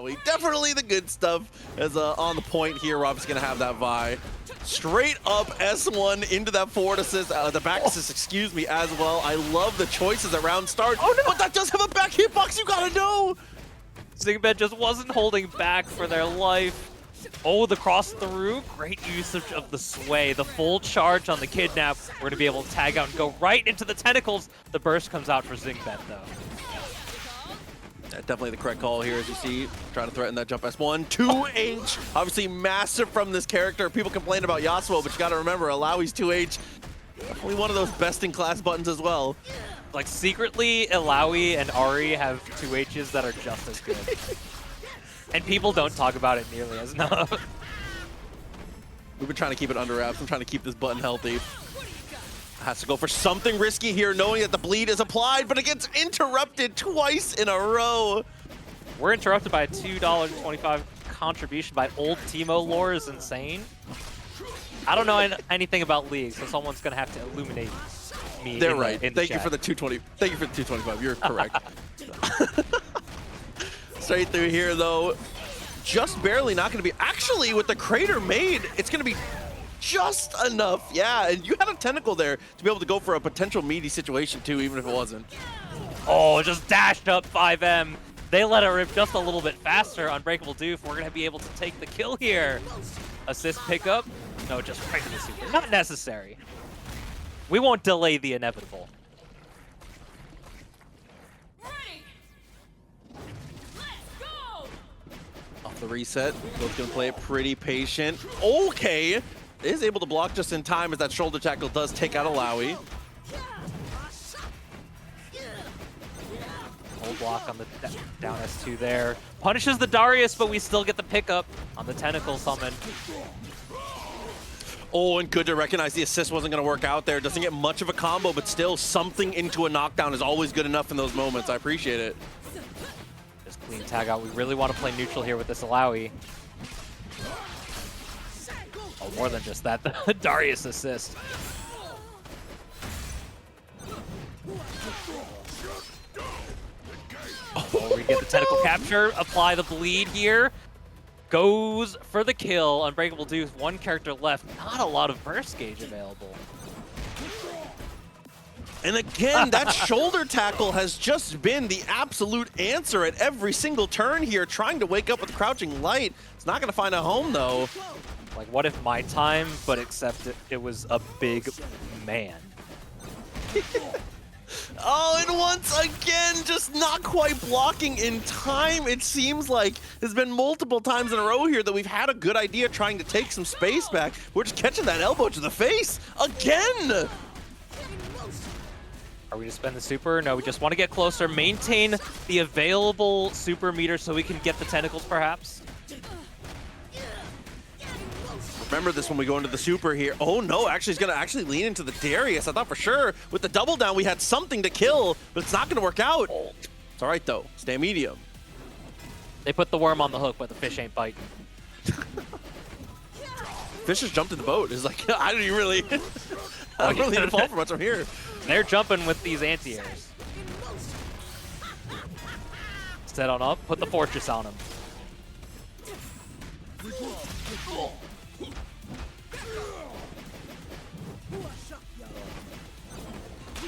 Illaoi. Definitely the good stuff as on the point here. Rob's going to have that Vi. Straight up S1 into that forward assist, the back assist, excuse me, as well. I love the choices around start, but that does have a back hitbox, you gotta know! Zyngbett just wasn't holding back for their life. Oh, the cross through. Great usage of the sway. The full charge on the kidnap. We're going to be able to tag out and go right into the tentacles. The burst comes out for Zyngbett, though. Definitely the correct call here, as you see. Trying to threaten that jump S1. 2H. Obviously massive from this character. People complain about Yasuo, but you got to remember, Illaoi's 2H. Definitely one of those best-in-class buttons as well. Like, secretly, Illaoi and Ahri have 2Hs that are just as good. And people don't talk about it nearly as enough. We've been trying to keep it under wraps. I'm trying to keep this button healthy. Has to go for something risky here, knowing that the bleed is applied, but it gets interrupted twice in a row. We're interrupted by a $2.25 contribution by old Teemo lore is insane. I don't know anything about leagues, so someone's going to have to illuminate me. They're right. Thank you for the 220. Thank you for the 225. You're correct. Straight through here, though. Just barely not going to be. Actually, with the crater made, it's going to be just enough. Yeah, and you had a tentacle there to be able to go for a potential meaty situation, too, even if it wasn't. Oh, just dashed up 5M. They let it rip just a little bit faster. UnbreakableDoof, we're going to be able to take the kill here. Assist pickup. No, just right to the super. Not necessary. We won't delay the inevitable. Off the reset. Both going to play it pretty patient. Okay. Is able to block just in time as that shoulder tackle does take out Illaoi. Hold block on the down S2 there. Punishes the Darius, but we still get the pickup on the tentacle summon. Oh, and good to recognize the assist wasn't going to work out there. Doesn't get much of a combo, but still something into a knockdown is always good enough in those moments. I appreciate it. Just clean tag out. We really want to play neutral here with this Illaoi. Oh, more than just that. The Darius assist. Oh, we get the tentacle capture. Apply the bleed here. Goes for the kill. UnbreakableDoof, one character left. Not a lot of burst gauge available. And again, that shoulder tackle has just been the absolute answer at every single turn here, trying to wake up with crouching light. It's not going to find a home, though. Like, what if my time, but except it was a big man. Oh, and once again, just not quite blocking in time. It seems like there's been multiple times in a row here that we've had a good idea trying to take some space back. We're just catching that elbow to the face again. Are we to spend the super? No, we just want to get closer, maintain the available super meter so we can get the tentacles, perhaps. Remember this when we go into the super here. Oh no, actually he's going to actually lean into the Darius. I thought for sure with the double down we had something to kill, but it's not going to work out. It's all right though. Stay medium. They put the worm on the hook, but the fish ain't biting. Fish just jumped in the boat. It's like, I don't even really, I don't really need to fall for much from here. They're jumping with these anti-airs. Set on up, put the fortress on him.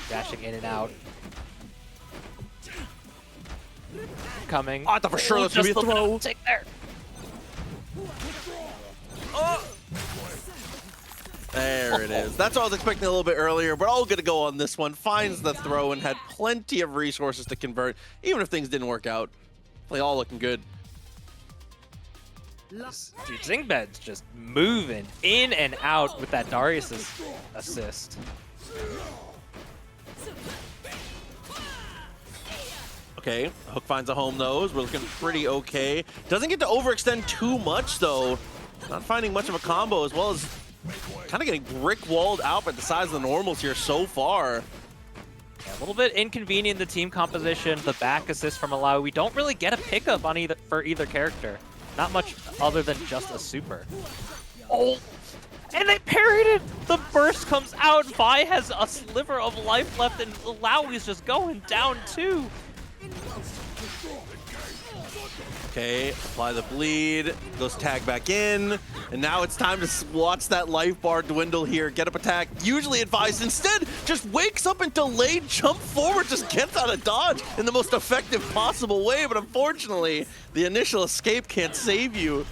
Dashing in and out. Coming. I thought for sure that's going to be a throw. Take there. There it is. That's what I was expecting a little bit earlier, but all good to go on this one. Finds the throw and had plenty of resources to convert, even if things didn't work out. Play all looking good. Dude, Zyngbet's just moving in and out with that Darius' assist. Okay, Hook finds a home though. We're looking pretty okay. Doesn't get to overextend too much though. Not finding much of a combo, as well as kind of getting brick-walled out by the size of the normals here so far. Yeah, a little bit inconvenient, the team composition, the back assist from Illaoi. We don't really get a pickup on either character. Not much other than just a super. Oh, and they parried it! The burst comes out. Vi has a sliver of life left, and Illaoi's just going down too. Okay, apply the bleed, goes tag back in, and now it's time to watch that life bar dwindle here. Get up attack, usually advised. Instead, just wakes up and delayed jump forward, just gets out of dodge in the most effective possible way, but unfortunately, the initial escape can't save you.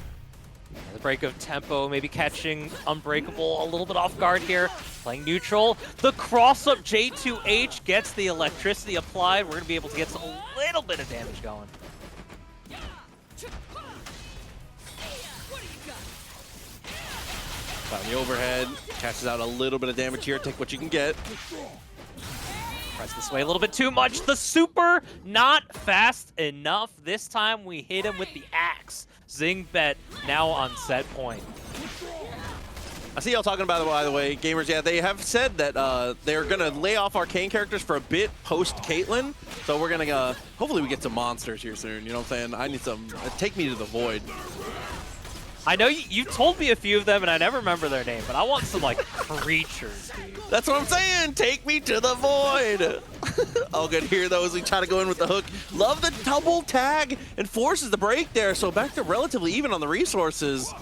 The break of tempo, maybe catching Unbreakable a little bit off guard here. Playing neutral. The cross-up J2H gets the electricity applied. We're going to be able to get a little bit of damage going. On the overhead, catches out a little bit of damage here. Take what you can get. Press this way a little bit too much. The super not fast enough. This time we hit him with the axe. Zyngbett now on set point. I see y'all talking about it, by the way, gamers. Yeah, they have said that they're gonna lay off arcane characters for a bit post Caitlyn. So we're gonna hopefully we get some monsters here soon. You know what I'm saying? I need some. Take me to the void. I know you told me a few of them, and I never remember their name, but I want some, like, creatures, dude. That's what I'm saying. Take me to the void. All good here, though, as we try to go in with the hook. Love the double tag and forces the break there. So back to relatively even on the resources.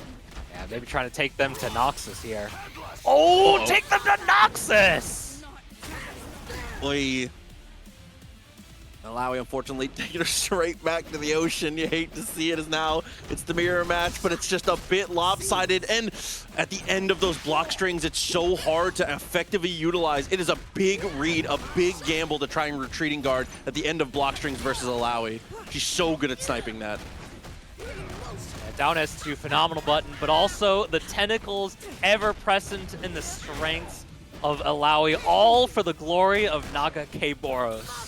Yeah, maybe trying to take them to Noxus here. Oh, take them to Noxus! Boy. Illaoi, unfortunately, taking her straight back to the ocean. You hate to see it, as now it's the mirror match, but it's just a bit lopsided. And at the end of those block strings, it's so hard to effectively utilize. It is a big read, a big gamble to try and retreating guard at the end of block strings versus Illaoi. She's so good at sniping that. Yeah, down S2, phenomenal button, but also the tentacles ever present in the strength of Illaoi, all for the glory of Naga K-Boros.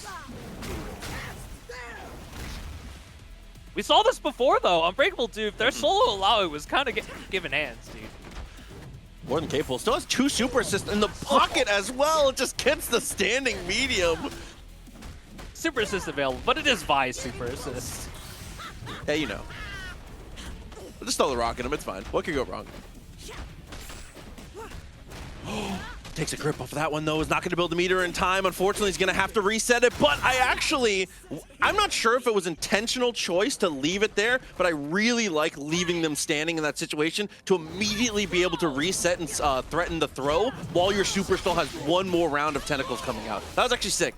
We saw this before, though. UnbreakableDoof, their solo Illaoi was kind of giving hands, dude. More than capable. Still has 2 super assists in the pocket as well. It just gets the standing medium. Super assist available, but it is Vi's super assist. Hey, you know. We'll just throw the rock at him. It's fine. What could go wrong? Takes a grip off of that one, though. Is not going to build the meter in time. Unfortunately, he's going to have to reset it. But I'm not sure if it was intentional choice to leave it there, but I really like leaving them standing in that situation to immediately be able to reset and threaten the throw while your super still has one more round of tentacles coming out. That was actually sick.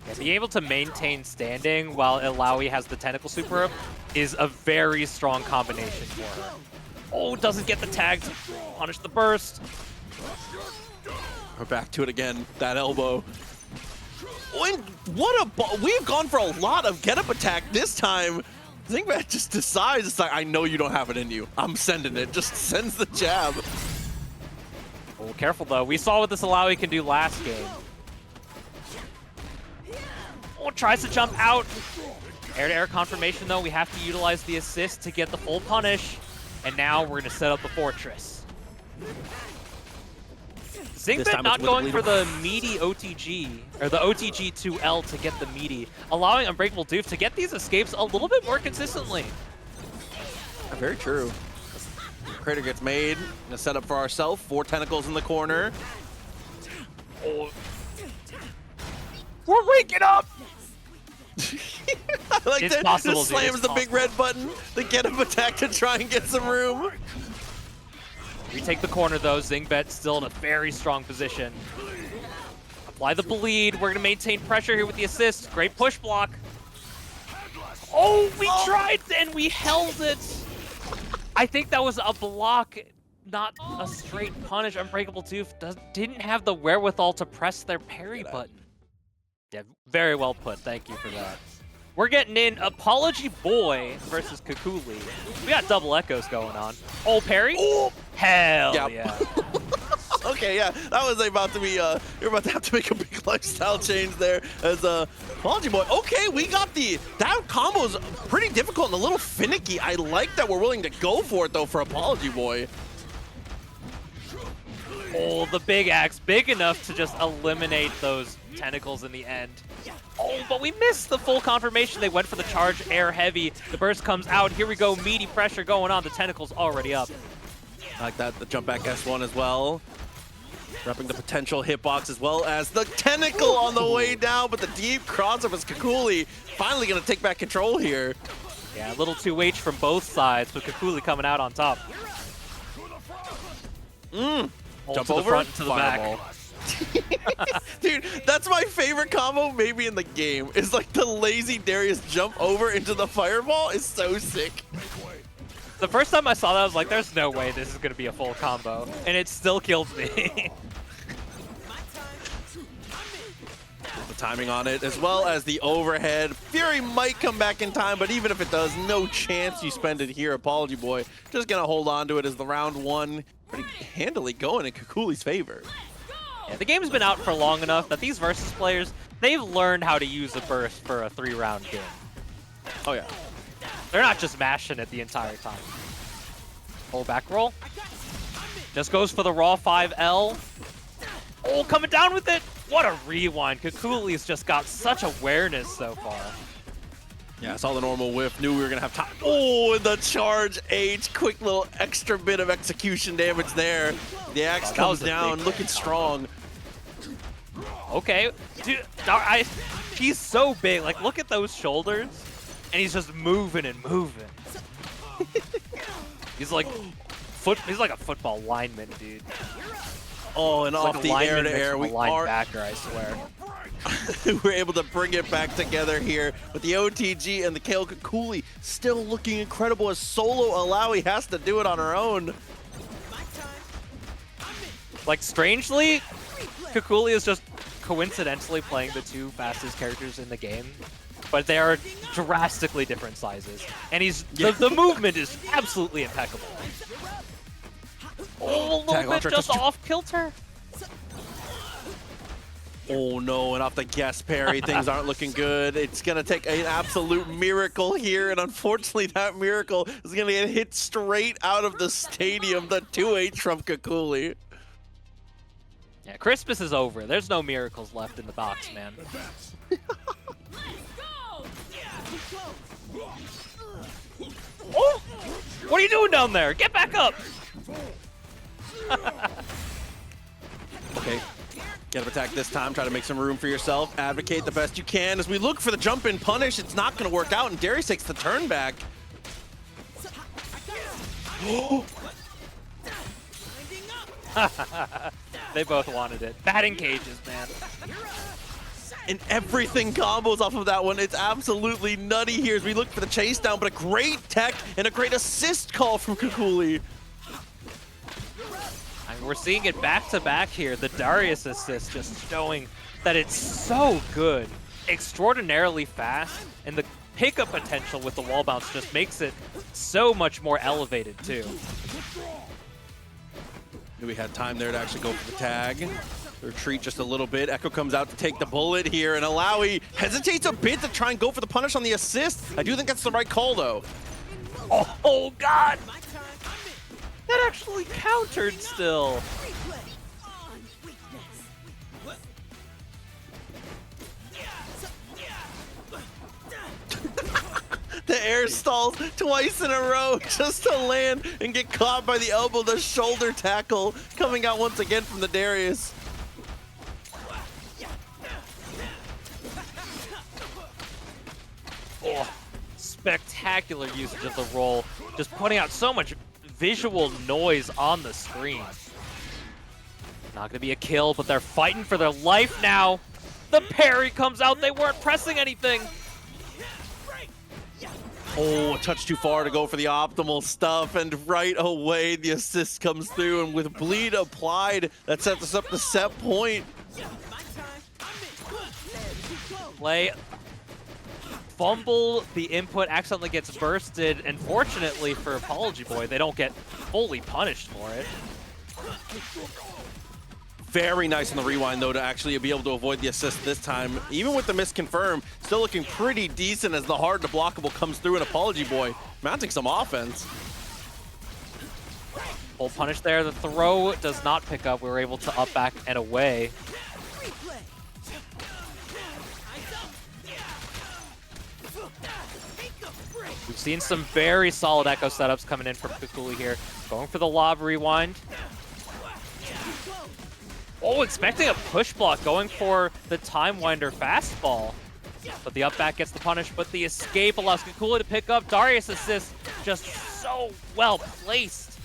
Yeah, being able to maintain standing while Illaoi has the tentacle super up is a very strong combination for her. Oh, doesn't get the tag to punish the burst. We're back to it again. That elbow. We've gone for a lot of get up attack this time. Zyngbett just decides, it's like, I know you don't have it in you. I'm sending it. Just sends the jab. Oh, careful though. We saw what this Illaoi can do last game. Oh, tries to jump out. Air-to-air confirmation though. We have to utilize the assist to get the full punish. And now we're gonna set up the fortress. Zyngbett not going for the meaty OTG, or the OTG 2L to get the meaty, allowing UnbreakableDoof to get these escapes a little bit more consistently. Very true. Crater gets made. Gonna set up for ourselves. 4 tentacles in the corner. Oh. We're waking up! I like it's that. Possible, Just slams the big red button. The get up attack to try and get some room. We take the corner though. Zyngbett still in a very strong position. Apply the bleed. We're gonna maintain pressure here with the assist. Great push block. Oh, we tried and we held it. I think that was a block, not a straight punish. UnbreakableDoof didn't have the wherewithal to press their parry button. Yeah, very well put. Thank you for that. We're getting in Apology Boy versus Kakooli. We got double echoes going on. Oh, parry? Ooh. Hell yeah. Okay, yeah, that was about to be, you're about to have to make a big lifestyle change there as Apology Boy. Okay, we got that combo's pretty difficult and a little finicky. I like that we're willing to go for it though for Apology Boy. Oh, the big axe, big enough to just eliminate those tentacles in the end. Oh, but we missed the full confirmation. They went for the charge air heavy. The burst comes out. Here we go, meaty pressure going on. The tentacle's already up. I like that, the jump back S1 as well. Repping the potential hitbox as well as the tentacle on the way down, but the deep crossover is Kakooli finally going to take back control here. Yeah, a little 2H from both sides, with Kakooli coming out on top. Jump to the over, front, to the fireball. back. Dude, that's my favorite combo maybe in the game. Is like the lazy Darius jump over into the fireball is so sick. The first time I saw that, I was like, there's no way this is going to be a full combo. And it still killed me. The timing on it, as well as the overhead. Fury might come back in time, but even if it does, no chance you spend it here. Apology Boy just going to hold on to it as the round one pretty handily going in Kakooly's favor. Yeah, the game's been out for long enough that these Versus players, they've learned how to use a burst for a 3-round game. Oh, yeah. They're not just mashing it the entire time. Oh, back roll. Just goes for the raw 5L. Oh, coming down with it. What a rewind. Kakooly's just got such awareness so far. Yeah, I saw the normal whiff. Knew we were going to have time. Oh, and the charge H. Quick little extra bit of execution damage there. The axe comes down, looking strong. Okay. Dude, he's so big. Like, look at those shoulders. And he's just moving and moving. He's like a football lineman, dude. Oh, and off like the air to air, we are linebacker, I swear. we're able to bring it back together here with the OTG and the Kale Kakooli still looking incredible as solo Illaoi has to do it on her own. Like, strangely, Kakooli is just coincidentally playing the two fastest characters in the game. But they are drastically different sizes. And the movement is absolutely impeccable. Oh, a little bit just off kilter. Oh no, and off the guest parry, things aren't looking good. It's gonna take an absolute miracle here, and unfortunately that miracle is gonna get hit straight out of the stadium, the 2H from Kakooli. Yeah, Christmas is over. There's no miracles left in the box, man. Oh! What are you doing down there? Get back up! Okay, get up attack this time. Try to make some room for yourself. Advocate the best you can. As we look for the jump in punish, it's not going to work out, and Darius takes the turn back. They both wanted it. Batting cages, man. And everything combos off of that one. It's absolutely nutty here as we look for the chase down, but a great tech and a great assist call from Kakooli. I mean, we're seeing it back to back here. The Darius assist just showing that it's so good, extraordinarily fast, and the pickup potential with the wall bounce just makes it so much more elevated too. We had time there to actually go for the tag. Retreat just a little bit. Ekko comes out to take the bullet here, and Illaoi hesitates a bit to try and go for the punish on the assist. I do think that's the right call, though. Oh God! That actually countered still. The air stalls twice in a row just to land and get caught by the elbow. The shoulder tackle coming out once again from the Darius. Oh, spectacular usage of the roll. Just putting out so much visual noise on the screen. Not gonna be a kill, but they're fighting for their life now. The parry comes out. They weren't pressing anything. Oh, a touch too far to go for the optimal stuff, and right away the assist comes through, and with bleed applied, that sets us up to set point. Play. Fumble, the input accidentally gets bursted, and fortunately for Apology Boy, they don't get fully punished for it. Very nice on the rewind, though, to actually be able to avoid the assist this time. Even with the miss confirm, still looking pretty decent as the hard to blockable comes through, and Apology Boy mounting some offense. Full punish there. The throw does not pick up. We were able to up back and away. We've seen some very solid Ekko setups coming in from Kakooli here. Going for the lob rewind. Oh, expecting a push block, going for the Time Winder fastball. But the up back gets the punish, but the escape allows Kakooli to pick up. Darius assist just so well placed.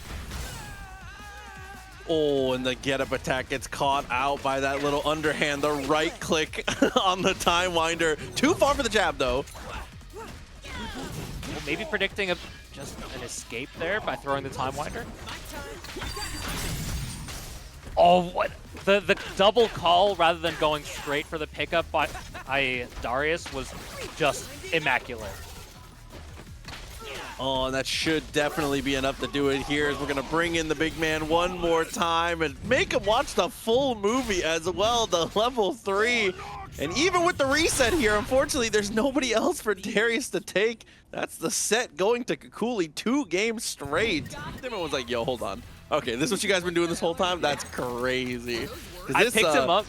Oh, and the get-up attack gets caught out by that little underhand, the right click on the Time Winder. Too far for the jab, though. Well, maybe predicting just an escape there by throwing the Time Winder. Oh, what? The double call rather than going straight for the pickup by Darius was just immaculate. Oh, and that should definitely be enough to do it here, as we're going to bring in the big man one more time and make him watch the full movie as well, the level 3. And even with the reset here, unfortunately, there's nobody else for Darius to take. That's the set going to Kakooli 2 games straight. Everyone was like, yo, hold on. Okay, this is what you guys been doing this whole time? That's crazy. I picked him up.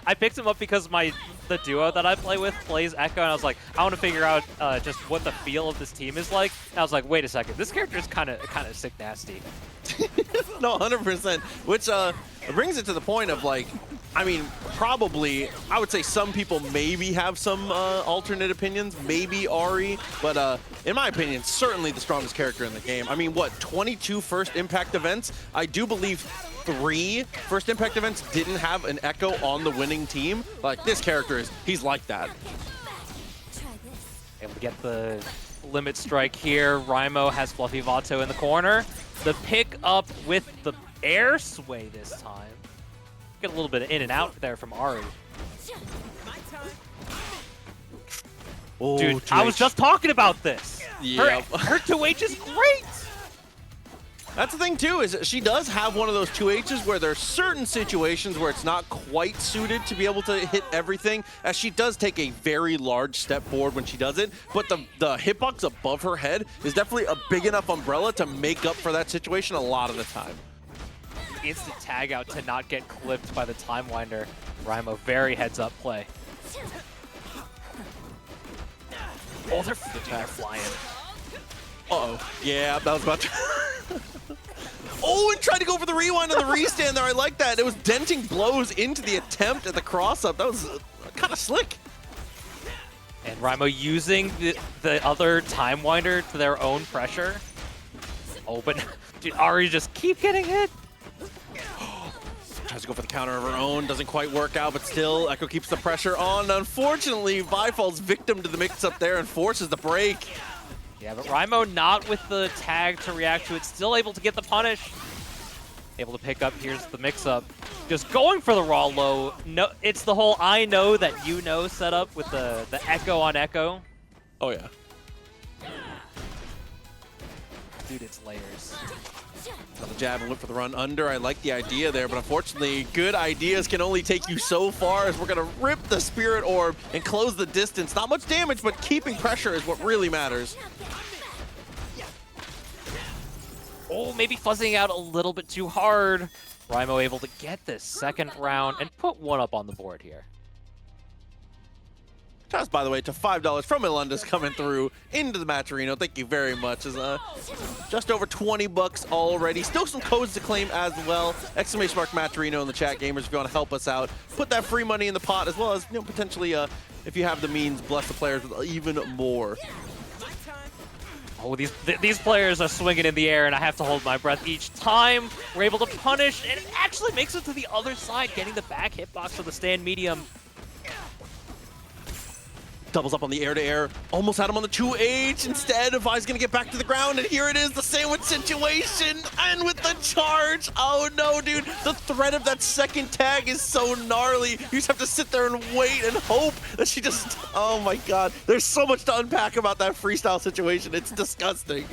I picked him up because the duo that I play with plays Ekko, and I was like, I want to figure out just what the feel of this team is like. And I was like, wait a second, this character is kind of sick nasty. No, 100%. Which brings it to the point of, like, I mean, probably, I would say some people maybe have some alternate opinions, maybe Ahri, but in my opinion, certainly the strongest character in the game. I mean, what, 22 first impact events? I do believe 3 first impact events didn't have an Ekko on the winning team. Like, this character he's like that. Able to get the limit strike here. Rymo has FluffyVato in the corner. The pick up with the air sway this time. Get a little bit of in and out there from Ahri. Oh, dude, 2H. I was just talking about this. Yeah. Her 2H is great. That's the thing, too, is she does have one of those 2Hs where there's certain situations where it's not quite suited to be able to hit everything, as she does take a very large step forward when she does it, but the hitbox above her head is definitely a big enough umbrella to make up for that situation a lot of the time. Instant tag out to not get clipped by the Time Winder. Rymo, very heads up play. Oh, they're flying. Uh-oh. Yeah, that was about to... Oh, and tried to go for the rewind on the restand there. I like that. It was denting blows into the attempt at the cross-up. That was kind of slick. And Rymo using the other Time Winder to their own pressure. Oh, but dude, Ahri just keep getting hit. Tries to go for the counter of her own. Doesn't quite work out, but still, Ekko keeps the pressure on. Unfortunately, Vi falls victim to the mix-up there and forces the break. Yeah, but Rymo not with the tag to react to it. Still able to get the punish. Able to pick up. Here's the mix-up. Just going for the raw low. No, it's the whole I know that you know setup with the Ekko on Ekko. Oh, yeah. Dude, it's layers. Another jab and went for the run under. I like the idea there, but unfortunately, good ideas can only take you so far, as we're going to rip the Spirit Orb and close the distance. Not much damage, but keeping pressure is what really matters. Oh, maybe fuzzing out a little bit too hard. Rymo able to get this second round and put one up on the board here. Shout, by the way, to $5 from Ilundus coming through into the Matcherino. Thank you very much. Is just over 20 bucks already. Still some codes to claim as well. Exclamation mark Matcherino in the chat, gamers, if you want to help us out. Put that free money in the pot, as well as, you know, potentially, if you have the means, bless the players with even more. Oh, these players are swinging in the air, and I have to hold my breath each time. We're able to punish, and it actually makes it to the other side, getting the back hitbox for the stand medium. Doubles up on the air-to-air. Almost had him on the 2H. Instead, Vi's going to get back to the ground, and here it is, the sandwich situation, and with the charge. Oh, no, dude. The threat of that second tag is so gnarly. You just have to sit there and wait and hope that she just... Oh, my God. There's so much to unpack about that freestyle situation. It's disgusting.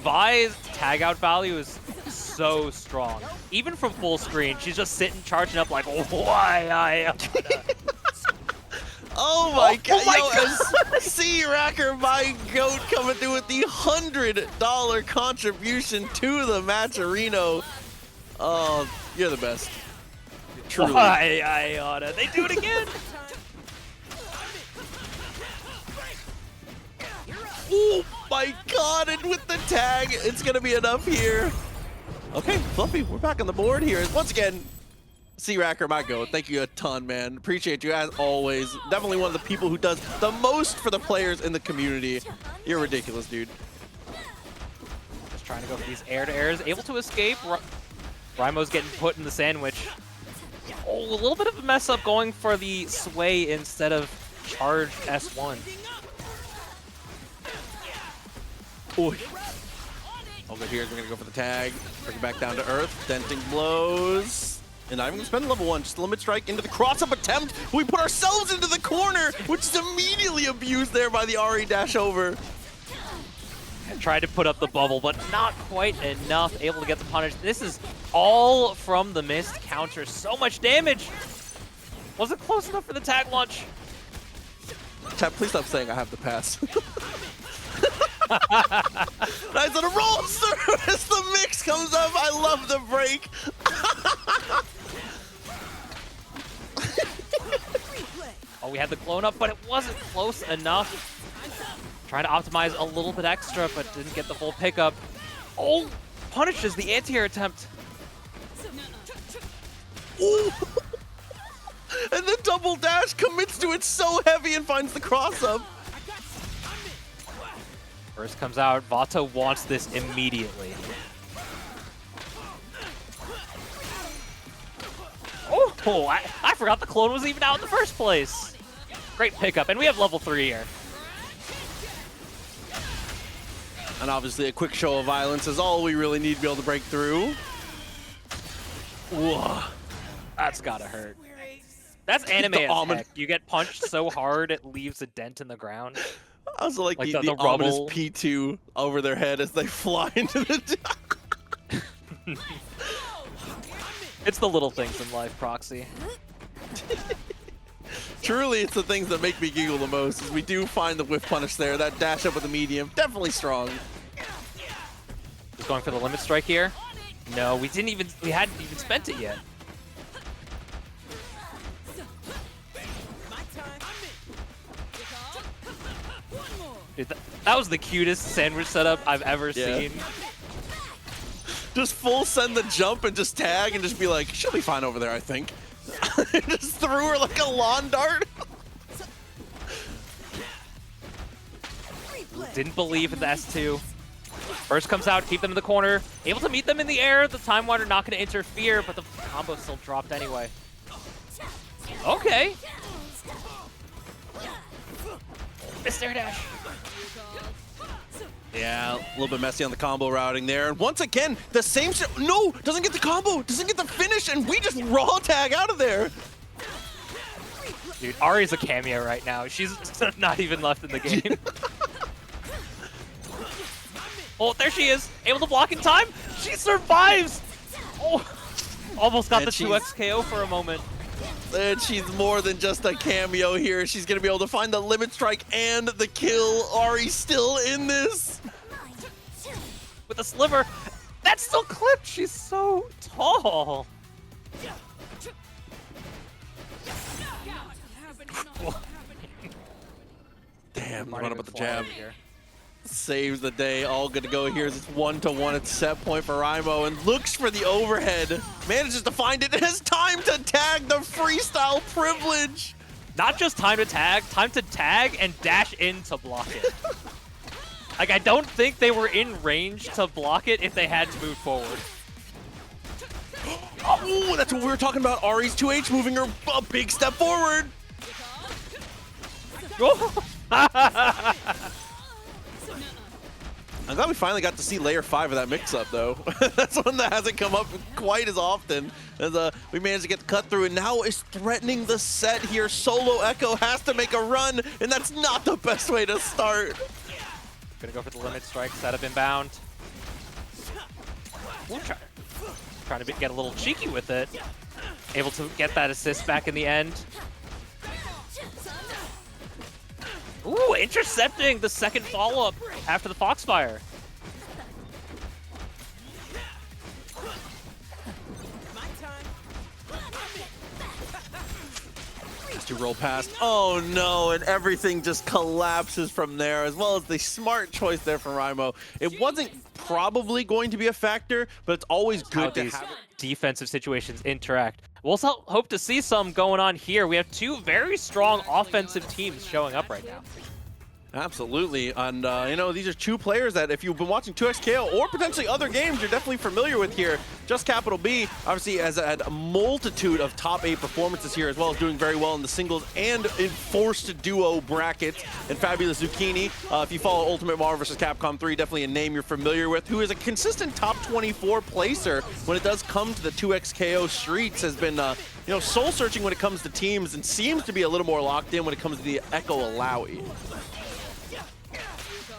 Vi's tag out value is so strong. Even from full screen, she's just sitting, charging up like, why I am. Oh my God! Yo, C-Racker, my goat, coming through with the $100 contribution to the Matcherino. Oh, you're the best. Truly. Why I oughta. They do it again. Oh my God! And with the tag, it's gonna be enough here. Okay, Fluffy, we're back on the board here. Once again, C-Racker, my goat. Thank you a ton, man. Appreciate you as always. Definitely one of the people who does the most for the players in the community. You're ridiculous, dude. Just trying to go for these air-to-airs. Able to escape. Rymo's getting put in the sandwich. Oh, a little bit of a mess up going for the sway instead of charged S1. Oy. Over here is going to go for the tag. Bring it back down to earth. Denting blows. And not even going to spend level 1. Just limit strike into the cross-up attempt. We put ourselves into the corner, which is immediately abused there by the Ahri dash over. Tried to put up the bubble, but not quite enough. Able to get the punish. This is all from the missed counter. So much damage. Wasn't close enough for the tag launch. Chat, please stop saying I have the pass. Nice little rolls through as the mix comes up. I love the break. Oh, we had the clone up, but it wasn't close enough. Trying to optimize a little bit extra, but didn't get the full pickup. Oh, punishes the anti-air attempt. Ooh. And the double dash commits to it so heavy and finds the cross-up. First comes out. Vato wants this immediately. Oh, I forgot the clone was even out in the first place. Great pickup, and we have level 3 here. And obviously a quick show of violence is all we really need to be able to break through. Whoa. That's gotta hurt. That's anime as heck. You get punched so hard it leaves a dent in the ground. I also like the the ominous rubble. P2 over their head as they fly into the... It's the little things in life, Proxy. Truly, it's the things that make me giggle the most, is we do find the whiff punish there. That dash up with the medium, definitely strong. Just going for the limit strike here. No, we hadn't even spent it yet. Dude, that was the cutest sandwich setup I've ever seen. Just full send the jump and just tag and just be like, she'll be fine over there, I think. Just threw her like a lawn dart. Didn't believe in the S2. First comes out, keep them in the corner. Able to meet them in the air. The Time Wander not going to interfere, but the combo still dropped anyway. Okay. Missed air dash. Yeah, a little bit messy on the combo routing there. And once again, the same shit. No, doesn't get the combo, doesn't get the finish, and we just raw tag out of there. Dude, Ahri's a cameo right now. She's not even left in the game. Oh, there she is. Able to block in time. She survives. Oh, almost got the 2x KO for a moment. And she's more than just a cameo here. She's going to be able to find the limit strike and the kill. Ahri still in this. With a sliver. That's still clipped. She's so tall. Damn, run up with the jab. Saves the day. All good to go here. It's 1-1 at set point for Rymo and looks for the overhead. Manages to find it and has time to tag the freestyle privilege. Not just time to tag and dash in to block it. Like, I don't think they were in range to block it if they had to move forward. Oh, that's what we were talking about. Ahri's 2H moving her a big step forward. I'm glad we finally got to see layer 5 of that mix-up, though. That's one that hasn't come up quite as often. As we managed to get the cut through, and now is threatening the set here. Solo Ekko has to make a run, and that's not the best way to start. Gonna go for the limit strike, setup inbound. Ooh, trying to get a little cheeky with it. Able to get that assist back in the end. Ooh, intercepting the second follow-up after the Foxfire. to roll past. Oh no, and everything just collapses from there, as well as the smart choice there from Rymo. It wasn't probably going to be a factor, but it's always good to have it. Defensive situations interact. We'll also hope to see some going on here. We have two very strong offensive teams showing up right now. Absolutely, and you know, these are two players that if you've been watching 2XKO or potentially other games, you're definitely familiar with here. Just Capital B obviously has had a multitude of top 8 performances here, as well as doing very well in the singles and in forced duo brackets. And Fabulous Zucchini, if you follow Ultimate Marvel vs. Capcom 3, definitely a name you're familiar with, who is a consistent top 24 placer when it does come to the 2XKO streets, has been you know, soul searching when it comes to teams, and seems to be a little more locked in when it comes to the Ekko Illaoi.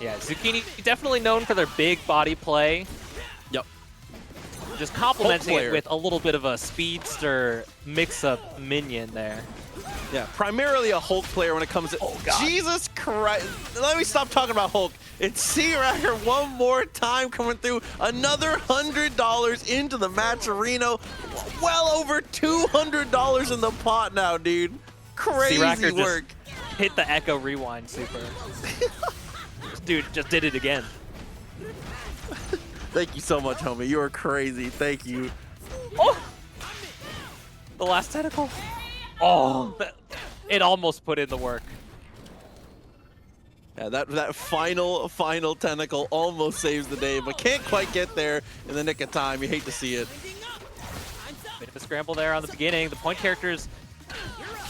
Yeah, Zucchini definitely known for their big body play. Yep. Just complementing it with a little bit of a speedster mix-up minion there. Yeah, primarily a Hulk player when it comes to... Oh, God. Jesus Christ. Let me stop talking about Hulk. It's C-Racker one more time coming through. Another $100 into the matcherino. Well over $200 in the pot now, dude. Crazy work. Just hit the Ekko rewind super. Dude just did it again. Thank you so much, homie. You are crazy. Thank you. Oh! The last tentacle. Oh, it almost put in the work. Yeah, that final tentacle almost saves the day, but can't quite get there in the nick of time. You hate to see it. Bit of a scramble there on the beginning. The point characters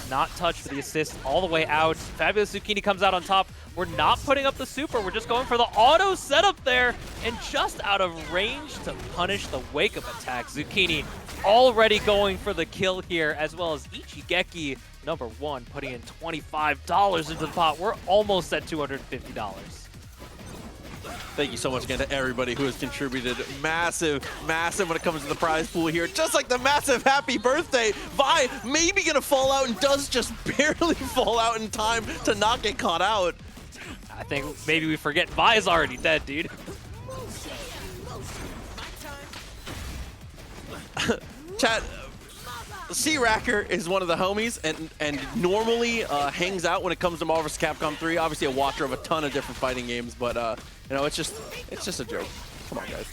not touched for the assist all the way out. Fabulous Zucchini comes out on top. We're not putting up the super. We're just going for the auto setup there, and just out of range to punish the wake-up attack. Zucchini already going for the kill here, as well as Ichigeki, #1, putting in $25 into the pot. We're almost at $250. Thank you so much again to everybody who has contributed. Massive, massive when it comes to the prize pool here. Just like the massive happy birthday, Vi maybe gonna fall out and does just barely fall out in time to not get caught out. I think maybe we forget Vi's already dead, dude. Chat, C-Racker is one of the homies and normally hangs out when it comes to Marvel vs. Capcom 3. Obviously a watcher of a ton of different fighting games, but you know, it's just a joke. Come on, guys.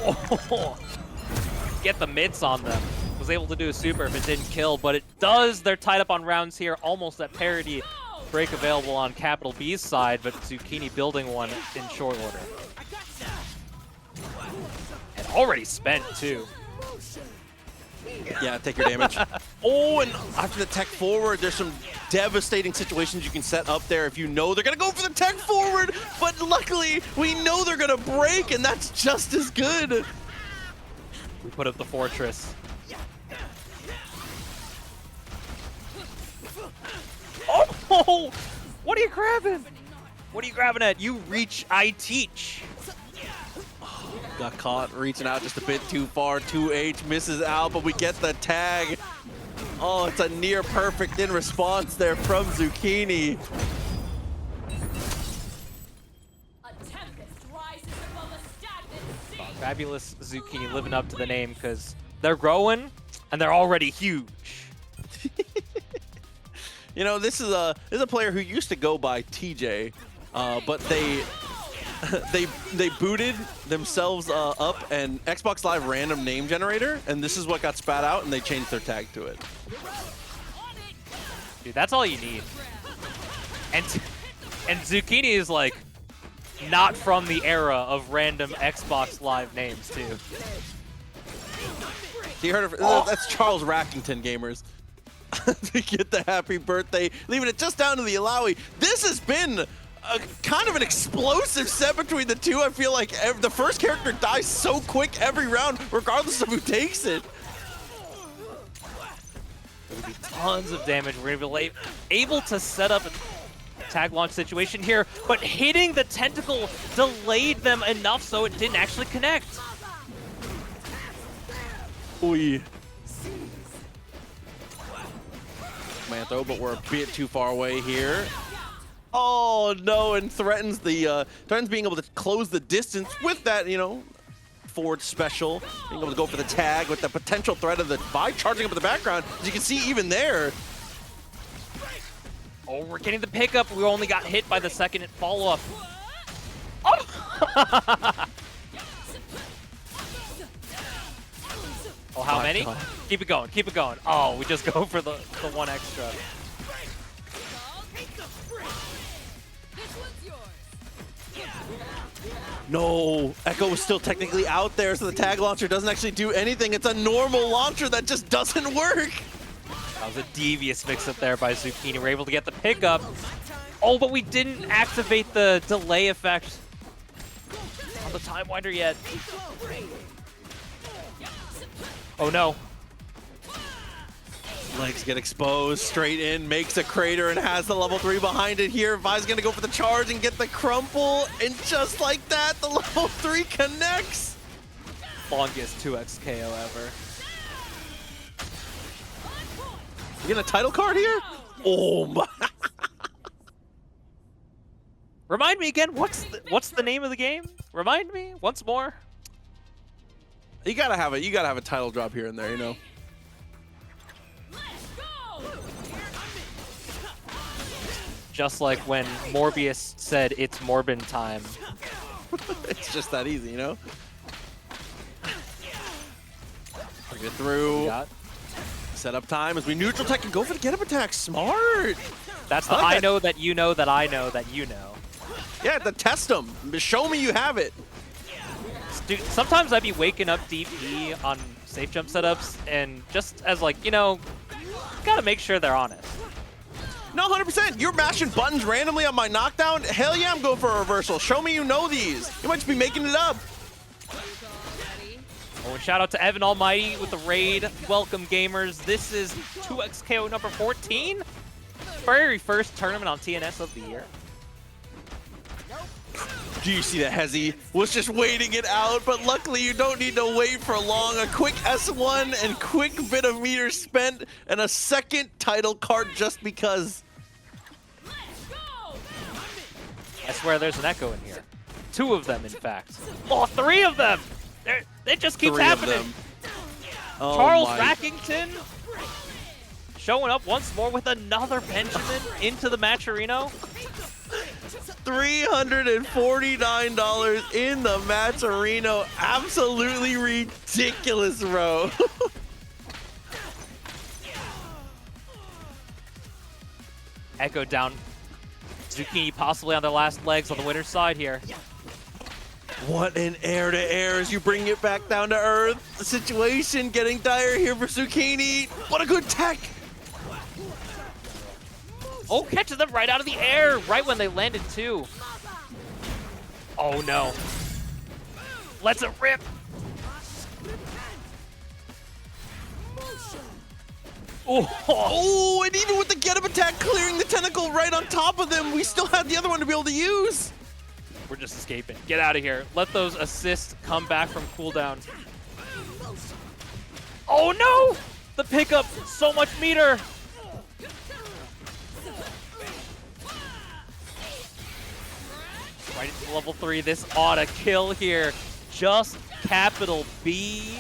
Oh, get the mids on them. Was able to do a super if it didn't kill, but it does. They're tied up on rounds here, almost at parity. Break available on Capital B's side, but Zucchini building one in short order. And already spent, too. Yeah, take your damage. Oh, and after the tech forward, there's some devastating situations you can set up there if you know they're going to go for the tech forward, but luckily we know they're going to break, and that's just as good. We put up the fortress. Oh, what are you grabbing? What are you grabbing at? You reach, I teach. Got caught reaching out just a bit too far. 2H misses out, but we get the tag. Oh, it's a near perfect in response there from Zucchini. Fabulous Zucchini living up to the name because they're growing and they're already huge. You know, this is a player who used to go by TJ, but they booted themselves up an Xbox Live random name generator, and this is what got spat out, and they changed their tag to it. Dude, that's all you need. And Zucchini is like not from the era of random Xbox Live names too. You heard of that's Charles Rackington gamers. To get the happy birthday, leaving it just down to the Illaoi. This has been a kind of an explosive set between the two. I feel like the first character dies so quick every round, regardless of who takes it. There'll be tons of damage. We're going to be able to set up a tag launch situation here, but hitting the tentacle delayed them enough so it didn't actually connect. Oy. Mantho, but we're a bit too far away here. Oh no, and threatens being able to close the distance with that, you know, forward special, being able to go for the tag with the potential threat of the Vi charging up in the background. As you can see, even there. Oh, we're getting the pickup. We only got hit by the second follow-up. Oh! Oh, how many? God. Keep it going, keep it going. Oh, we just go for the one extra. No, Ekko was still technically out there, so the tag launcher doesn't actually do anything. It's a normal launcher that just doesn't work. That was a devious mix-up there by Zucchini. We're able to get the pickup. Oh, but we didn't activate the delay effect on the Time Winder yet. Oh no. Legs get exposed, straight in, makes a crater and has the level 3 behind it here. Vi's gonna go for the charge and get the crumple, and just like that, the level 3 connects. Longest 2x KO ever. You get a title card here? Oh my. Remind me again, what's the name of the game? Remind me once more. You gotta have a title drop here and there, you know. Just like when Morbius said it's Morbin time. It's just that easy, you know? Bring it through. Got. Setup time as we neutral tech and go for the get up attack. Smart. That's the I know that you know that I know that you know. Yeah, to test them. Show me you have it. Dude, sometimes I'd be waking up DP on safe jump setups and just as like, you know, gotta make sure they're honest. No, 100%. You're mashing buttons randomly on my knockdown. Hell yeah, I'm going for a reversal. Show me you know these. You might just be making it up. Oh, and shout out to Evan Almighty with the raid. Welcome, gamers. This is 2XKO number 14. Very first tournament on TNS of the year. Do you see that Hezi was just waiting it out, but luckily you don't need to wait for long. A quick S1 and quick bit of meters spent and a second title card just because. I swear there's an Ekko in here. 2 of them, in fact. Oh, 3 of them! It just keeps 3 happening. of them. Oh Charles my. Rackington showing up once more with another Benjamin into the Matcherino. $349 in the Matcherino. Absolutely ridiculous, bro. Ekko down. Zucchini possibly on their last legs on the winner's side here. What an air-to-air as you bring it back down to earth. The situation getting dire here for Zucchini. What a good tech. Oh, catches them right out of the air, right when they landed too. Oh no. Let's it rip. Oh, and even with the get-up attack clearing the tentacle right on top of them, we still had the other one to be able to use. We're just escaping. Get out of here. Let those assists come back from cooldown. Oh no! The pickup, so much meter. Right into level 3, this ought to kill here. Just capital B.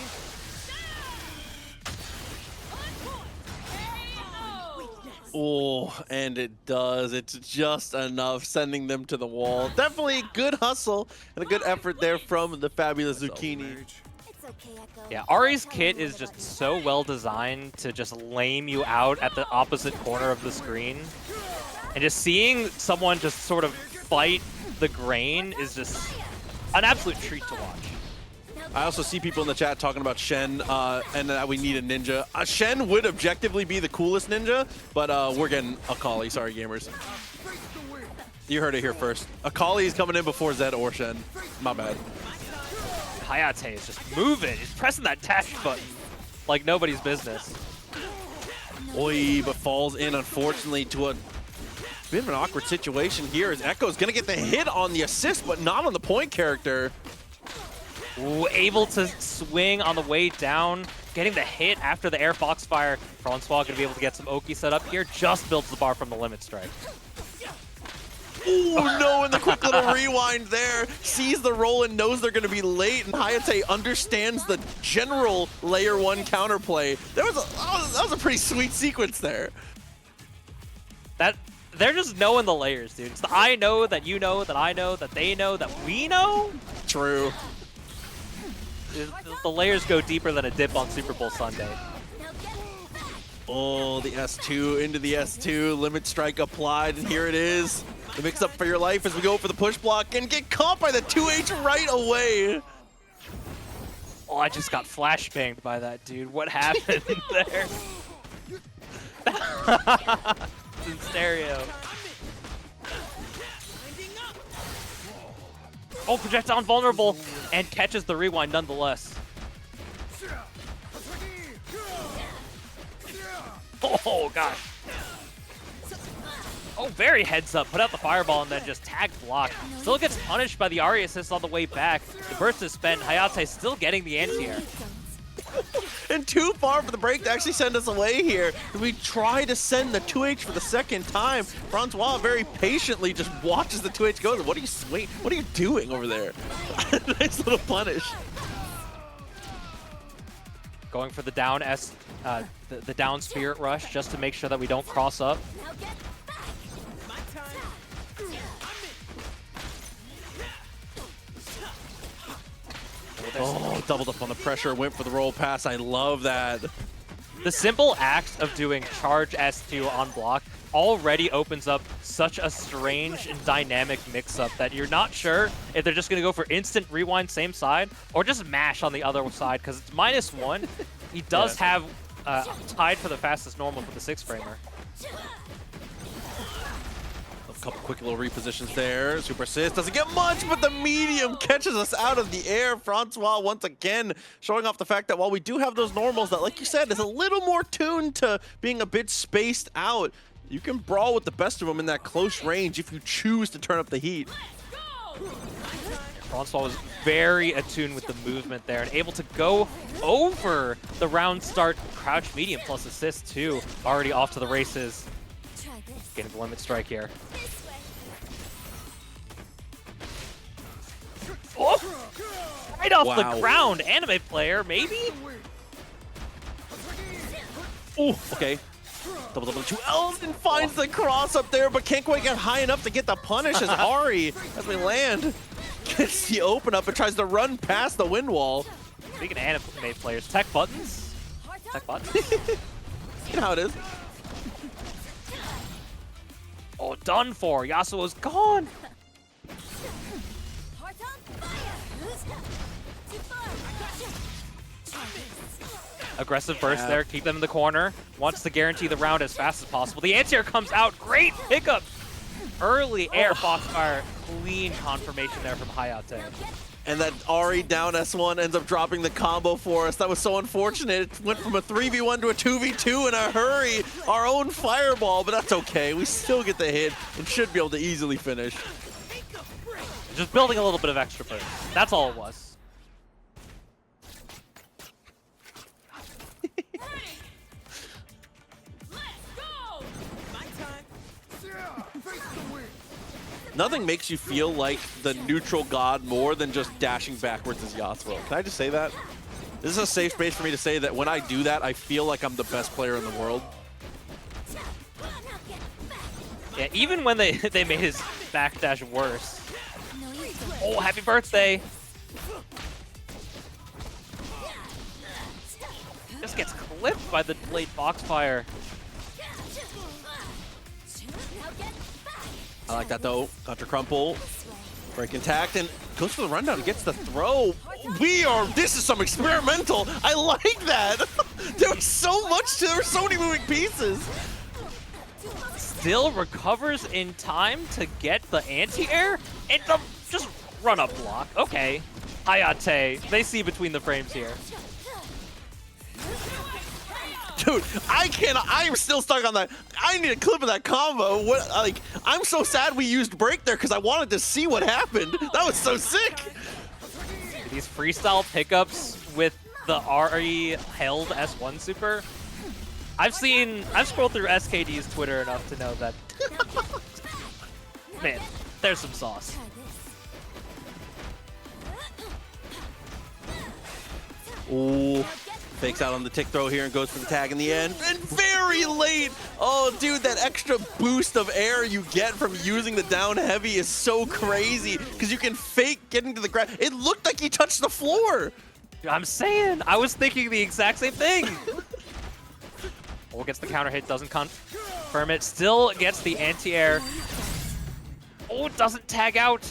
Oh, and it does. It's just enough, sending them to the wall. Definitely good hustle and a good effort there from the fabulous Zucchini. Yeah, Ahri's kit is just so well designed to just lame you out at the opposite corner of the screen. And just seeing someone just sort of fight the grain is just an absolute treat to watch. I also see people in the chat talking about Shen and that we need a ninja. Shen would objectively be the coolest ninja, but we're getting Akali. Sorry, gamers. You heard it here first. Akali is coming in before Zed or Shen. My bad. Hayatei is just moving. He's pressing that dash button like nobody's business. Oi, but falls in, unfortunately, to a bit of an awkward situation here as Ekko's going to get the hit on the assist, but not on the point character. Ooh, able to swing on the way down, getting the hit after the air foxfire. Froncois going to be able to get some Oki set up here. Just builds the bar from the limit strike. Oh no, and the quick little rewind there. Sees the roll and knows they're going to be late, and Hayatei understands the general layer 1 counterplay. That was a pretty sweet sequence there. They're just knowing the layers, dude. It's the I know, that you know, that I know, that they know, that we know. True. The layers go deeper than a dip on Super Bowl Sunday. Oh, the S2 into the S2. Limit strike applied, and here it is. The mix up for your life as we go for the push block and get caught by the 2H right away. Oh, I just got flashbanged by that, dude. What happened there? It's in stereo. Oh, projectile invulnerable and catches the rewind nonetheless. Oh, gosh. Oh, very heads up. Put out the fireball and then just tag block. Still gets punished by the Ahri assist on the way back. The burst is spent. Hayatei still getting the anti-air. And too far for the break to actually send us away here. We try to send the 2H for the second time. Francois very patiently just watches the 2H go. What are you doing over there? Nice little punish. Going for the down the down Spirit Rush just to make sure that we don't cross up. Oh, doubled up on the pressure, went for the roll pass. I love that. The simple act of doing charge S2 on block already opens up such a strange and dynamic mix-up that you're not sure if they're just going to go for instant rewind same side or just mash on the other side because it's -1. He does have tied for the fastest normal for the 6-framer. A couple quick little repositions there. Super assist doesn't get much, but the medium catches us out of the air. Francois once again showing off the fact that while we do have those normals that, like you said, is a little more tuned to being a bit spaced out, you can brawl with the best of them in that close range if you choose to turn up the heat. Francois was very attuned with the movement there and able to go over the round start crouch medium plus assist too. Already off to the races. Getting the limit strike here. Oh! Right off the ground. Anime player, maybe? Oh, okay. Double 2 L's and finds the cross up there, but can't quite get high enough to get the punish as Ahri, as we land, gets the open up and tries to run past the wind wall. Speaking of anime players, tech buttons? Tech buttons? You know how it is. Oh, done for. Yasuo's gone. Aggressive burst there. Keep them in the corner. Wants to guarantee the round as fast as possible. The anti-air comes out. Great pickup. Early air Foxfire. Clean confirmation there from Hayatei. And that Ahri down S1 ends up dropping the combo for us. That was so unfortunate. It went from a 3v1 to a 2v2 in a hurry. Our own fireball, but that's okay. We still get the hit and should be able to easily finish. Just building a little bit of extra burst. That's all it was. Nothing makes you feel like the neutral god more than just dashing backwards as Yasuo. Can I just say that? This is a safe space for me to say that when I do that, I feel like I'm the best player in the world. Yeah, even when they made his backdash worse. Oh, happy birthday! Just gets clipped by the late Foxfire. I like that though. Counter crumple, break intact, and goes for the rundown. Gets the throw. This is some experimental. I like that. There was so much. There were so many moving pieces. Still recovers in time to get the anti-air and just run up block. Okay, Hayatei. They see between the frames here. Dude, I'm still stuck on that. I need a clip of that combo. I'm so sad we used break there because I wanted to see what happened. That was so sick. These freestyle pickups with the Ahri held S1 super. I've scrolled through SKD's Twitter enough to know that Man, there's some sauce. Ooh. Fakes out on the tick throw here and goes for the tag in the end. And very late! Oh, dude, that extra boost of air you get from using the down heavy is so crazy because you can fake getting to the ground. It looked like he touched the floor. I'm saying, I was thinking the exact same thing. Oh, gets the counter hit, doesn't confirm it. Still gets the anti-air. Oh, doesn't tag out.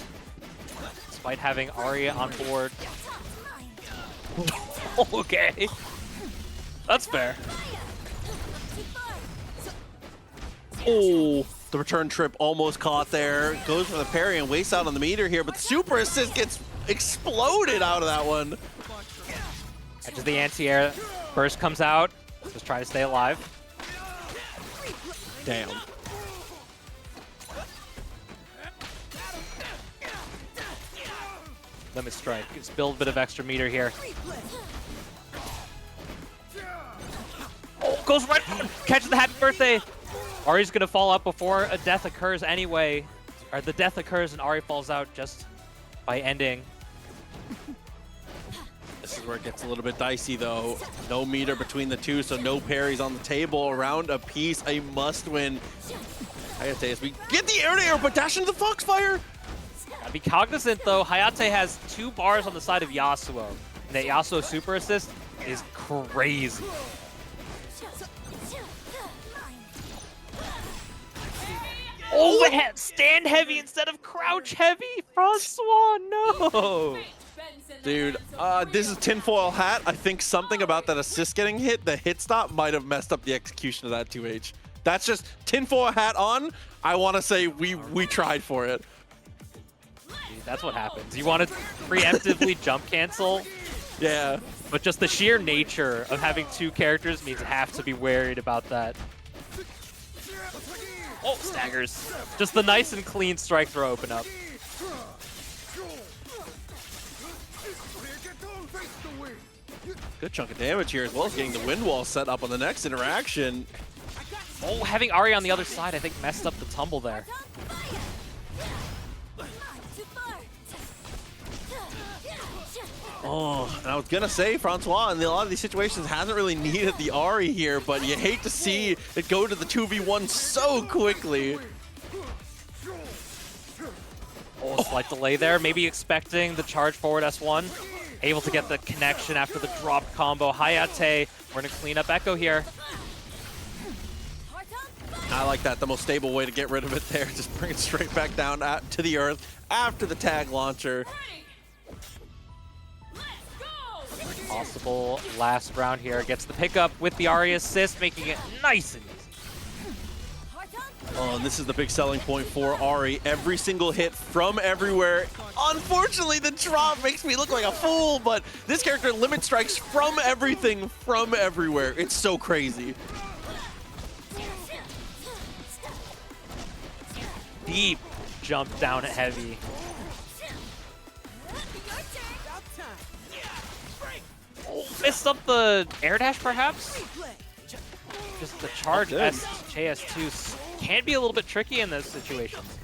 Despite having Ahri on board. Okay. That's fair. Oh, the return trip almost caught there. Goes for the parry and wastes out on the meter here, but the super assist gets exploded out of that one. Catches the anti-air. Burst comes out. Just try to stay alive. Damn. Limit strike. Just build a bit of extra meter here. Oh, goes right. Catches the happy birthday. Ahri's gonna fall out before a death occurs anyway. Or the death occurs and Ahri falls out just by ending. This is where it gets a little bit dicey though. No meter between the two, so no parries on the table. Around a piece, a must-win. Hayatei as we get the air-to-air, but dash into the Foxfire. Gotta be cognizant though, Hayatei has 2 bars on the side of Yasuo. And that Yasuo super assist is crazy. Oh, stand heavy instead of crouch heavy, Francois, no! Dude, this is tinfoil hat. I think something about that assist getting hit, the hit stop might have messed up the execution of that 2H. That's just tinfoil hat on. I want to say we tried for it. Dude, that's what happens. You want to preemptively jump cancel. Yeah. But just the sheer nature of having 2 characters means you have to be worried about that. Oh, staggers. Just the nice and clean strike throw open up. Good chunk of damage here as well as getting the wind wall set up on the next interaction. Oh, having Ahri on the other side, I think, messed up the tumble there. Oh, and I was gonna say Francois in a lot of these situations hasn't really needed the Ahri here, but you hate to see it go to the 2v1 so quickly. Oh, slight delay there. Maybe expecting the charge forward S1. Able to get the connection after the drop combo. Hayatei, we're gonna clean up Ekko here. I like that. The most stable way to get rid of it there. Just bring it straight back down to the earth after the tag launcher. Possible last round here. Gets the pickup with the Ahri assist, making it nice and easy. Oh, and this is the big selling point for Ahri. Every single hit from everywhere. Unfortunately, the drop makes me look like a fool, but this character limit strikes from everything, from everywhere. It's so crazy. Deep jump down heavy. Oh, missed up the air dash perhaps? Just the charge JS2 can be a little bit tricky in those situations.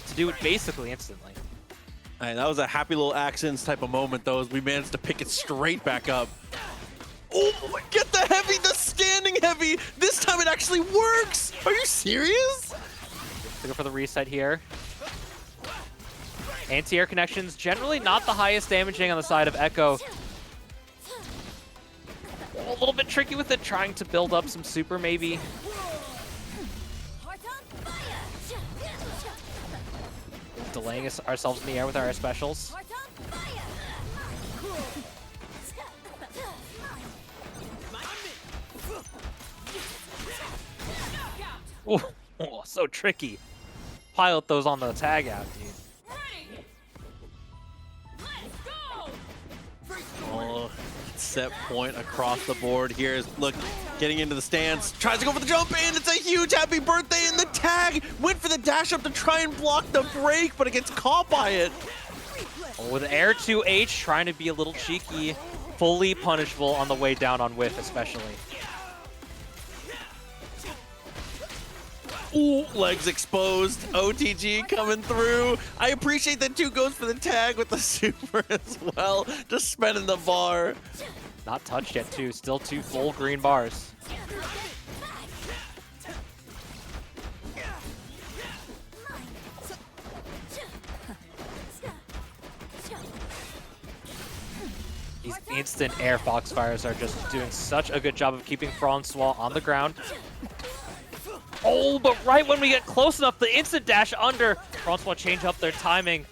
To do it basically instantly. All right, that was a happy little accents type of moment though, as we managed to pick it straight back up. Oh, get the heavy, the standing heavy. This time it actually works. Are you serious? Go for the reset here. Anti-air connections, generally not the highest damaging on the side of Ekko. A little bit tricky with it, trying to build up some super maybe. Delaying ourselves in the air with our specials. Ooh, oh, so tricky. Pilot those on the tag out, dude. Oh, set point across the board here is, look, getting into the stance, tries to go for the jump in, it's a huge happy birthday, and the tag went for the dash up to try and block the break, but it gets caught by it. Oh, with air 2H, trying to be a little cheeky, fully punishable on the way down on whiff especially. Ooh, legs exposed. OTG coming through. I appreciate that 2 goes for the tag with the super as well. Just spending the bar. Not touched yet, too. Still 2 full green bars. These instant air Foxfires are just doing such a good job of keeping Francois on the ground. Oh, but right when we get close enough, the instant dash under. Francois change up their timing.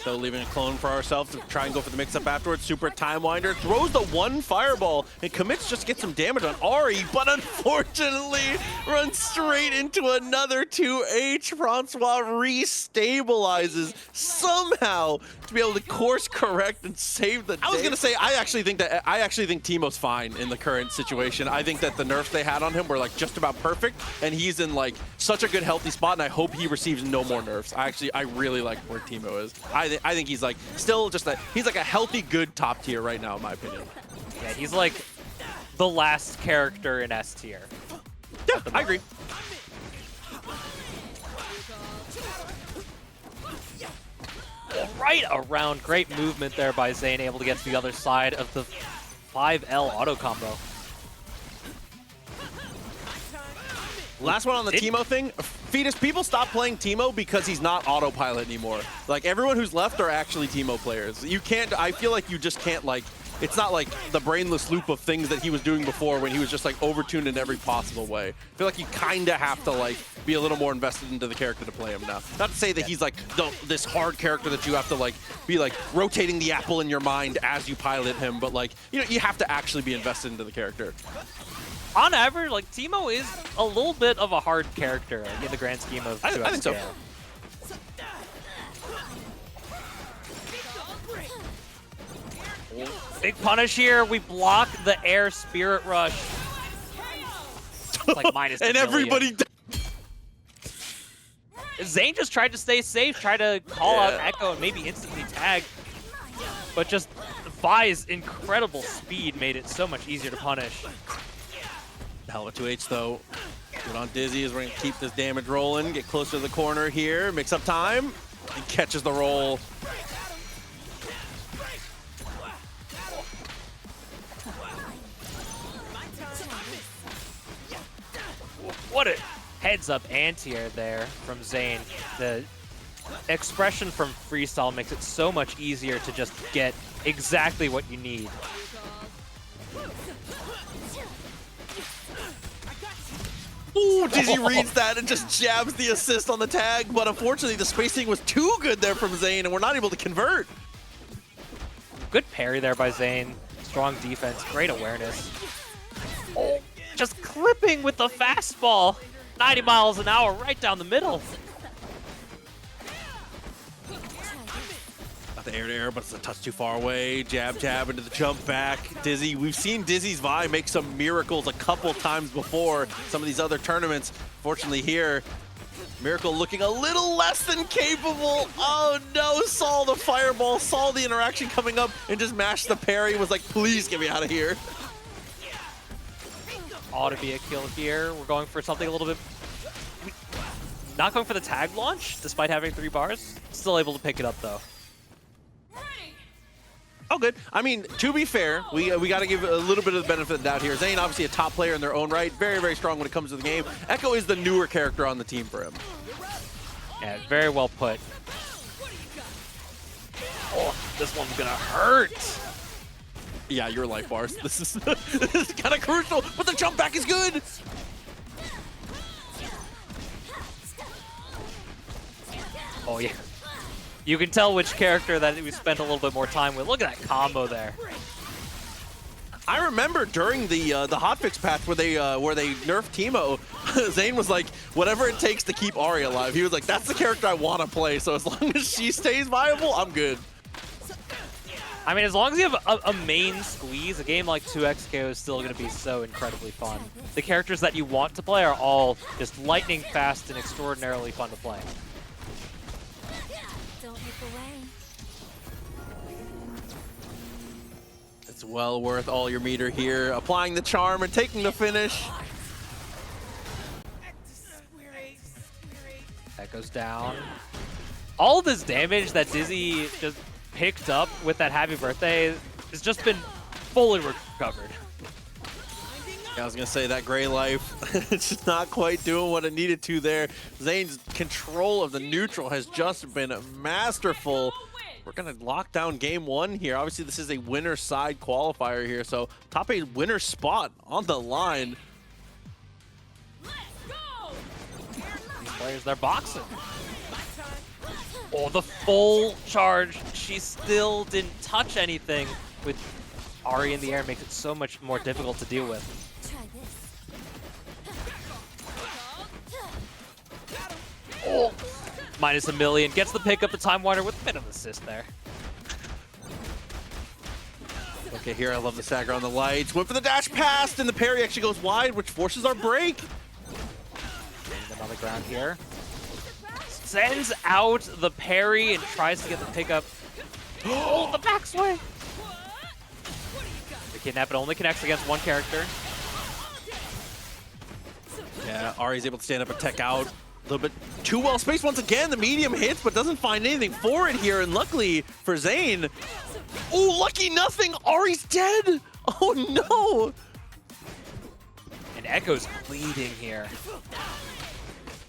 Though leaving a clone for ourselves to try and go for the mix-up afterwards. Super Time Winder throws the 1 fireball and commits just to get some damage on Ahri, but unfortunately runs straight into another 2H. Francois restabilizes somehow to be able to course correct and save the day. I was gonna say I actually think Teemo's fine in the current situation. I think that the nerfs they had on him were like just about perfect, and he's in like such a good healthy spot, and I hope he receives no more nerfs. I really like where Teemo is. I think he's like still just he's like a healthy, good top tier right now, in my opinion. Yeah, he's like the last character in S tier. Yeah, I agree. Right around, great movement there by Zane, able to get to the other side of the 5L auto combo. Last one on the Teemo thing. Fetus, people stop playing Teemo because he's not autopilot anymore. Like, everyone who's left are actually Teemo players. You can't, I feel like you just can't, like, it's not like the brainless loop of things that he was doing before when he was just, like, overtuned in every possible way. I feel like you kind of have to, like, be a little more invested into the character to play him now. Not to say that he's, like, this hard character that you have to, like, be, like, rotating the apple in your mind as you pilot him, but, like, you know, you have to actually be invested into the character. On average, like, Teemo is a little bit of a hard character like, in the grand scheme of 2X I think so. scale. Big punish here. We block the air spirit rush. It's like minus and everybody. Zane just tried to stay safe, tried to call out Ekko and maybe instantly tag, but just Vi's incredible speed made it so much easier to punish. Hell of a 2H though. Good on Dizzy as we're gonna keep this damage rolling. Get closer to the corner here. Mix up time. And catches the roll. What a heads up anti-air there from Zane. The expression from Freestyle makes it so much easier to just get exactly what you need. Ooh, Dizzy reads that and just jabs the assist on the tag, but unfortunately the spacing was too good there from Zane and we're not able to convert. Good parry there by Zane. Strong defense, great awareness. Oh, just clipping with the fastball. 90 miles an hour right down the middle. Not the air, but it's a touch too far away. Jab, jab into the jump back. Dizzy, we've seen Dizzy's Vi make some miracles a couple times before some of these other tournaments. Fortunately here, Miracle looking a little less than capable. Oh no, saw the fireball, saw the interaction coming up, and just mashed the parry. Was like, please get me out of here. Ought to be a kill here. We're going for something a little bit... Not going for the tag launch, despite having 3 bars. Still able to pick it up, though. Oh, good. I mean, to be fair, we got to give a little bit of the benefit of the doubt here. Zane, obviously a top player in their own right. Very, very strong when it comes to the game. Ekko is the newer character on the team for him. Yeah, very well put. Oh, this one's gonna hurt. Yeah, your life bars. This is kind of crucial, but the jump back is good. Oh, yeah. You can tell which character that we spent a little bit more time with. Look at that combo there. I remember during the hotfix patch where they nerfed Teemo, Zane was like, whatever it takes to keep Ahri alive. He was like, that's the character I want to play, so as long as she stays viable, I'm good. I mean, as long as you have a main squeeze, a game like 2XKO is still going to be so incredibly fun. The characters that you want to play are all just lightning fast and extraordinarily fun to play. It's well worth all your meter here. Applying the charm and taking the finish. Ekko's down. All this damage that Dizzy just picked up with that happy birthday has just been fully recovered. I was gonna say that gray life, it's just not quite doing what it needed to there. Zane's control of the neutral has just been masterful. We're gonna lock down game one here. Obviously, this is a winner side qualifier here, so top 8 winner spot on the line. These players, they're boxing. Oh, the full charge. She still didn't touch anything. With Ahri in the air makes it so much more difficult to deal with. Oh, minus a million. Gets the pick up, the Time Wander with a bit of assist there. Okay, here I love the stagger on the lights. Went for the dash pass, and the parry actually goes wide, which forces our break. Getting them on the ground here. Sends out the parry and tries to get the pickup. Oh, the backswing! The kidnap, it only connects against one character. Yeah, Ahri's able to stand up and tech out. A little bit too well spaced once again. The medium hits, but doesn't find anything for it here. And luckily for Zane, oh, lucky nothing. Ahri's dead. Oh no. And Ekko's bleeding here.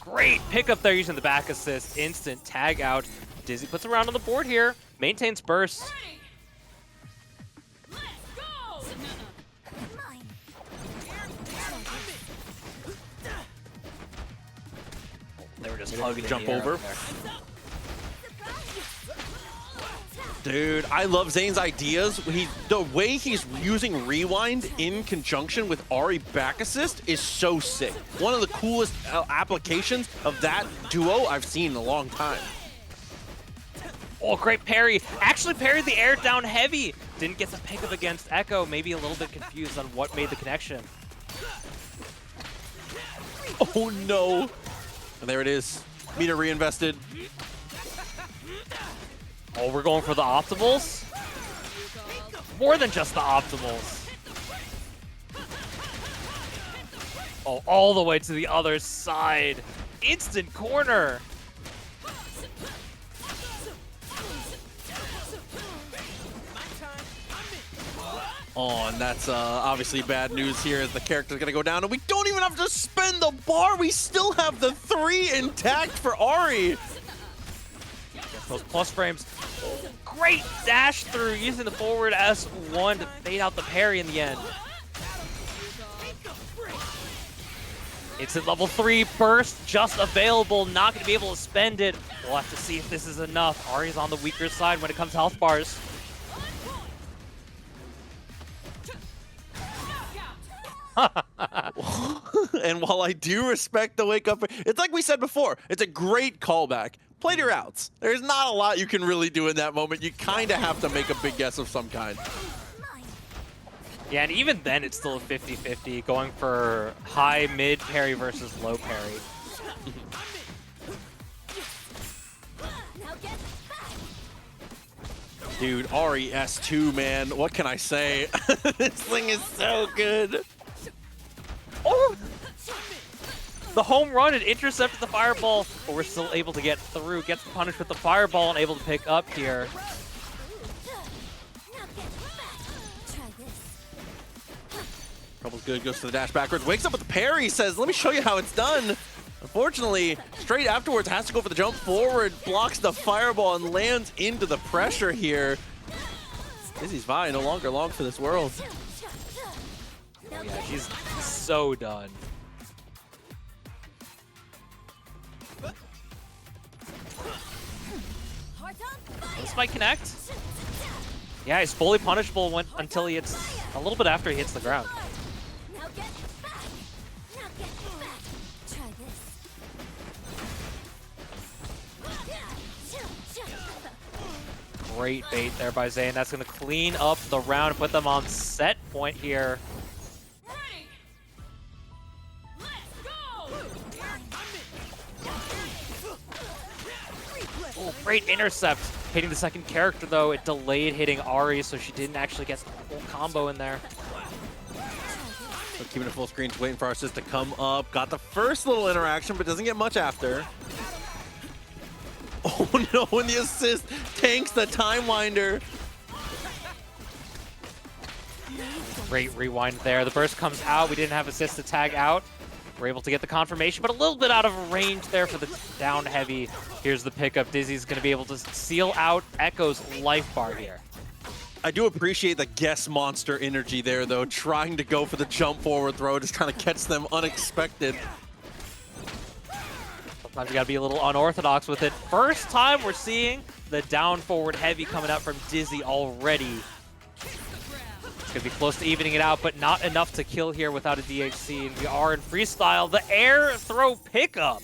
Great pickup there using the back assist. Instant tag out. Dizzy puts around on the board here. Maintains burst. They were just hugging jump over. Dude, I love Zane's ideas. The way he's using rewind in conjunction with Ahri back assist is so sick. One of the coolest applications of that duo I've seen in a long time. Oh, great parry. Actually parried the air down heavy. Didn't get the pickup against Ekko. Maybe a little bit confused on what made the connection. Oh no. And there it is. Meter reinvested. Oh, we're going for the optimals? More than just the optimals. Oh, all the way to the other side. Instant corner. Oh, and that's obviously bad news here as the character's going to go down. And we don't even have to spend the bar. We still have the 3 intact for Ahri. Those plus frames. Great dash through using the forward S1 to fade out the parry in the end. It's at level 3 burst, just available. Not going to be able to spend it. We'll have to see if this is enough. Ahri's on the weaker side when it comes to health bars. And while I do respect the wake up, it's like we said before, it's a great callback. Play to your outs. There's not a lot you can really do in that moment. You kind of have to make a big guess of some kind. Yeah, and even then it's still a 50-50, going for high mid parry versus low parry. Dude, Ahri S2, man. What can I say? This thing is so good. Oh! The home run, it intercepted the fireball, but we're still able to get through. Gets punished with the fireball and able to pick up here. Trouble's good, goes to the dash backwards, wakes up with the parry, says, let me show you how it's done. Unfortunately, straight afterwards, has to go for the jump forward, blocks the fireball and lands into the pressure here. Dizzy's Vi, no longer long for this world. Oh yeah, she's so done. This might connect. Yeah, he's fully punishable until he hits a little bit after he hits the ground. Great bait there by Zane. That's going to clean up the round and put them on set point here. Oh, great intercept. Hitting the second character, though, it delayed hitting Ahri, so she didn't actually get the full combo in there. So keeping it full screen, waiting for our assist to come up. Got the first little interaction, but doesn't get much after. Oh no, when the assist tanks the Time Winder. Great rewind there. The burst comes out. We didn't have assist to tag out. We're able to get the confirmation, but a little bit out of range there for the down heavy. Here's the pickup. Dizzy's going to be able to seal out Ekko's life bar here. I do appreciate the guess monster energy there, though, trying to go for the jump forward throw, just kind of catch them unexpected. Sometimes you got to be a little unorthodox with it. First time we're seeing the down forward heavy coming out from Dizzy already. It's going to be close to evening it out, but not enough to kill here without a DHC. And we are in freestyle. The air throw pickup.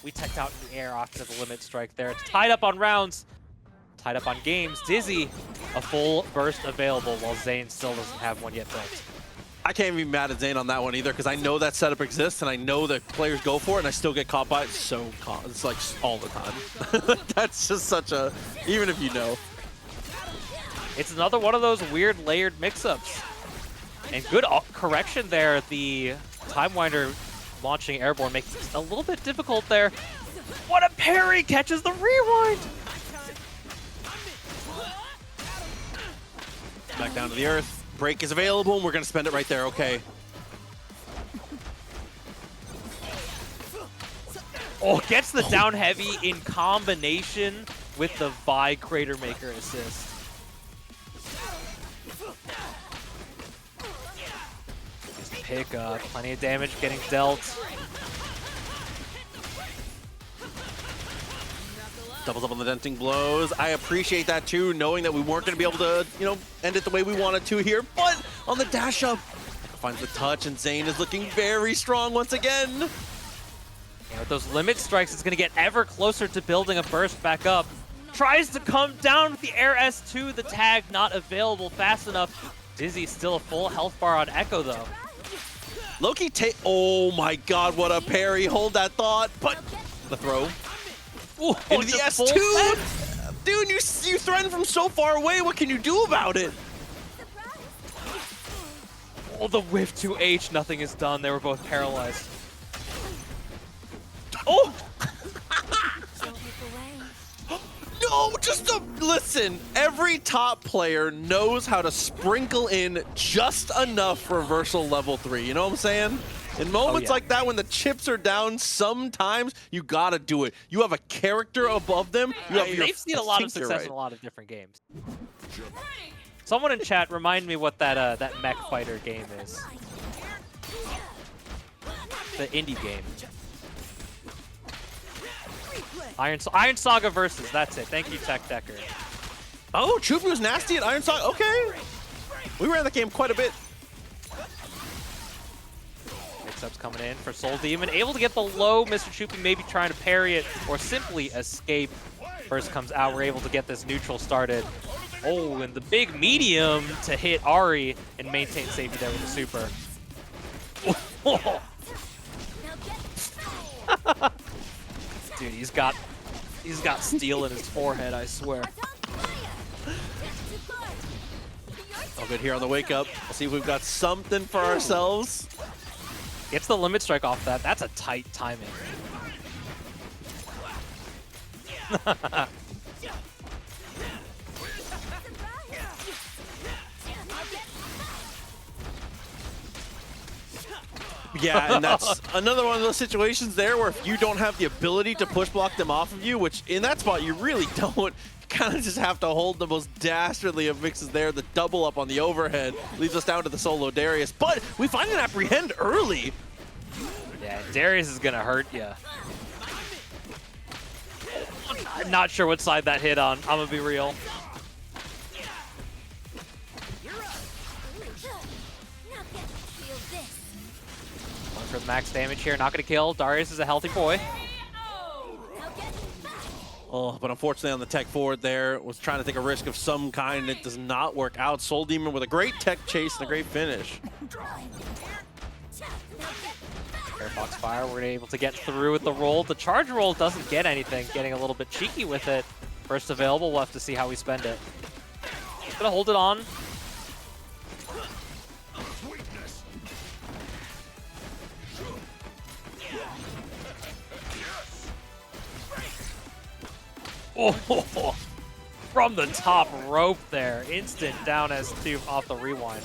We teched out in the air after the limit strike there. It's tied up on rounds, tied up on games. Dizzy, a full burst available, while Zane still doesn't have one yet built. I can't even be mad at Zane on that one either, because I know that setup exists, and I know that players go for it, and I still get caught by it it's like all the time. That's just such a, even if you know. It's another one of those weird layered mix-ups. And good correction there. The Time Winder launching airborne makes it a little bit difficult there. What a parry! Catches the rewind! Back down to the earth. Break is available, and we're going to spend it right there. Okay. Oh, gets the down heavy in combination with the Vi Crater Maker assist. Pick up, plenty of damage getting dealt. Doubles up on the denting blows. I appreciate that too, knowing that we weren't going to be able to, end it the way we wanted to here. But on the dash up, finds the touch, and Zane is looking very strong once again. And with those limit strikes, it's going to get ever closer to building a burst back up. Tries to come down with the air S2, the tag not available fast enough. Dizzy still a full health bar on Ekko though. Loki oh my god, what a parry. Hold that thought, but the throw. Ooh, into the S2! Dude, you threatened from so far away. What can you do about it? Oh, the whiff to H. Nothing is done. They were both paralyzed. Oh! No, listen. Every top player knows how to sprinkle in just enough reversal level 3. You know what I'm saying? In moments like that, when the chips are down, sometimes you gotta do it. You have a character above them. They've seen a lot of success in a lot of different games. Someone in chat remind me what that mech fighter game is. The indie game. Iron Saga Versus. That's it. Thank you, Tech Decker. Oh, Chupi was nasty at Iron Saga. Okay, we ran that game quite a bit. Mix-ups coming in for Soul Demon. Able to get the low. Mr. Chupi maybe trying to parry it or simply escape. First comes out. We're able to get this neutral started. Oh, and the big medium to hit Ahri and maintain safety there with the super. Dude, he's got steel in his forehead, I swear. All good here on the wake up. Let's see if we've got something for ourselves. Gets the limit strike off that. That's a tight timing. Yeah, and that's another one of those situations there where if you don't have the ability to push block them off of you, which in that spot you really don't, you kind of just have to hold the most dastardly of mixes there. The double up on the overhead leaves us down to the solo Darius, but we find an apprehend early. Yeah, Darius is gonna hurt you. I'm not sure what side that hit on. I'm gonna be real. Going for the max damage here, not gonna kill. Darius is a healthy boy. Oh, but unfortunately on the tech forward there, was trying to take a risk of some kind. It does not work out. Soul Demon with a great tech chase and a great finish. Airbox fire, we're able to get through with the roll. The charge roll doesn't get anything, getting a little bit cheeky with it. First available, we'll have to see how we spend it. Gonna hold it on. Oh, from the top rope there. Instant down S2 off the rewind.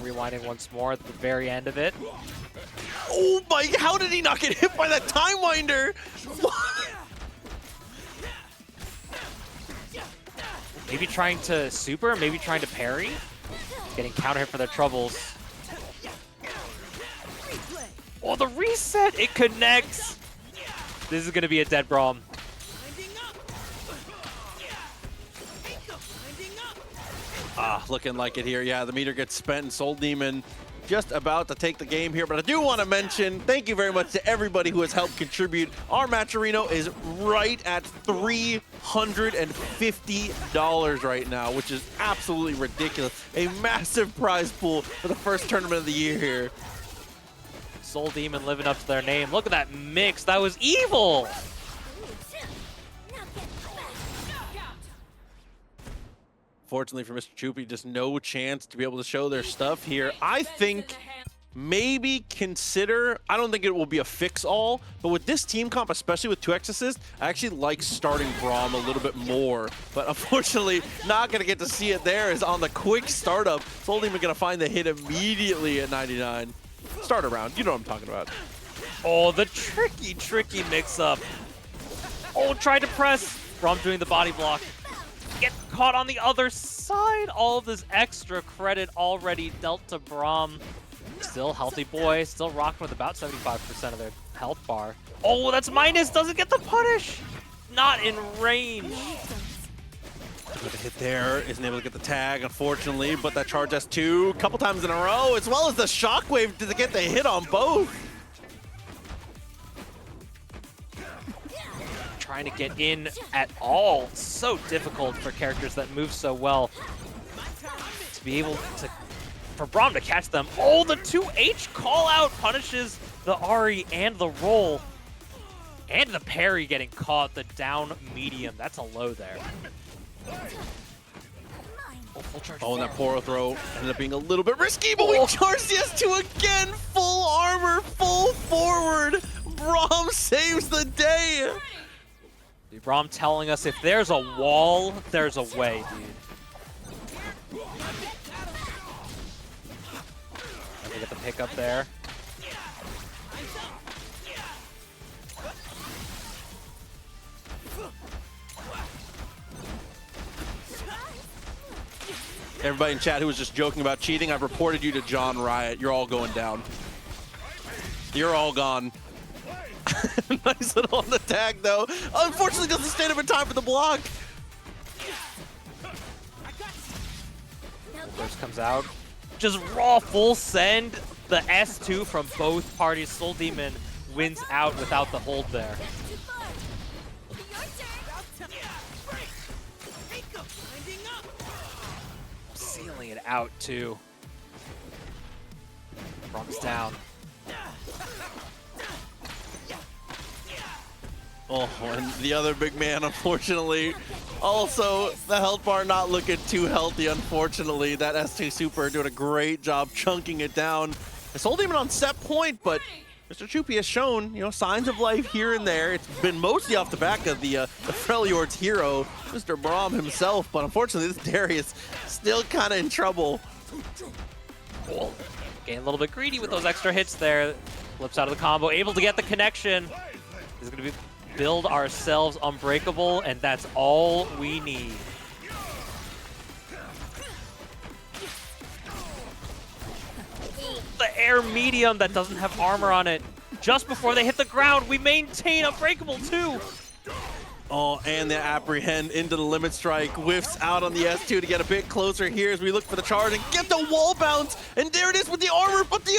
Rewinding once more at the very end of it. Oh my, how did he not get hit by that Time Winder? Maybe trying to super, maybe trying to parry. Getting counter hit for their troubles. Oh, the reset, it connects. This is gonna be a dead Braum. Looking like it here. Yeah, the meter gets spent and SoulDemon just about to take the game here. But I do want to mention, thank you very much to everybody who has helped contribute. Our Matcherino is right at $350 right now, which is absolutely ridiculous. A massive prize pool for the first tournament of the year here. SoulDemon living up to their name. Look at that mix. That was evil. Fortunately for Mr. Choopy, just no chance to be able to show their stuff here. I think maybe consider, I don't think it will be a fix-all, but with this team comp, especially with 2x assist, I actually like starting Braum a little bit more. But unfortunately, not going to get to see it there is on the quick startup. SoulDemon going to find the hit immediately at 99. Start around, you know what I'm talking about. Oh, the tricky mix-up. Oh, tried to press. Braum doing the body block. Get caught on the other side. All of this extra credit already dealt to Braum. Still healthy boy, still rocking with about 75% of their health bar. Oh, that's minus, doesn't get the punish. Not in range. With a hit there, isn't able to get the tag, unfortunately, but that charge S2 a couple times in a row, as well as the shockwave to get the hit on both. Trying to get in at all. So difficult for characters that move so well to be able to, for Braum to catch them. Oh, the 2H call out punishes the Ahri and the roll. And the parry getting caught, the down medium. That's a low there. Oh, full charge. Oh, and that Poro throw ended up being a little bit risky, but we charged the S2 again. Full armor, full forward. Braum saves the day. Braum telling us if there's a wall, there's a way, dude. Let me get the pick up there. Everybody in chat who was just joking about cheating, I've reported you to John Riot. You're all going down. You're all gone. Nice little on the tag, though. Unfortunately, doesn't stand up in time for the block. First comes out. Just raw full send. The S2 from both parties. SoulDemon wins out without the hold there. Sealing it out, too. Braum's down. Oh, and the other big man, unfortunately. Also, the health bar not looking too healthy, unfortunately. That S2 Super doing a great job chunking it down. SoulDemon on set point, but Mr. Choopy has shown, you know, signs of life here and there. It's been mostly off the back of the Freljord's hero, Mr. Braum himself, but unfortunately, this Darius still kind of in trouble. Oh, getting a little bit greedy with those extra hits there. Flips out of the combo, able to get the connection. This is going to be build ourselves unbreakable, and that's all we need. The air medium that doesn't have armor on it. Just before they hit the ground, we maintain unbreakable too. Oh, and the apprehend into the limit strike. Whiffs out on the S2 to get a bit closer here as we look for the charge and get the wall bounce. And there it is with the armor, but the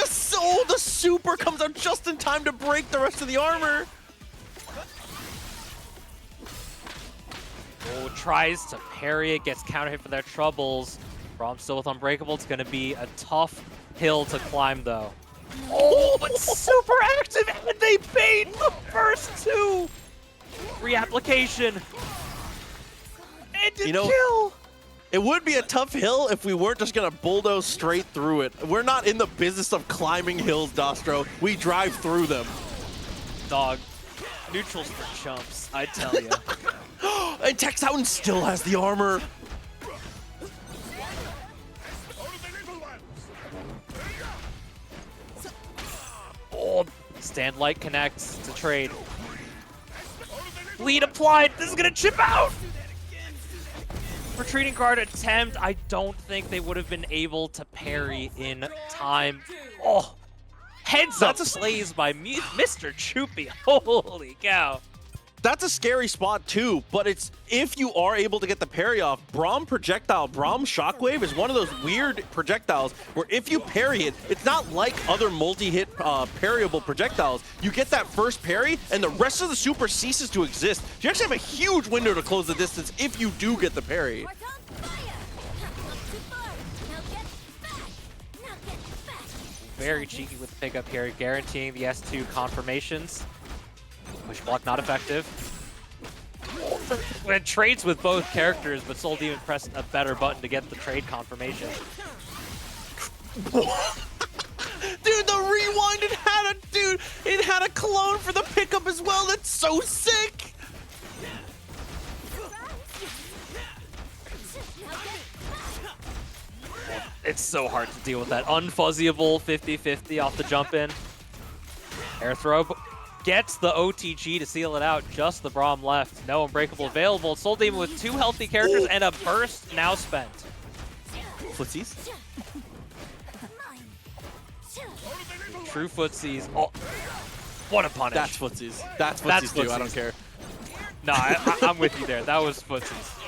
super comes out just in time to break the rest of the armor. Oh, tries to parry it, gets counter hit for their troubles. Braum still with Unbreakable. It's going to be a tough hill to climb, though. Oh, but super active, and they bait the first two. Reapplication. And a kill. It would be a tough hill if we weren't just going to bulldoze straight through it. We're not in the business of climbing hills, Dostro. We drive through them. Dog. Neutrals for chumps, I tell you. And Texouten still has the armor. Oh, Stand Light connects to trade. Lead applied. This is gonna chip out. Retreating guard attempt. I don't think they would have been able to parry in time. Oh, heads up slays by Mr. Choopy. Holy cow. That's a scary spot too, but it's if you are able to get the parry off. Braum projectile, Braum shockwave is one of those weird projectiles where if you parry it, it's not like other multi-hit parryable projectiles. You get that first parry and the rest of the super ceases to exist. So you actually have a huge window to close the distance if you do get the parry. Very cheeky with the pickup here, guaranteeing the S2 confirmations. Push block not effective. It trades with both characters, but SoulDemon pressed a better button to get the trade confirmation. Dude, the rewind, it had a clone for the pickup as well. That's so sick. It's so hard to deal with that unfuzzyable 50-50 off the jump in. Air throw. Gets the OTG to seal it out. Just the Braum left. No Unbreakable available. SoulDemon with 2 healthy characters and a burst now spent. Footsies. True footsies. Oh, what a punish. That's footsies. That's footsies too. I don't care. No, I'm with you there. That was footsies.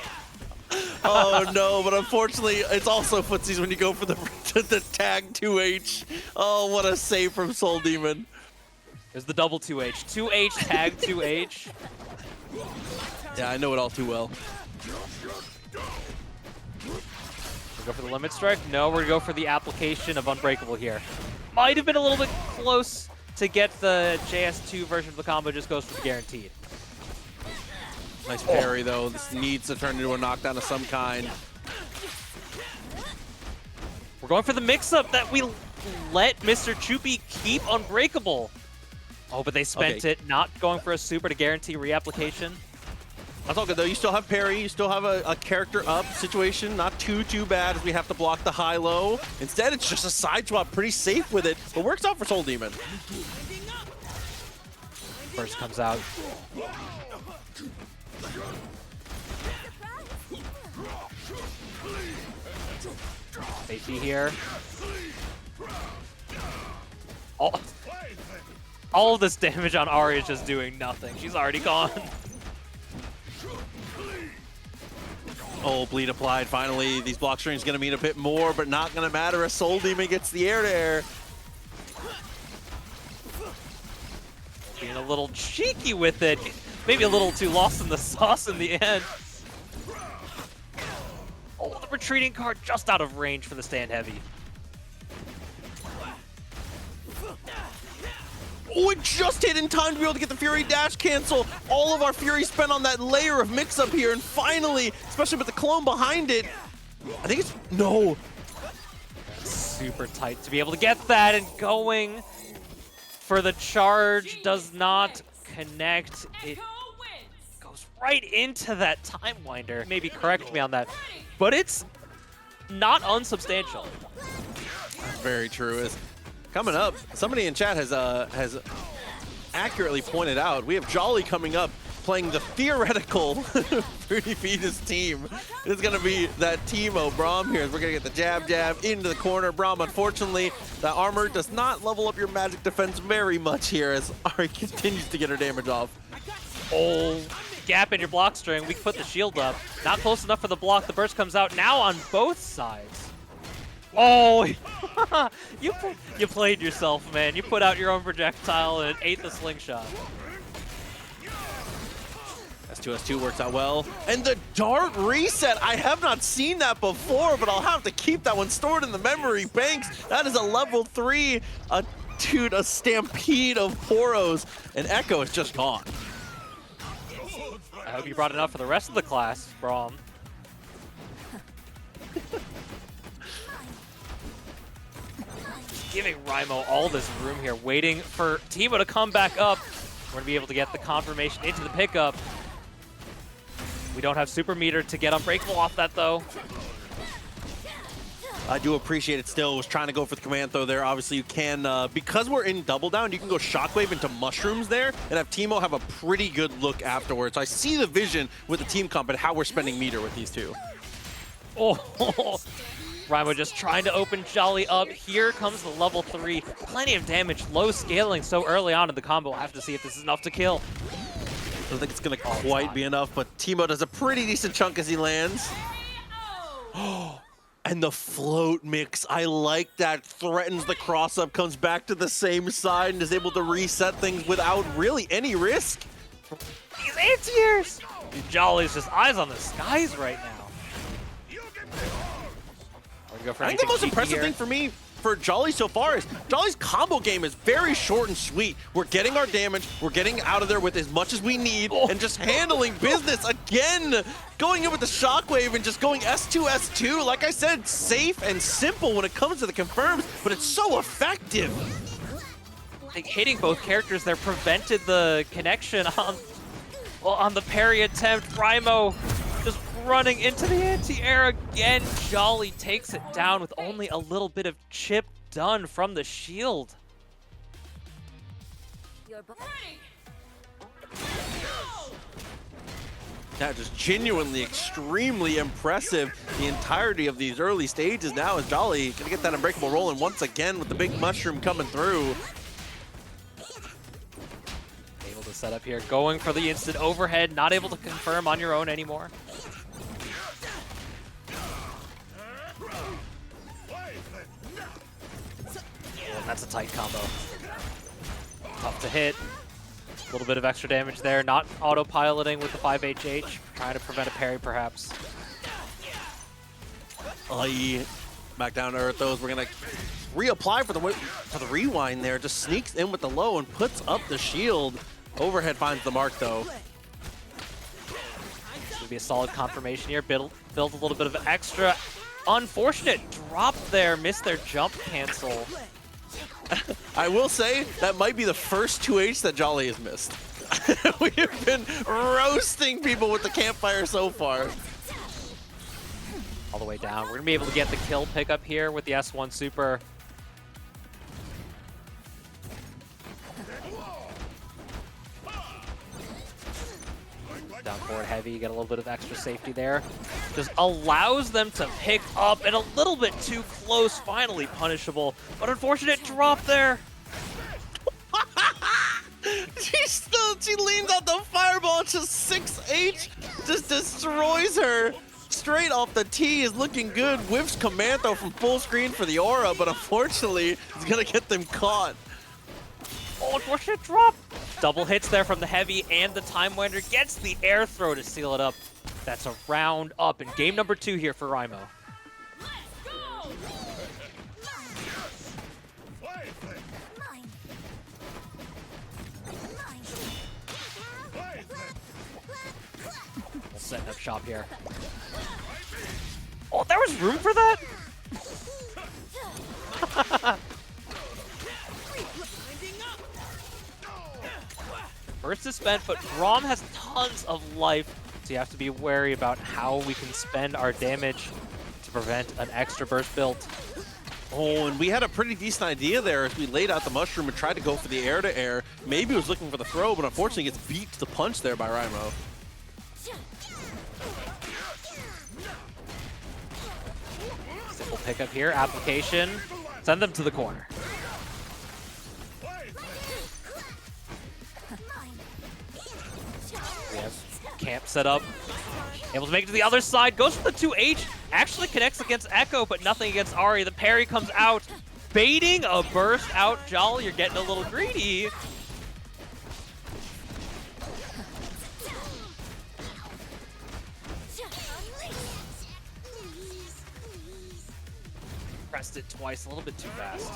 Oh no, but unfortunately, it's also footsies when you go for the tag 2H. Oh, what a save from SoulDemon. There's the double 2H. 2H tag 2H. Yeah, I know it all too well. We go for the limit strike? No, we're gonna go for the application of Unbreakable here. Might have been a little bit close to get the JS2 version of the combo, just goes for the guaranteed. Nice parry though. This needs to turn into a knockdown of some kind. We're going for the mix-up that we let Mr. Choopy keep Unbreakable. Oh, but they spent it, not going for a super to guarantee reapplication. That's all good though. You still have parry. You still have a character up situation. Not too bad as we have to block the high-low. Instead, it's just a side swap. Pretty safe with it, but works out for SoulDemon. First comes out. Safety here. All of this damage on Ahri is just doing nothing. She's already gone. Oh, bleed applied. Finally, these block strings going to mean a bit more, but not going to matter as SoulDemon gets the air-to-air. Being a little cheeky with it. Maybe a little too lost in the sauce in the end. Oh, the retreating card just out of range for the stand heavy. Oh, it just hit in time to be able to get the Fury dash cancel. All of our Fury spent on that layer of mix-up here, and finally, especially with the clone behind it, I think it's... No. That's super tight to be able to get that, and going for the charge does not connect. It goes right into that Time Winder. Maybe correct me on that, but it's not unsubstantial. That's very true. Coming up, somebody in chat has accurately pointed out, we have Jolly coming up playing the theoretical Fruity Fetus team. It's going to be that Teemo Braum here. We're going to get the jab into the corner. Braum, unfortunately, the armor does not level up your magic defense very much here as Ahri continues to get her damage off. Oh, gap in your block string. We can put the shield up. Not close enough for the block. The burst comes out now on both sides. Oh, you played yourself, man. You put out your own projectile and it ate the slingshot. S2 works out well. And the dart reset, I have not seen that before, but I'll have to keep that one stored in the memory banks. That is a level 3, a stampede of Poros, and Ekko is just gone. I hope you brought enough for the rest of the class, Braum. Giving Rymo all this room here, waiting for Teemo to come back up. We're going to be able to get the confirmation into the pickup. We don't have super meter to get Unbreakable off that, though. I do appreciate it still. Was trying to go for the command throw there. Obviously, you can, because we're in double down, you can go Shockwave into Mushrooms there and have Teemo have a pretty good look afterwards. So I see the vision with the team comp and how we're spending meter with these two. Oh, Rymo just trying to open Jolly up. Here comes the level 3. Plenty of damage, low scaling so early on in the combo. We'll have to see if this is enough to kill. I don't think it's going to quite be enough, but Teemo does a pretty decent chunk as he lands. Oh. And the float mix, I like that. Threatens the cross-up, comes back to the same side, and is able to reset things without really any risk. These anti-airs! Jolly's just eyes on the skies right now. Go for I think the most impressive thing for me for Jolly so far is Jolly's combo game is very short and sweet. We're getting our damage, we're getting out of there with as much as we need, and just handling business again. Going in with the Shockwave and just going S2, S2. Like I said, safe and simple when it comes to the confirms, but it's so effective. Like hitting both characters there prevented the connection on the parry attempt. Rymo just running into the anti-air again. Jolly takes it down with only a little bit of chip done from the shield. Yeah, just genuinely extremely impressive the entirety of these early stages now as Jolly gonna get that Unbreakable rolling once again with the big mushroom coming through. Able to set up here, going for the instant overhead, not able to confirm on your own anymore. That's a tight combo. Tough to hit. A little bit of extra damage there. Not autopiloting with the 5HH. Trying to prevent a parry, perhaps. Back down to earth those. We're going to reapply for the rewind there. Just sneaks in with the low and puts up the shield. Overhead finds the mark, though. It's going to be a solid confirmation here. Build a little bit of extra. Unfortunate drop there. Missed their jump cancel. I will say that might be the first 2H that Jolly has missed. We have been roasting people with the campfire so far. All the way down. We're going to be able to get the kill pickup here with the S1 super. Down forward heavy, get a little bit of extra safety there. Just allows them to pick up and a little bit too close, finally punishable. But unfortunate drop there. She leans out the fireball, just 6H, just destroys her. Straight off the tee is looking good. Whiffs command throw from full screen for the aura, but unfortunately, it's gonna get them caught. Oh, unfortunate drop. Double hits there from the heavy and the Time Winder gets the air throw to seal it up. That's a round up in game number 2 here for Rymo. We'll set up shop here. Oh, there was room for that? Burst is spent, but Braum has tons of life, so you have to be wary about how we can spend our damage to prevent an extra burst build. Oh, and we had a pretty decent idea there as we laid out the mushroom and tried to go for the air-to-air. Maybe was looking for the throw, but unfortunately gets beat to the punch there by Rymo. Simple pickup here, application, send them to the corner. We have camp set up, able to make it to the other side, goes for the 2H, actually connects against Ekko, but nothing against Ahri. The parry comes out, baiting a burst out. Jolly, you're getting a little greedy. Pressed it twice, a little bit too fast.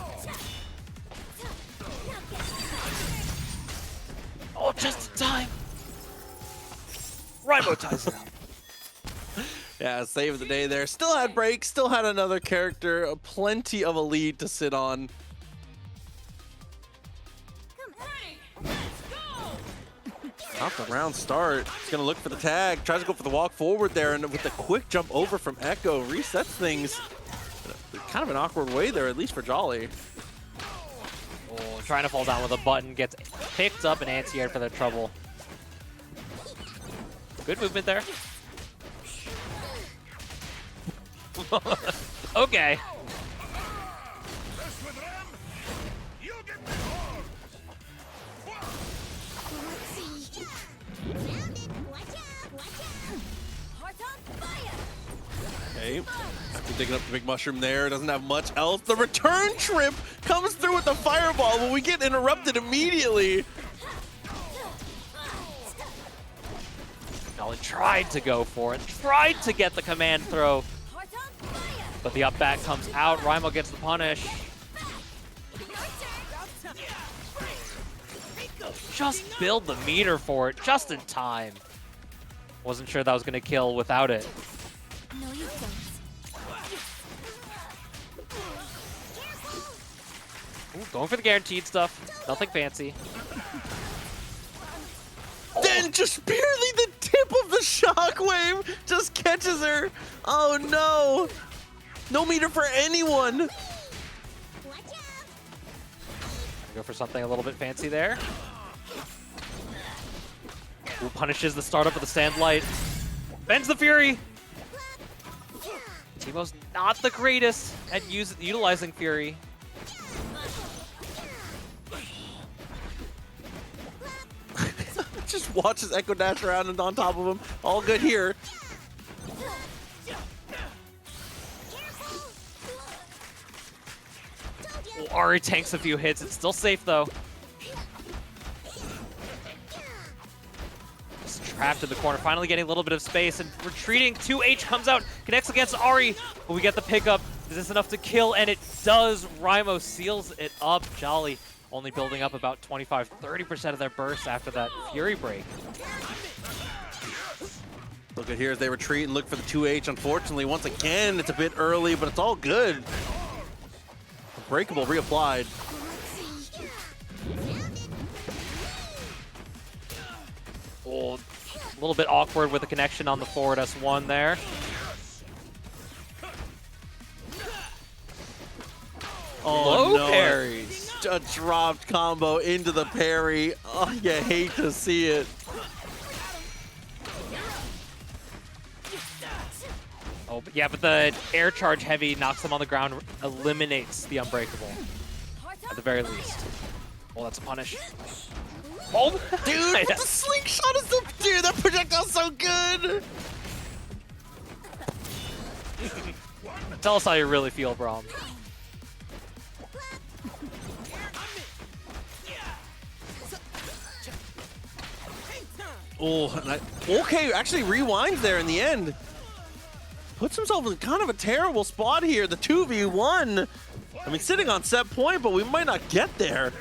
Oh, just in time. Rymo ties it up. Yeah, save the day there. Still had breaks, still had another character, plenty of a lead to sit on. Off the round start, he's gonna look for the tag, tries to go for the walk forward there, and with the quick jump over from Ekko, resets things in kind of an awkward way there, at least for Jolly. Oh, trying to fall down with a button, gets picked up and anti-aired for their trouble. Good movement there. Okay. Okay, after digging up the big mushroom there, doesn't have much else. The return trip comes through with the fireball, but we get interrupted immediately. Jolly tried to go for it, tried to get the command throw, but the up back comes out. Rymo gets the punish. Just build the meter for it, just in time. Wasn't sure that was going to kill without it. No, you don't. Ooh, going for the guaranteed stuff. Nothing fancy. Then just barely the tip of the shockwave just catches her. Oh no. No meter for anyone. Go for something a little bit fancy there. Ooh, punishes the startup of the Sand Light. Bends the Fury. Teemo's not the greatest at utilizing Fury. Just watches Ekko dash around and on top of him. All good here. Ooh, Ahri tanks a few hits. It's still safe though. Just trapped in the corner. Finally getting a little bit of space and retreating. 2H comes out, connects against Ahri, but we get the pickup. Is this enough to kill? And it does. Rymo seals it up. Jolly only building up about 25-30% of their burst after that Fury break. Look at here as they retreat and look for the 2H. Unfortunately, once again, it's a bit early, but it's all good. Unbreakable reapplied. Oh, a little bit awkward with the connection on the forward S1 there. Oh, Low no. parries. A dropped combo into the parry. Oh, you hate to see it. Oh, but yeah, but the air charge heavy knocks them on the ground, eliminates the unbreakable at the very least. Oh, that's a punish. Oh, Dude, the slingshot is so... Dude, that projectile's so good. Tell us how you really feel, Braum. Oh, okay, actually rewinds there in the end. Puts himself in kind of a terrible spot here. The 2v1. I mean, sitting on set point, but we might not get there.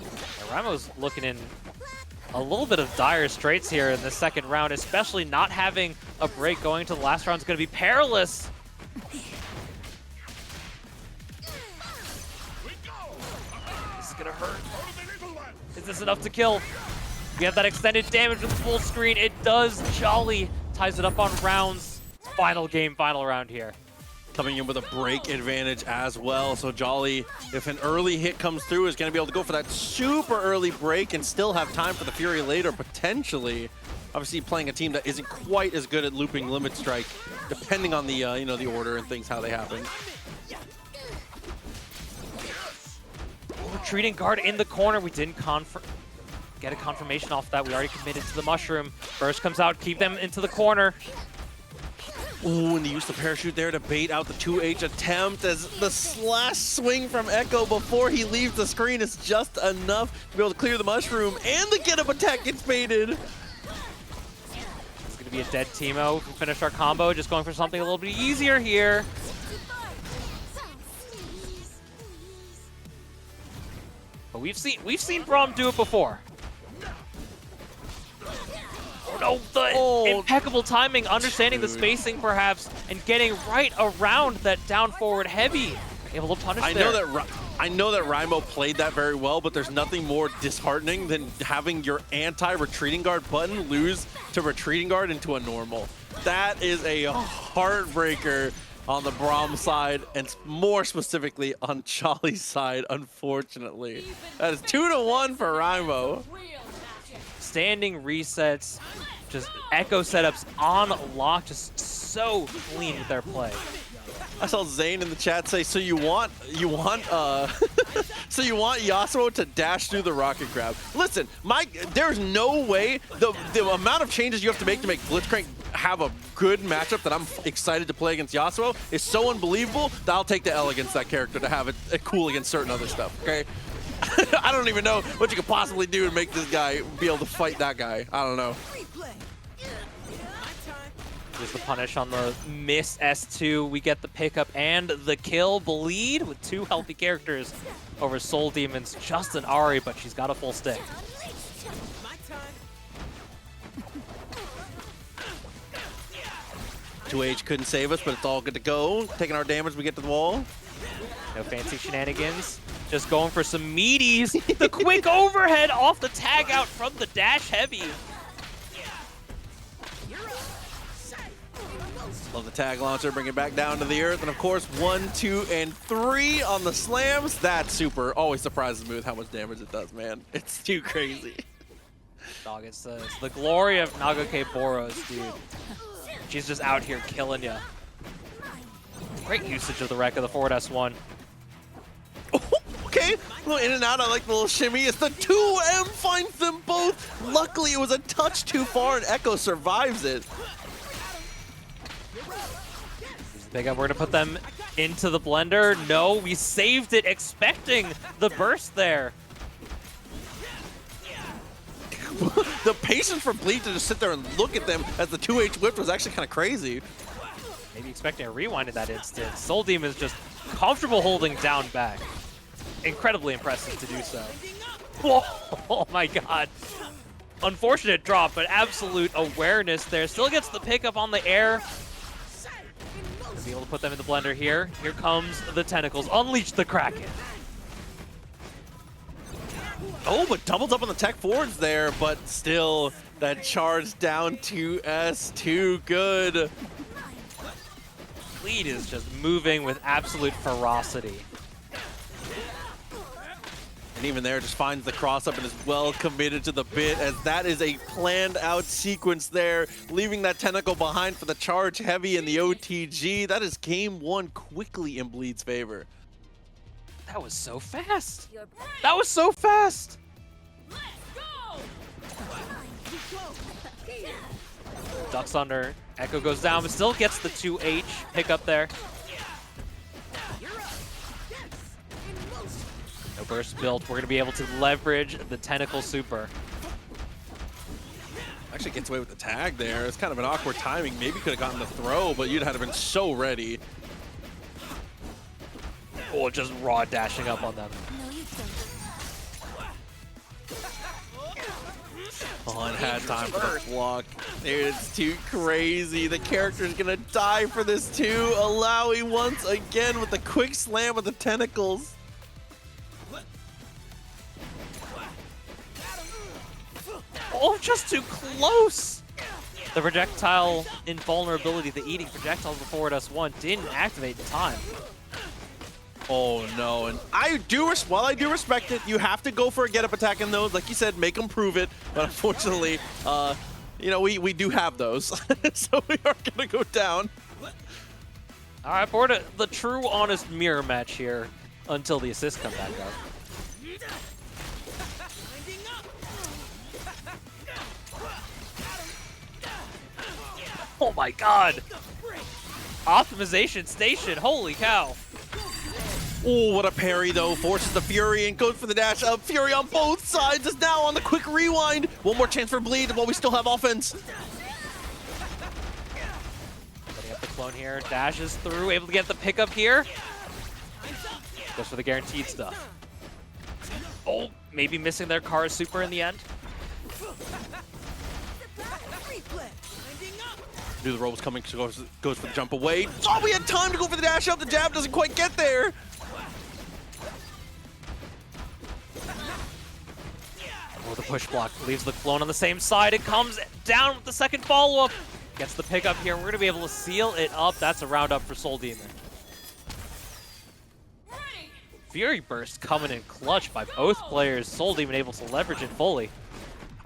Yeah, Rymo's looking in a little bit of dire straits here in the second round, especially not having a break going to the last round is going to be perilous. This is going to hurt. Is this enough to kill? We have that extended damage with full screen. It does. Jolly ties it up on rounds. Final game, final round here. Coming in with a break advantage as well. So Jolly, if an early hit comes through, is going to be able to go for that super early break and still have time for the Fury later, potentially. Obviously playing a team that isn't quite as good at looping Limit Strike, depending on the, you know, the order and things, how they happen. Retreating guard in the corner. We didn't get a confirmation off that. We already committed to the mushroom. Burst comes out, keep them into the corner. Ooh, and they used the parachute there to bait out the 2H attempt as the slash swing from Ekko before he leaves the screen is just enough to be able to clear the mushroom, and the get-up attack gets baited. It's going to be a dead Teemo. We finish our combo, just going for something a little bit easier here. But we've seen Braum do it before. Oh no, the impeccable timing, understanding the spacing perhaps, and getting right around that down forward heavy. Able to punish there. I know that I know that Rymo played that very well, but there's nothing more disheartening than having your anti-retreating guard button lose to retreating guard into a normal. That is a heartbreaker on the Braum side, and more specifically on Charlie's side, unfortunately. That is 2-1 for Rymo. Standing resets, just Ekko setups on lock, just so clean with their play. I saw Zane in the chat say, so you want so you want Yasuo to dash through the rocket grab. Listen, there's no way the amount of changes you have to make Blitzcrank have a good matchup that I'm excited to play against Yasuo is so unbelievable that I'll take the L against that character to have it cool against certain other stuff, okay? I don't even know what you could possibly do to make this guy be able to fight that guy. I don't know. Here's the punish on the miss S2. We get the pickup and the kill. Bleed with 2 healthy characters over Soul Demons. Just an Ahri, but she's got a full stick. H couldn't save us, but it's all good to go. Taking our damage, we get to the wall. No fancy shenanigans. Just going for some meaties. The quick overhead off the tag out from the dash heavy. Love the tag launcher, bring it back down to the earth. And of course, 1, 2, and 3 on the slams. That super always surprises me with how much damage it does, man. It's too crazy. Dog, it's the glory of Nagake Boros, dude. She's just out here killing ya. Great usage of the wreck of the forward S1. Okay, a little in and out. I like the little shimmy. It's the 2M finds them both. Luckily, it was a touch too far, and Ekko survives it. We're gonna put them into the blender. No, we saved it, expecting the burst there. The patience for Bleed to just sit there and look at them as the 2H whipped was actually kind of crazy. Maybe expecting a rewind in that instant. Soul Demon is just comfortable holding down back. Incredibly impressive to do so. Whoa, oh my god. Unfortunate drop, but absolute awareness there. Still gets the pickup on the air. Be able to put them in the blender here. Here comes the tentacles. Unleash the Kraken. Oh, but doubles up on the tech forwards there, but still that charge down to S, too good. Lead is just moving with absolute ferocity. And even there, just finds the cross up and is well committed to the bit, as that is a planned out sequence there, leaving that tentacle behind for the charge heavy in the OTG. That is game 1 quickly in Bleed's favor. That was so fast. That was so fast. Ducks under. Ekko goes down, but still gets the 2H pick up there. No burst built. We're going to be able to leverage the tentacle super. Actually gets away with the tag there. It's kind of an awkward timing. Maybe could have gotten the throw, but you'd have been so ready. Oh, just raw dashing up on them. Oh, and had time for the block. Dude, it's too crazy. The character's gonna die for this too. Illaoi once again with the quick slam with the tentacles. Oh, just too close. The projectile invulnerability, the eating projectile of the forward S1 didn't activate in time. Oh no, and while I do respect it, you have to go for a get-up attack in those. Like you said, make them prove it. But unfortunately, you know, we do have those. So we are gonna go down. All right, for the true, honest mirror match here until the assist come back up. Oh my god! Optimization station, holy cow! Oh, what a parry though. Forces the Fury and goes for the dash up. Fury on both sides is now on the quick rewind. One more chance for Bleed while we still have offense. Setting up the clone here, dashes through, able to get the pickup here. Goes for the guaranteed stuff. Oh, maybe missing their car super in the end. Knew the roll was coming, so goes for the jump away. Oh, we had time to go for the dash up. The jab doesn't quite get there. Oh, the push block leaves the clone on the same side. It comes down with the second follow-up. Gets the pickup here. We're going to be able to seal it up. That's a round up for SoulDemon. Fury Burst coming in clutch by both players. SoulDemon able to leverage it fully.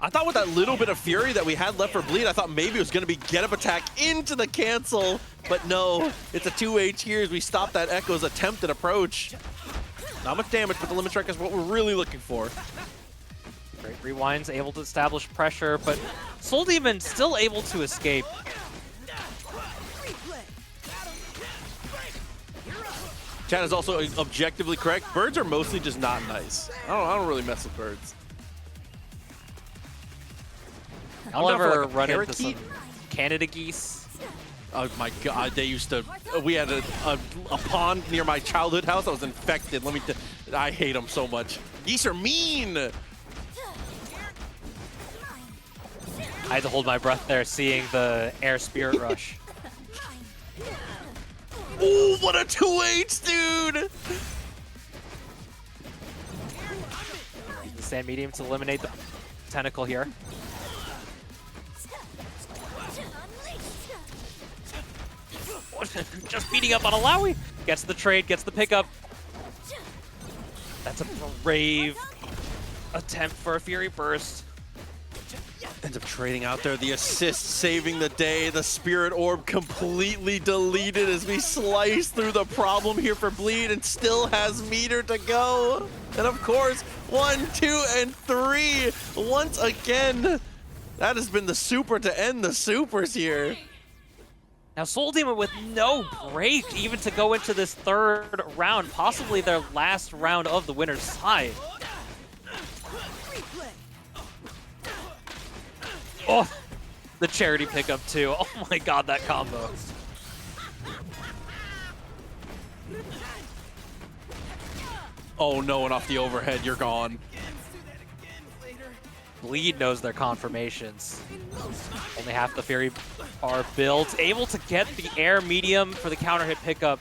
I thought with that little bit of Fury that we had left for Bleed, I thought maybe it was going to be get up attack into the cancel. But no, it's a 2H here as we stop that Ekko's attempted approach. Not much damage, but the limit strike is what we're really looking for. Great rewinds, able to establish pressure, but SoulDemon still able to escape. Chad is also objectively correct. Birds are mostly just not nice. I don't really mess with birds. I'll down for, ever like, a run into parakeet. some Canada geese. Oh my god, they used to, we had a pond near my childhood house that was infected. I hate them so much. Geese are mean! I had to hold my breath there seeing the air spirit rush. Ooh, what a 2H, dude! The sand medium to eliminate the tentacle here. Just beating up on Illaoi. Gets the trade, gets the pickup. That's a brave attempt for a Fury Burst. Ends up trading out there. The assist saving the day. The Spirit Orb completely deleted as we slice through the problem here for Bleed and still has meter to go. And of course, 1, 2, and 3. Once again, that has been the super to end the supers here. Now SoulDemon with no break even to go into this third round, possibly their last round of the winner's side. Oh, the charity pickup too. Oh my god, that combo. Oh no, and off the overhead, you're gone. Bleed knows their confirmations. Only half the Fury are built. Able to get the air medium for the counter hit pickup.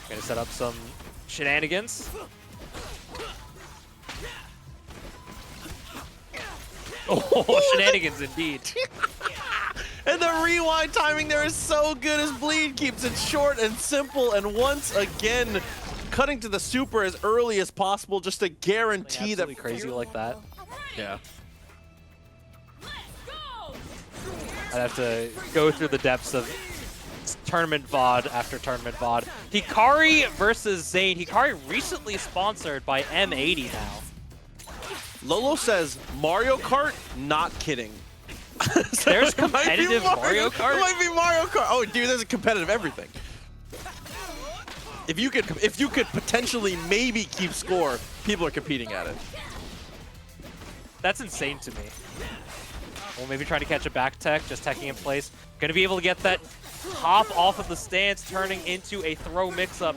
Gonna set up some shenanigans. Oh, shenanigans indeed. And the rewind timing there is so good as Bleed keeps it short and simple. And once again, cutting to the super as early as possible just to guarantee that. Crazy like that. Yeah. I'd have to go through the depths of tournament VOD after tournament VOD. Hikari versus Zane. Hikari recently sponsored by M80 now. Lolo says Mario Kart, not kidding. So There's competitive Mario Kart? It might be Mario Kart. Oh, dude, there's a competitive everything. If you could potentially maybe keep score, people are competing at it. That's insane to me. We'll maybe try to catch a back tech, just teching in place. Gonna be able to get that hop off of the stance, turning into a throw mix-up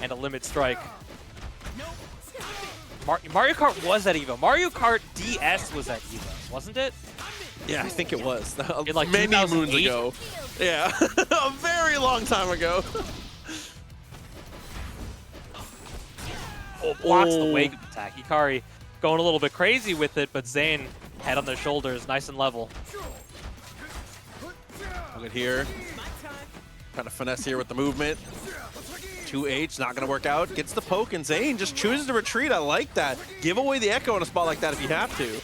and a limit strike. Mario Kart was at EVO. Mario Kart DS was at EVO, wasn't it? Yeah, I think it was. In like many 2008? moons ago. Yeah, a very long time ago. Oh, blocks the wake attack. Hikari going a little bit crazy with it, but Zane head on the shoulders, nice and level. Look at here. Kind of finesse here with the movement. 2H, not going to work out. Gets the poke, and Zane just chooses to retreat. I like that. Give away the Ekko in a spot like that if you have to.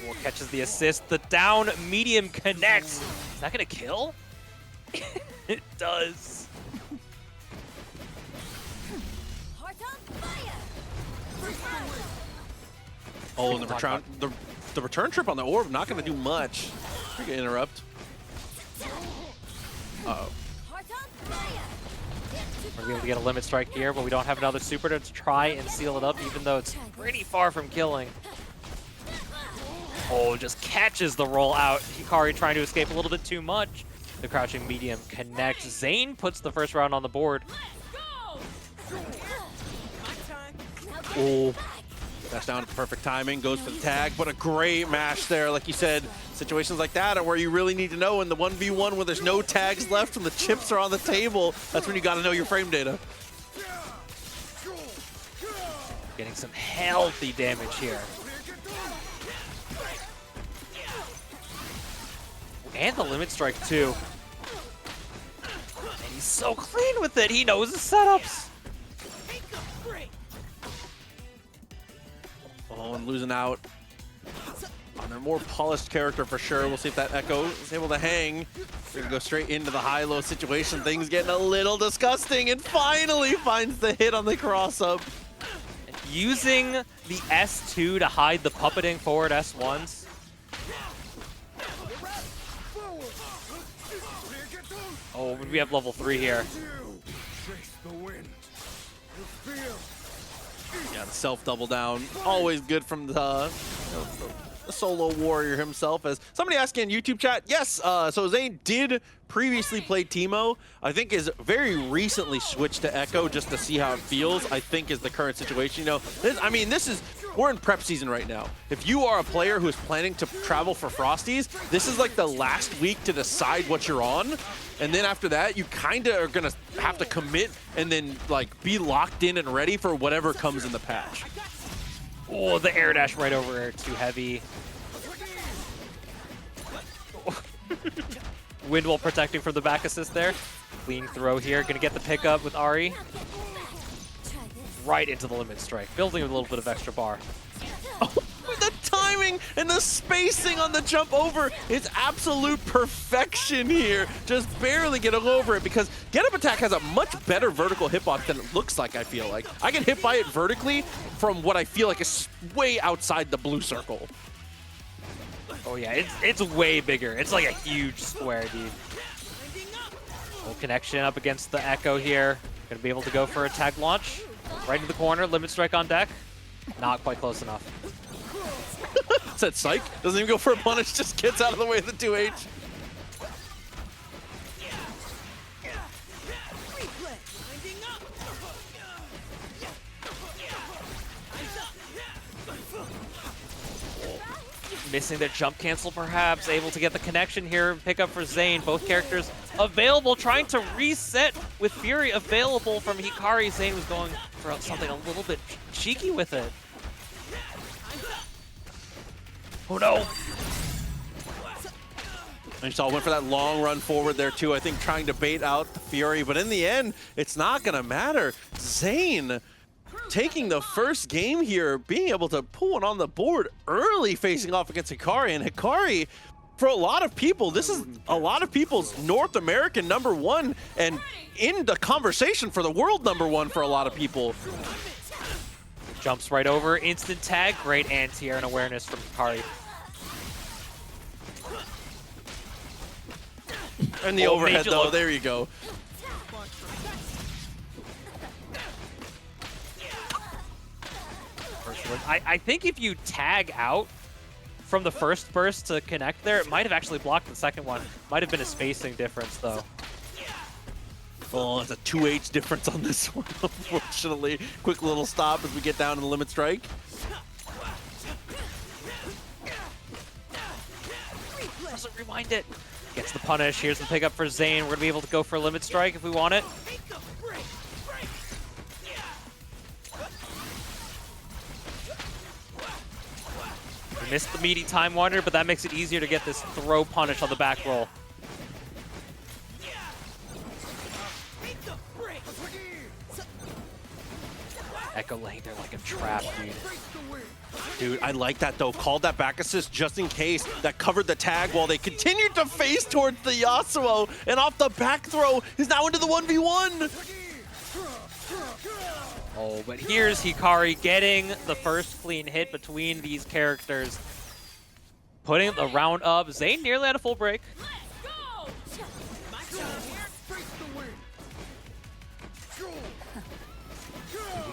Well, catches the assist. The down medium connects. Is that going to kill? It does. Oh, and the return trip on the orb, not going to do much. We're going to interrupt. Uh-oh. We're going to get a limit strike here, but we don't have another super to try and seal it up, even though it's pretty far from killing. Oh, just catches the roll out. Hikari trying to escape a little bit too much. The crouching medium connects. Zane puts the first round on the board. Oh. Dash down at the perfect timing, goes for the tag, but a great mash there. Like you said, situations like that are where you really need to know in the 1v1 where there's no tags left and the chips are on the table. That's when you got to know your frame data. Getting some healthy damage here. And the limit strike too. And he's so clean with it. He knows his setups. Oh, and losing out on their more polished character for sure. We'll see if that Ekko is able to hang. We're gonna go straight into the high-low situation. Things getting a little disgusting, and finally finds the hit on the cross-up. Using the S2 to hide the puppeting forward S1s. Oh, we have level 3 here. Yeah, the self double down. Always good from the solo warrior himself. As somebody asking in YouTube chat, yes, so Zane did previously play Teemo. I think is very recently switched to Ekko just to see how it feels, I think is the current situation. You know, we're in prep season right now. If you are a player who is planning to travel for Frosties, this is like the last week to decide what you're on. And then after that, you kind of are going to have to commit and then like be locked in and ready for whatever comes in the patch. Oh, the air dash right over air, too heavy. Windwall protecting from the back assist there. Clean throw here, gonna get the pickup with Ahri. Right into the limit strike, building a little bit of extra bar. Oh, the timing and the spacing on the jump over is absolute perfection here. Just barely getting over it because Get Up Attack has a much better vertical hitbox than it looks like, I feel like. I can hit by it vertically from what I feel like is way outside the blue circle. Oh yeah, it's way bigger. It's like a huge square, dude. Full connection up against the Ekko here. Gonna be able to go for a tag launch. Right into the corner, limit strike on deck. Not quite close enough. Said psych. Doesn't even go for a punish, just gets out of the way of the 2H. Missing their jump cancel perhaps, able to get the connection here, pick up for Zane. Both characters available, trying to reset with Fury available from Hikari. Zane was going for something a little bit cheeky with it. Oh no! And you saw went for that long run forward there too, I think trying to bait out the Fury, but in the end, it's not gonna matter. Zane taking the first game here, being able to pull one on the board early facing off against Hikari. And Hikari, for a lot of people, this is a lot of people's North American #1 and in the conversation for the world #1 for a lot of people. Jumps right over, instant tag, great anti-air and awareness from Hikari. And the overhead though, there you go. I think if you tag out from the first burst to connect there, it might have actually blocked the second one. Might have been a spacing difference though. Oh, it's a 2H difference on this one, unfortunately. Quick little stop as we get down to the limit strike. Doesn't rewind it. Gets the punish. Here's the pickup for Zane. We're going to be able to go for a limit strike if we want it. We missed the meaty Time Wander, but that makes it easier to get this throw punish on the back roll. Ekko laying there like a trap, dude. Dude, I like that though. Called that back assist just in case. That covered the tag while they continued to face towards the Yasuo. And off the back throw is now into the 1v1. Oh, but here's Hikari getting the first clean hit between these characters. Putting the round up. Zane nearly had a full break.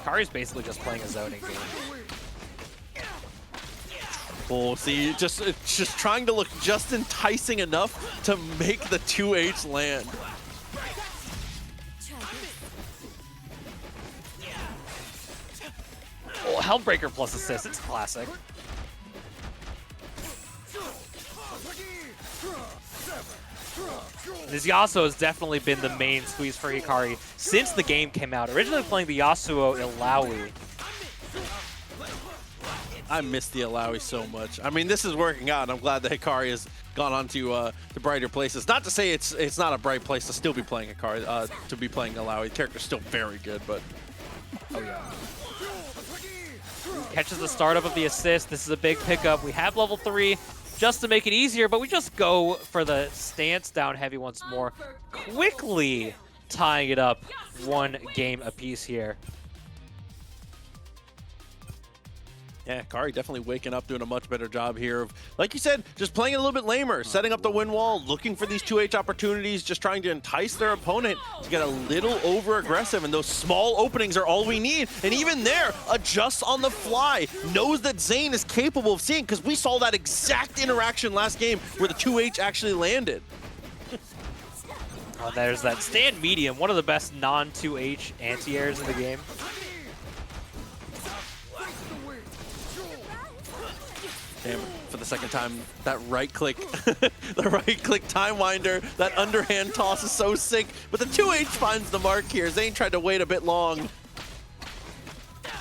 Hikari's basically just playing a zoning game. Oh, see, it's just trying to look just enticing enough to make the 2H land. Oh, Helmbreaker plus assist, it's classic. This Yasuo has definitely been the main squeeze for Hikari since the game came out. Originally playing the Yasuo Illaoi. I miss the Illaoi so much. I mean, this is working out, and I'm glad that Hikari has gone on to brighter places. Not to say it's not a bright place to still be playing Hikari, to be playing Illaoi. The character's still very good, but oh yeah. Catches the startup of the assist. This is a big pickup. We have level 3 just to make it easier, but we just go for the stance down heavy once more, quickly tying it up 1 game apiece here. yeah, Hikari definitely waking up, doing a much better job here of, like you said, just playing it a little bit lamer, setting up the win wall, looking for these 2H opportunities, just trying to entice their opponent to get a little over-aggressive, and those small openings are all we need. And even there, adjusts on the fly, knows that Zane is capable of seeing, because we saw that exact interaction last game where the 2H actually landed. Oh, there's that stand medium, one of the best non-2H anti-airs in the game. Damn, for the second time, that right click, the right click time winder, that underhand toss is so sick, but the 2H finds the mark here. Zane tried to wait a bit long.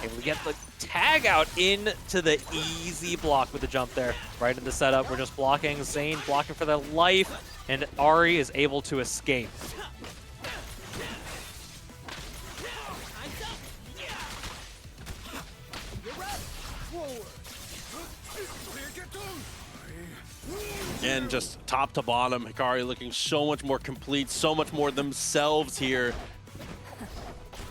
And we get the tag out into the easy block with the jump there. Right in the setup, we're just blocking. Zane blocking for their life, and Ahri is able to escape. And just top to bottom, Hikari looking so much more complete, so much more themselves here.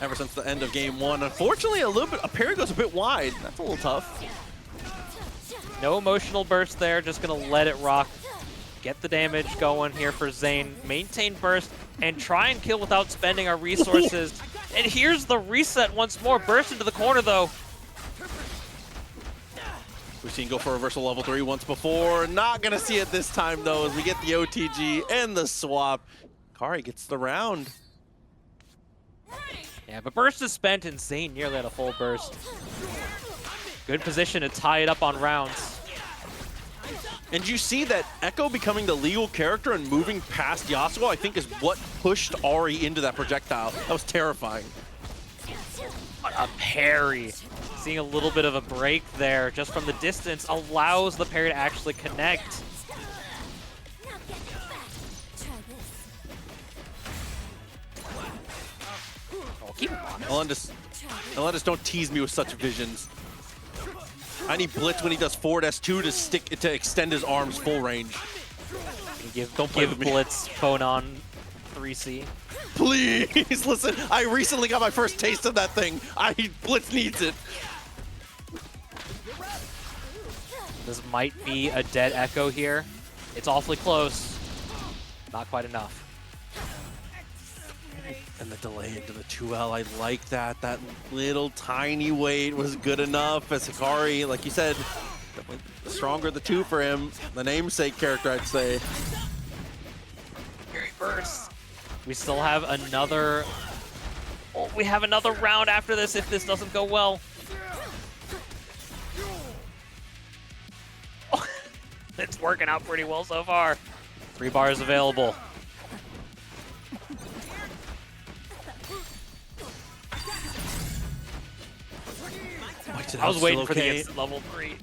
Ever since the end of game 1. Unfortunately, a parry goes a bit wide. That's a little tough. No emotional burst there, just gonna let it rock. Get the damage going here for Zane. Maintain burst and try and kill without spending our resources. And here's the reset once more. Burst into the corner though. We've seen go for reversal level 3 once before. Not gonna see it this time though, as we get the OTG and the swap. Hikari gets the round. Yeah, but burst is spent and Zane nearly had a full burst. Good position to tie it up on rounds. And you see that Ekko becoming the legal character and moving past Yasuo, I think, is what pushed Ahri into that projectile. That was terrifying. What a parry. Seeing a little bit of a break there just from the distance allows the parry to actually connect. Oh, keep him honest. Elendis, don't tease me with such visions. I need Blitz when he does forward S2 to extend his arms full range. Don't give Blitz phone on 3C. Please, listen, I recently got my first taste of that thing. Blitz needs it. This might be a dead Ekko here. It's awfully close. Not quite enough. And the delay into the 2L, I like that. That little tiny wait was good enough as Hikari, like you said, definitely stronger the 2 for him. The namesake character, I'd say. Very burst. We still have another... Oh, we have another round after this if this doesn't go well. Oh, it's working out pretty well so far. 3 bars available. I was waiting for the level 3.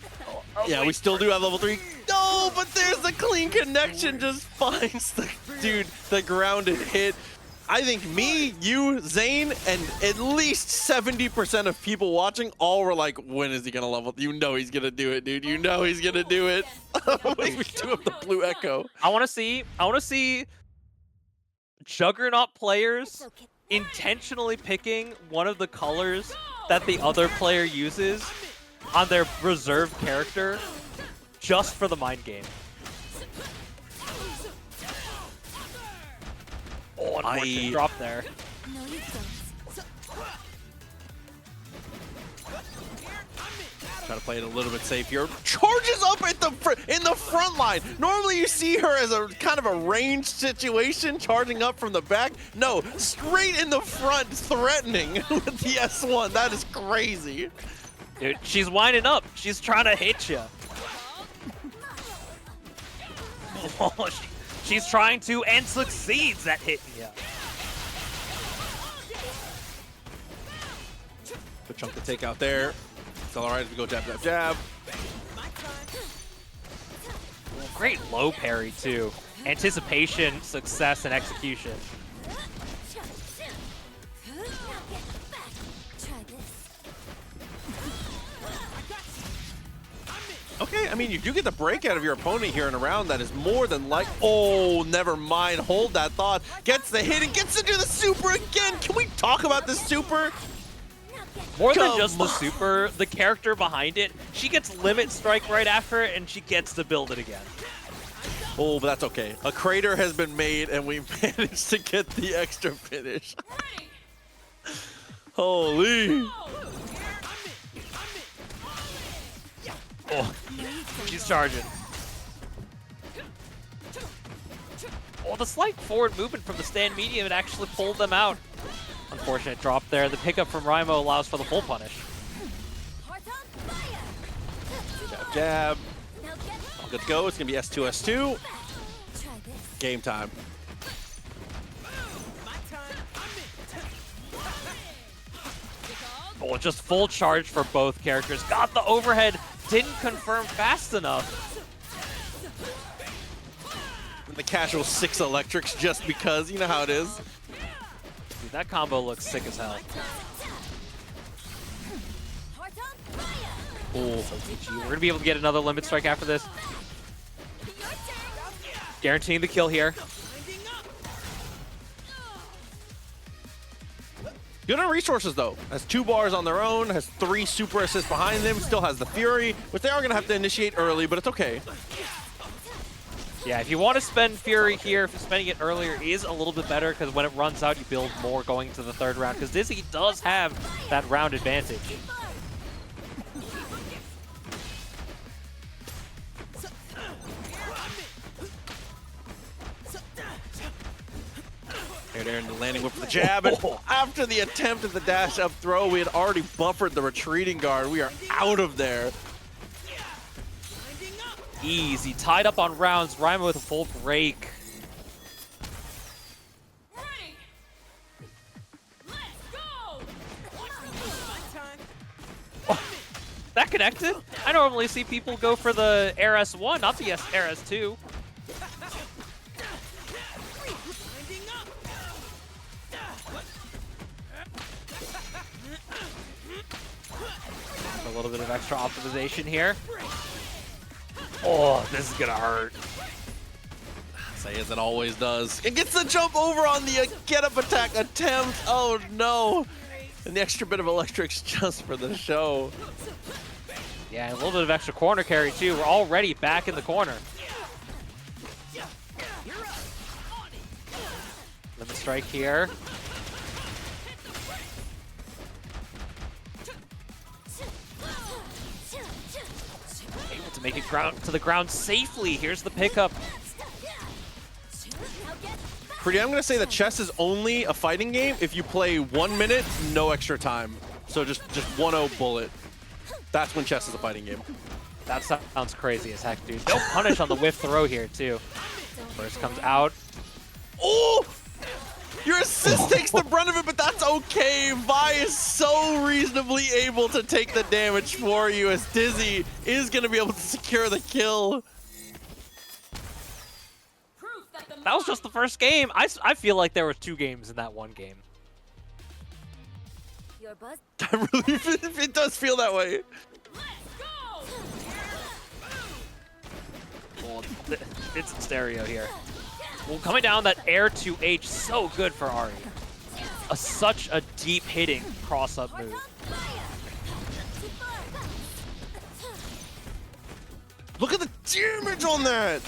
Yeah, we still do have level 3. No, but there's the clean connection. Just finds the dude, the grounded hit. I think me, you, Zane, and at least 70% of people watching all were like, when is he gonna level? You know he's gonna do it, dude. You know he's gonna do it. We do have the blue Ekko. I wanna see Juggernaut players intentionally picking one of the colors that the other player uses on their reserve character just for the mind game. Oh, unfortunate drop there. Try to play it a little bit safe here. Charges up at in the front line. Normally you see her as a kind of a ranged situation, charging up from the back. No, straight in the front, threatening with the S1. That is crazy. Dude, she's winding up. She's trying to hit you. Oh, she's trying to and succeeds at hitting you. Good chunk to take out there. It's all right as we go jab, jab, jab. Great low parry, too. Anticipation, success, and execution. Okay, I mean, you do get the break out of your opponent here in a round that is more than like, oh, never mind, hold that thought. Gets the hit and gets to do the super again. Can we talk about this super? More than just the super, the character behind it, she gets limit strike right after it and she gets to build it again. Oh, but that's okay. A crater has been made and we managed to get the extra finish. Holy. Oh, she's charging. Oh, the slight forward movement from the stand medium, it actually pulled them out. Unfortunate drop there. The pickup from Rymo allows for the full punish. Jab, jab. All good to go. It's going to be S2, S2. Game time. Oh, just full charge for both characters. Got the overhead. Didn't confirm fast enough. And the casual 6 electrics just because, you know how it is. Dude, that combo looks sick as hell. Oh, we're going to be able to get another limit strike after this. Guaranteeing the kill here. Good on resources, though. Has 2 bars on their own, has 3 super assists behind them, still has the Fury, which they are going to have to initiate early, but it's okay. Yeah, if you want to spend Fury here, if spending it earlier is a little bit better, because when it runs out, you build more going into the 3rd round, because Dizzy does have that round advantage. There in the landing whip for the jab, and after the attempt at the dash up throw, we had already buffered the retreating guard. We are out of there. Easy, tied up on rounds. Rymo with a full break. Oh, that connected? I normally see people go for the RS1, not the RS2. A little bit of extra optimization here. Oh, this is gonna hurt. Say as it always does. It gets the jump over on the get up attack attempt. Oh no. And the extra bit of electrics just for the show. Yeah, a little bit of extra corner carry too. We're already back in the corner. Limit strike here. Able to make it to the ground safely. Here's the pickup. Pretty, I'm gonna say that chess is only a fighting game if you play 1 minute, no extra time. So just 1-0 bullet. That's when chess is a fighting game. That sounds crazy as heck, dude. No punish on the whiff throw here too. First comes out. Oh! Your assist takes the brunt of it, but that's okay. Vi is so reasonably able to take the damage for you as Dizzy is going to be able to secure the kill. That was just the first game. I feel like there were 2 games in that one game. It does feel that way. Well, it's in stereo here. Well, coming down that air to H, so good for Ahri. Such a deep hitting cross-up move. Look at the damage on that.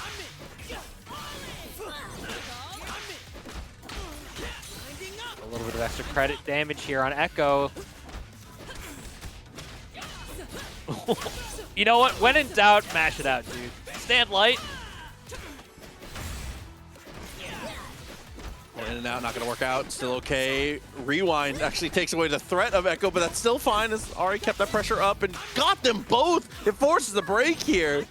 A little bit of extra credit damage here on Ekko. You know what? When in doubt, mash it out, dude. Stand light. In and out, not going to work out. Still okay. Rewind actually takes away the threat of Ekko, but that's still fine as Ahri kept that pressure up and got them both. It forces a break here.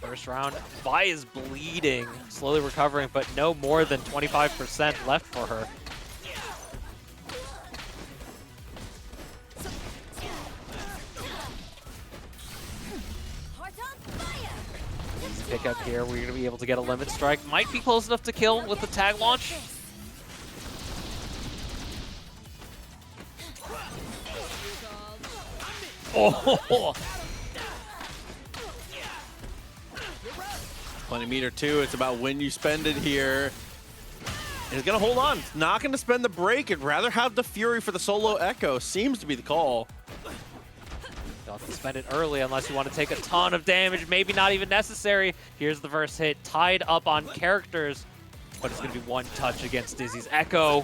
First round, Vi is bleeding, slowly recovering, but no more than 25% left for her. pickup here. We're going to be able to get a limit strike. Might be close enough to kill with the tag launch. Oh! Plenty meter too. It's about when you spend it here. And he's gonna hold on. Not gonna spend the break. I'd rather have the Fury for the solo Ekko. Seems to be the call. Don't have to spend it early unless you want to take a ton of damage. Maybe not even necessary. Here's the first hit. Tied up on characters. But it's gonna be one touch against Dizzy's Ekko.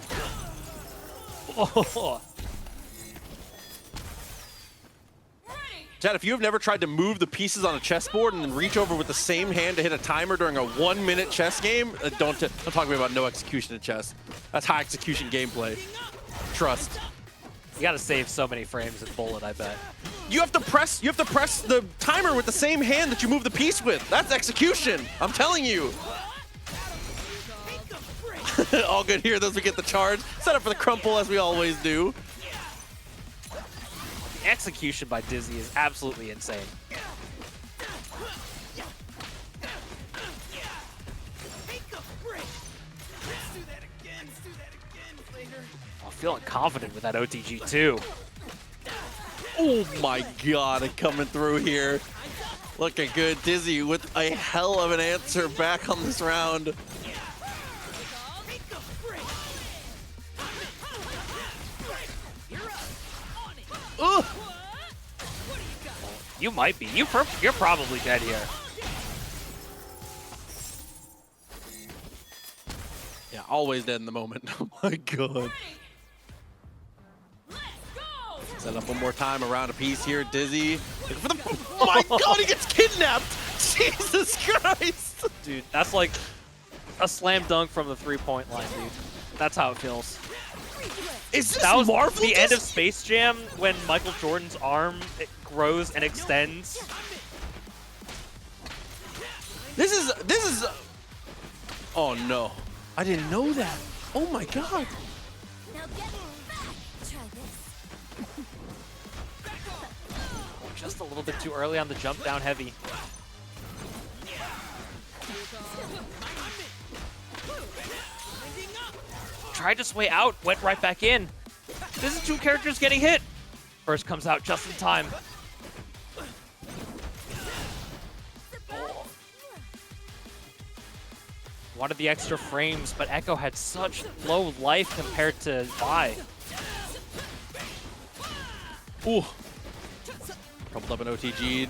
Oh. Chad, if you have never tried to move the pieces on a chessboard and then reach over with the same hand to hit a timer during a 1-minute chess game, don't talk to me about no execution in chess. That's high execution gameplay. Trust. You gotta save so many frames in Bullet, I bet. You have to press the timer with the same hand that you move the piece with. That's execution. I'm telling you. All good here. Those we get the charge. Set up for the crumple as we always do. Execution by Dizzy is absolutely insane. I'm feeling confident with that OTG too. Oh my god, coming through here. Looking good. Dizzy with a hell of an answer back on this round. Ugh. You might be. You're probably dead here. Yeah, always dead in the moment. Oh my god. Set up one more time around a piece here. Dizzy. Oh my god, he gets kidnapped! Jesus Christ! Dude, that's like a slam dunk from the 3-point line, dude. That's how it feels. Is this that was Marvel the end of Space Jam when Michael Jordan's arm grows and extends. This is. Oh no! I didn't know that. Oh my god! Just a little bit too early on the jump down heavy. Tried to sway out, went right back in. This is 2 characters getting hit. First comes out just in time. Wanted the extra frames, but Ekko had such low life compared to Vi. Ooh. Coupled up an OTG.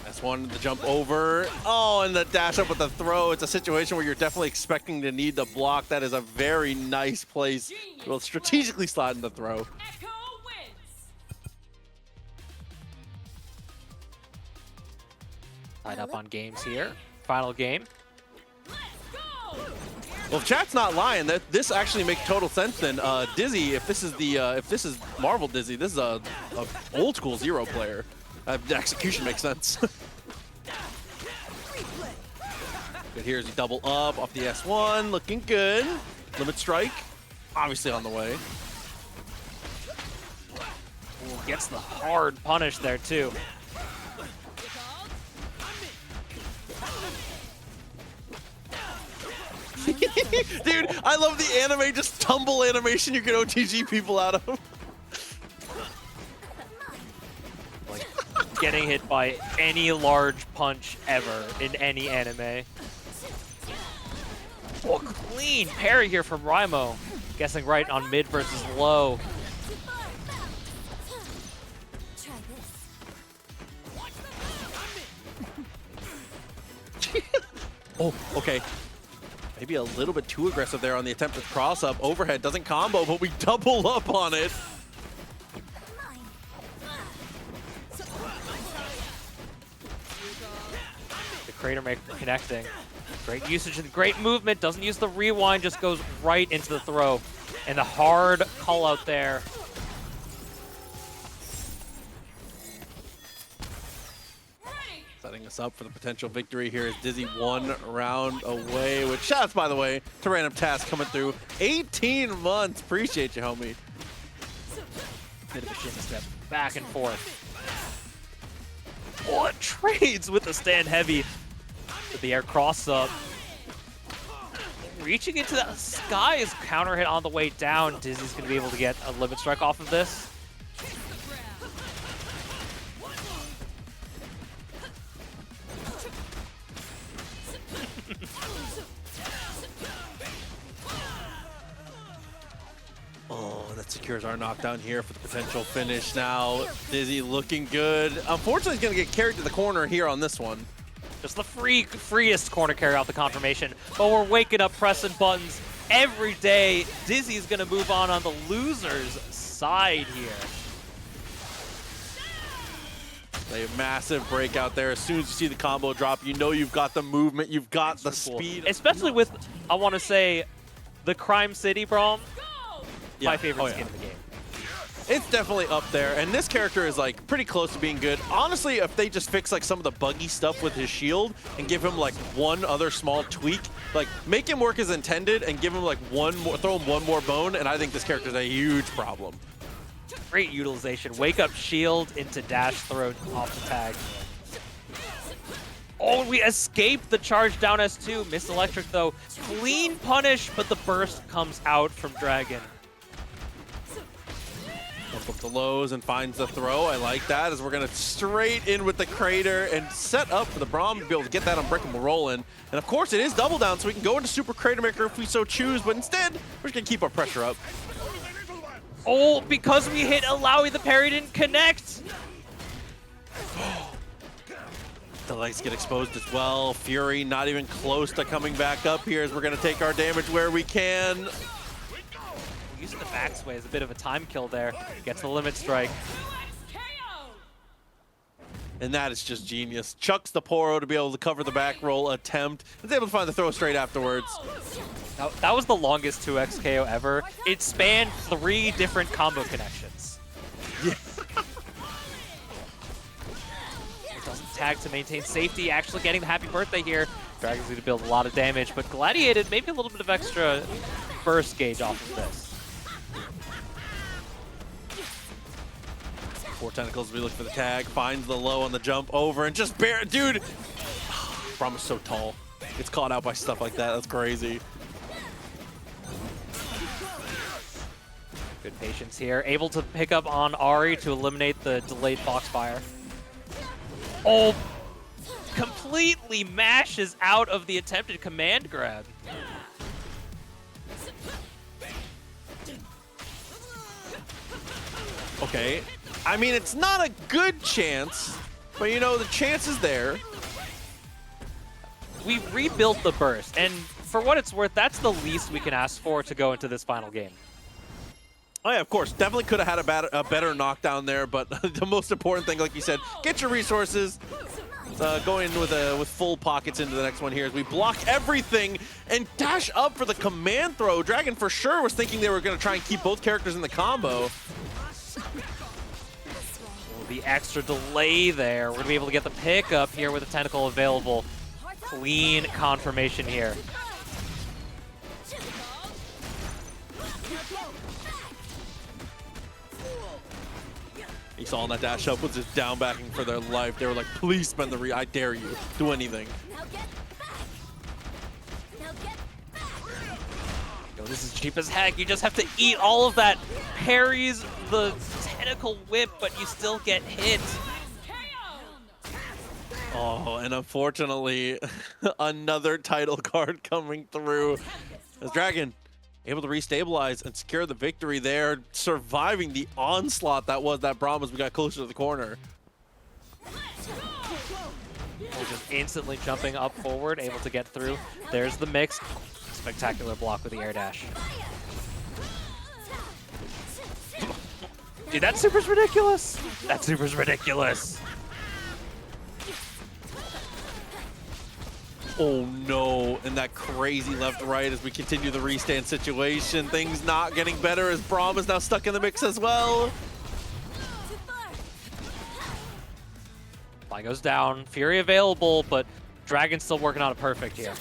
S1, the jump over. Oh, and the dash up with the throw. It's a situation where you're definitely expecting to need the block. That is a very nice place. We'll strategically slide in the throw. Tied up on games here. Final game. Well, if chat's not lying, this actually makes total sense. Then Dizzy, if this is Marvel Dizzy, this is a old school Zero player. The execution makes sense. Good, here's a double up off the S1, looking good. Limit strike, obviously on the way. Ooh, gets the hard punish there too. Dude, I love the anime, just tumble animation you can OTG people out of. Like, getting hit by any large punch ever in any anime. Oh, clean parry here from Rymo. Guessing right on mid versus low. Oh, okay. Maybe a little bit too aggressive there on the attempted cross-up. Overhead doesn't combo, but we double up on it. The Crater Maker connecting. Great usage and great movement. Doesn't use the rewind, just goes right into the throw. And the hard call out there. Setting us up for the potential victory here as Dizzy 1 round away. With shots, by the way, to Random Task coming through. 18 months. Appreciate you, homie. Bit of a shin step. Back and forth. What? trades with the stand heavy. The air cross up. Reaching into the sky is counter hit on the way down. Dizzy's going to be able to get a limit strike off of this. Oh, that secures our knockdown here for the potential finish now. Dizzy looking good. Unfortunately, he's going to get carried to the corner here on this one. Just the freest corner carry out the confirmation. But we're waking up pressing buttons every day. Dizzy's going to move on the loser's side here. A massive breakout there. As soon as you see the combo drop, you know you've got the movement, you've got the speed. Especially with, I want to say, the Crime City Braum. Yeah. My favorite skin of the game. It's definitely up there, and this character is like pretty close to being good. Honestly, if they just fix like some of the buggy stuff with his shield and give him like one other small tweak, like make him work as intended and give him like one more, throw him one more bone, and I think this character is a huge problem. Great utilization. Wake up shield into dash throw off the tag. Oh, we escaped the charge down S2. Missed electric though. Clean punish, but the burst comes out from Dragon. Up the lows and finds the throw. I like that, as we're going to straight in with the crater and set up for the Braum to be able to get that unbreakable roll in. And of course, it is double down, so we can go into Super Crater Maker if we so choose, but instead, we're just going to keep our pressure up. Oh, because we hit Illaoi, the parry didn't connect. The legs get exposed as well. Fury not even close to coming back up here, as we're going to take our damage where we can. Using the backsway as a bit of a time kill there. Gets the limit strike. And that is just genius. Chucks the Poro to be able to cover the back roll attempt. Is able to find the throw straight afterwards. Now, that was the longest 2x KO ever. It spanned 3 different combo connections. Yeah. It doesn't tag to maintain safety. Actually getting the happy birthday here. Dragon's going to build a lot of damage, but Galladiated, maybe a little bit of extra burst gauge off of this. 4 tentacles, we look for the tag, finds the low on the jump over, and just dude! Braum is so tall. Gets caught out by stuff like that, that's crazy. Good patience here. Able to pick up on Ahri to eliminate the delayed Foxfire. Oh! Completely mashes out of the attempted command grab. Okay. I mean, it's not a good chance, but you know, the chance is there. We rebuilt the burst, and for what it's worth, that's the least we can ask for to go into this final game. Oh yeah, of course. Definitely could have had a better knockdown there, but the most important thing, like you said, get your resources. Go in with full pockets into the next one here as we block everything and dash up for the command throw. Dragon for sure was thinking they were going to try and keep both characters in the combo. The extra delay there. We're going to be able to get the pickup here with the tentacle available. Clean confirmation here. You saw on that dash up was just down backing for their life. They were like, please spend the I dare you. Do anything. Yo, this is cheap as heck. You just have to eat all of that. Parries the tentacle whip, but you still get hit. Oh, and unfortunately, another title card coming through. As Dragon able to restabilize and secure the victory there, surviving the onslaught that was that Braum as we got closer to the corner. Just instantly jumping up forward, able to get through. There's the mix. Spectacular block with the air dash. Dude, that super's ridiculous. That super's ridiculous. Oh no, and that crazy left-right as we continue the restand situation. Things not getting better as Braum is now stuck in the mix as well. Fly goes down, Fury available, but Dragon's still working on a perfect here.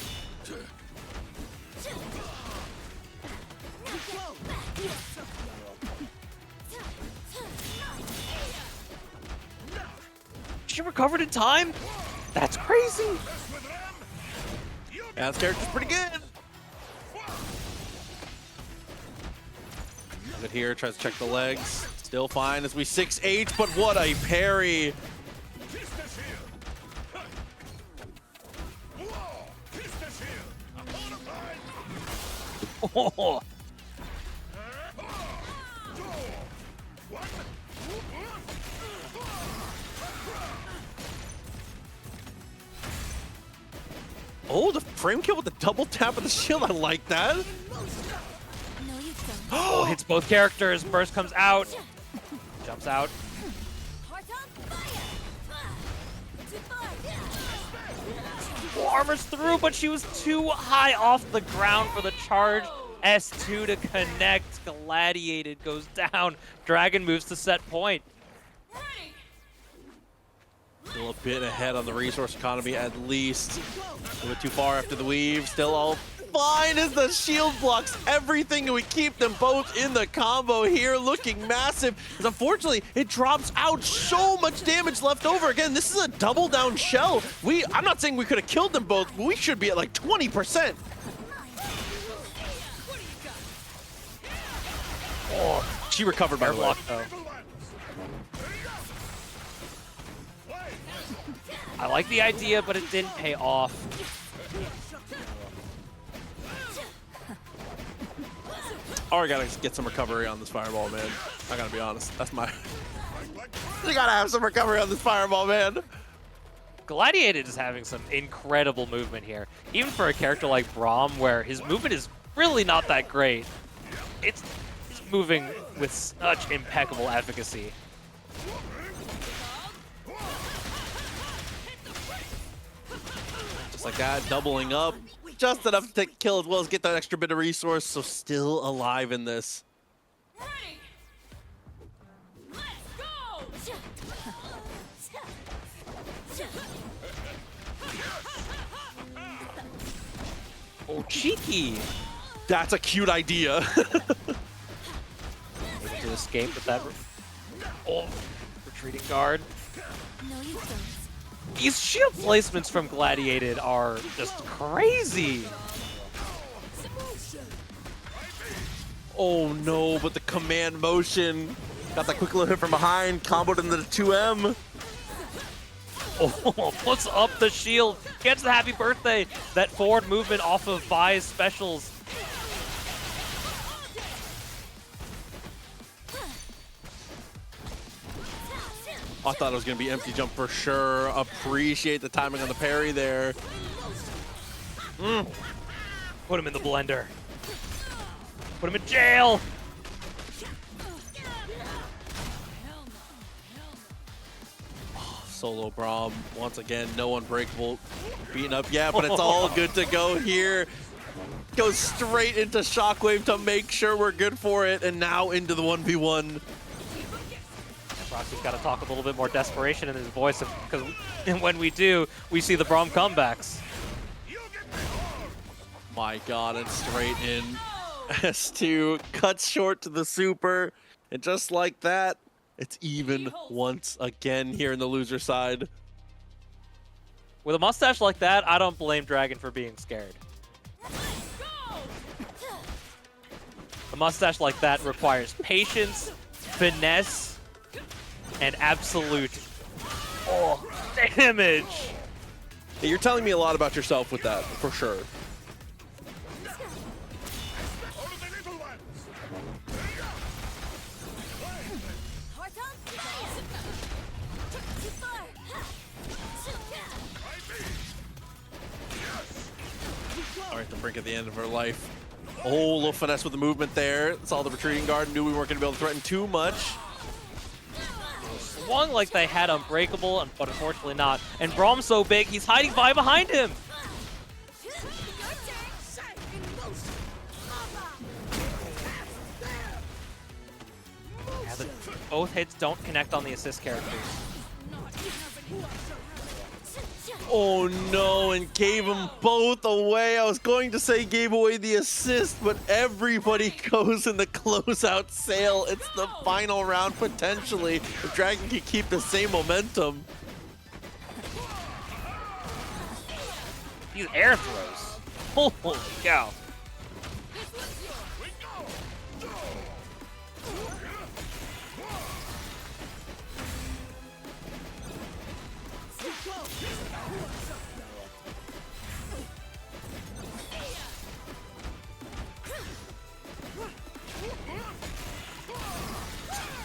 she recovered in time? That's crazy. Yeah, this character's pretty good. Good here, tries to check the legs. Still fine as we 6-8, but what a parry. Oh. Oh, the frame kill with the double tap of the shield. I like that. Oh, hits both characters. Burst comes out. Jumps out. Oh, armor's through, but she was too high off the ground for the charge. S2 to connect. Galladiated goes down. Dragon moves to set point. Still a bit ahead on the resource economy, at least. A little bit too far after the weave. Still all fine as the shield blocks everything, and we keep them both in the combo here, looking massive. Because unfortunately, it drops out so much damage left over. Again, this is a double down shell. I'm not saying we could have killed them both, but we should be at like 20%. Oh, she recovered by the way. Though. I like the idea, but it didn't pay off. Ahri gotta get some recovery on this fireball, man. I gotta be honest. That's my... You gotta have some recovery on this fireball, man. Galladiated is having some incredible movement here. Even for a character like Braum, where his movement is really not that great. He's moving with such impeccable efficacy. Just like that, doubling up. Just enough to take a kill as well as get that extra bit of resource, so still alive in this. Let's go! Oh, cheeky! That's a cute idea. Able to escape with that. Oh, retreating guard. No, you don't. These shield placements from Gladiated are just crazy. Oh no, but the command motion. Got that quick little hit from behind, comboed into the 2M. Oh, puts up the shield, gets the happy birthday. That forward movement off of Vi's specials. I thought it was going to be empty jump for sure. Appreciate the timing on the parry there. Put him in the blender. Put him in jail. Solo Braum, once again, no unbreakable. Beaten up, yeah, but it's all good to go here. Goes straight into Shockwave to make sure we're good for it, and now into the 1v1. Roxy's got to talk a little bit more desperation in his voice, because when we do, we see the Braum comebacks. My God, and straight in. S2 cuts short to the super, and just like that, it's even once again here in the loser side. With a mustache like that, I don't blame Dragon for being scared. A mustache like that requires patience, finesse, and absolute damage. Yeah, you're telling me a lot about yourself with that, for sure. All right, the brink at the end of her life. Oh, a little finesse with the movement there. Saw the retreating guard, knew we weren't going to be able to threaten too much. Swung like they had Unbreakable, but unfortunately not. And Braum's so big, he's hiding Vi behind him. Yeah, both hits don't connect on the assist characters. Oh no, and gave them both away. I was going to say gave away the assist, but everybody goes in the closeout sale. It's the final round potentially. If Dragon can keep the same momentum. These air throws. Holy cow.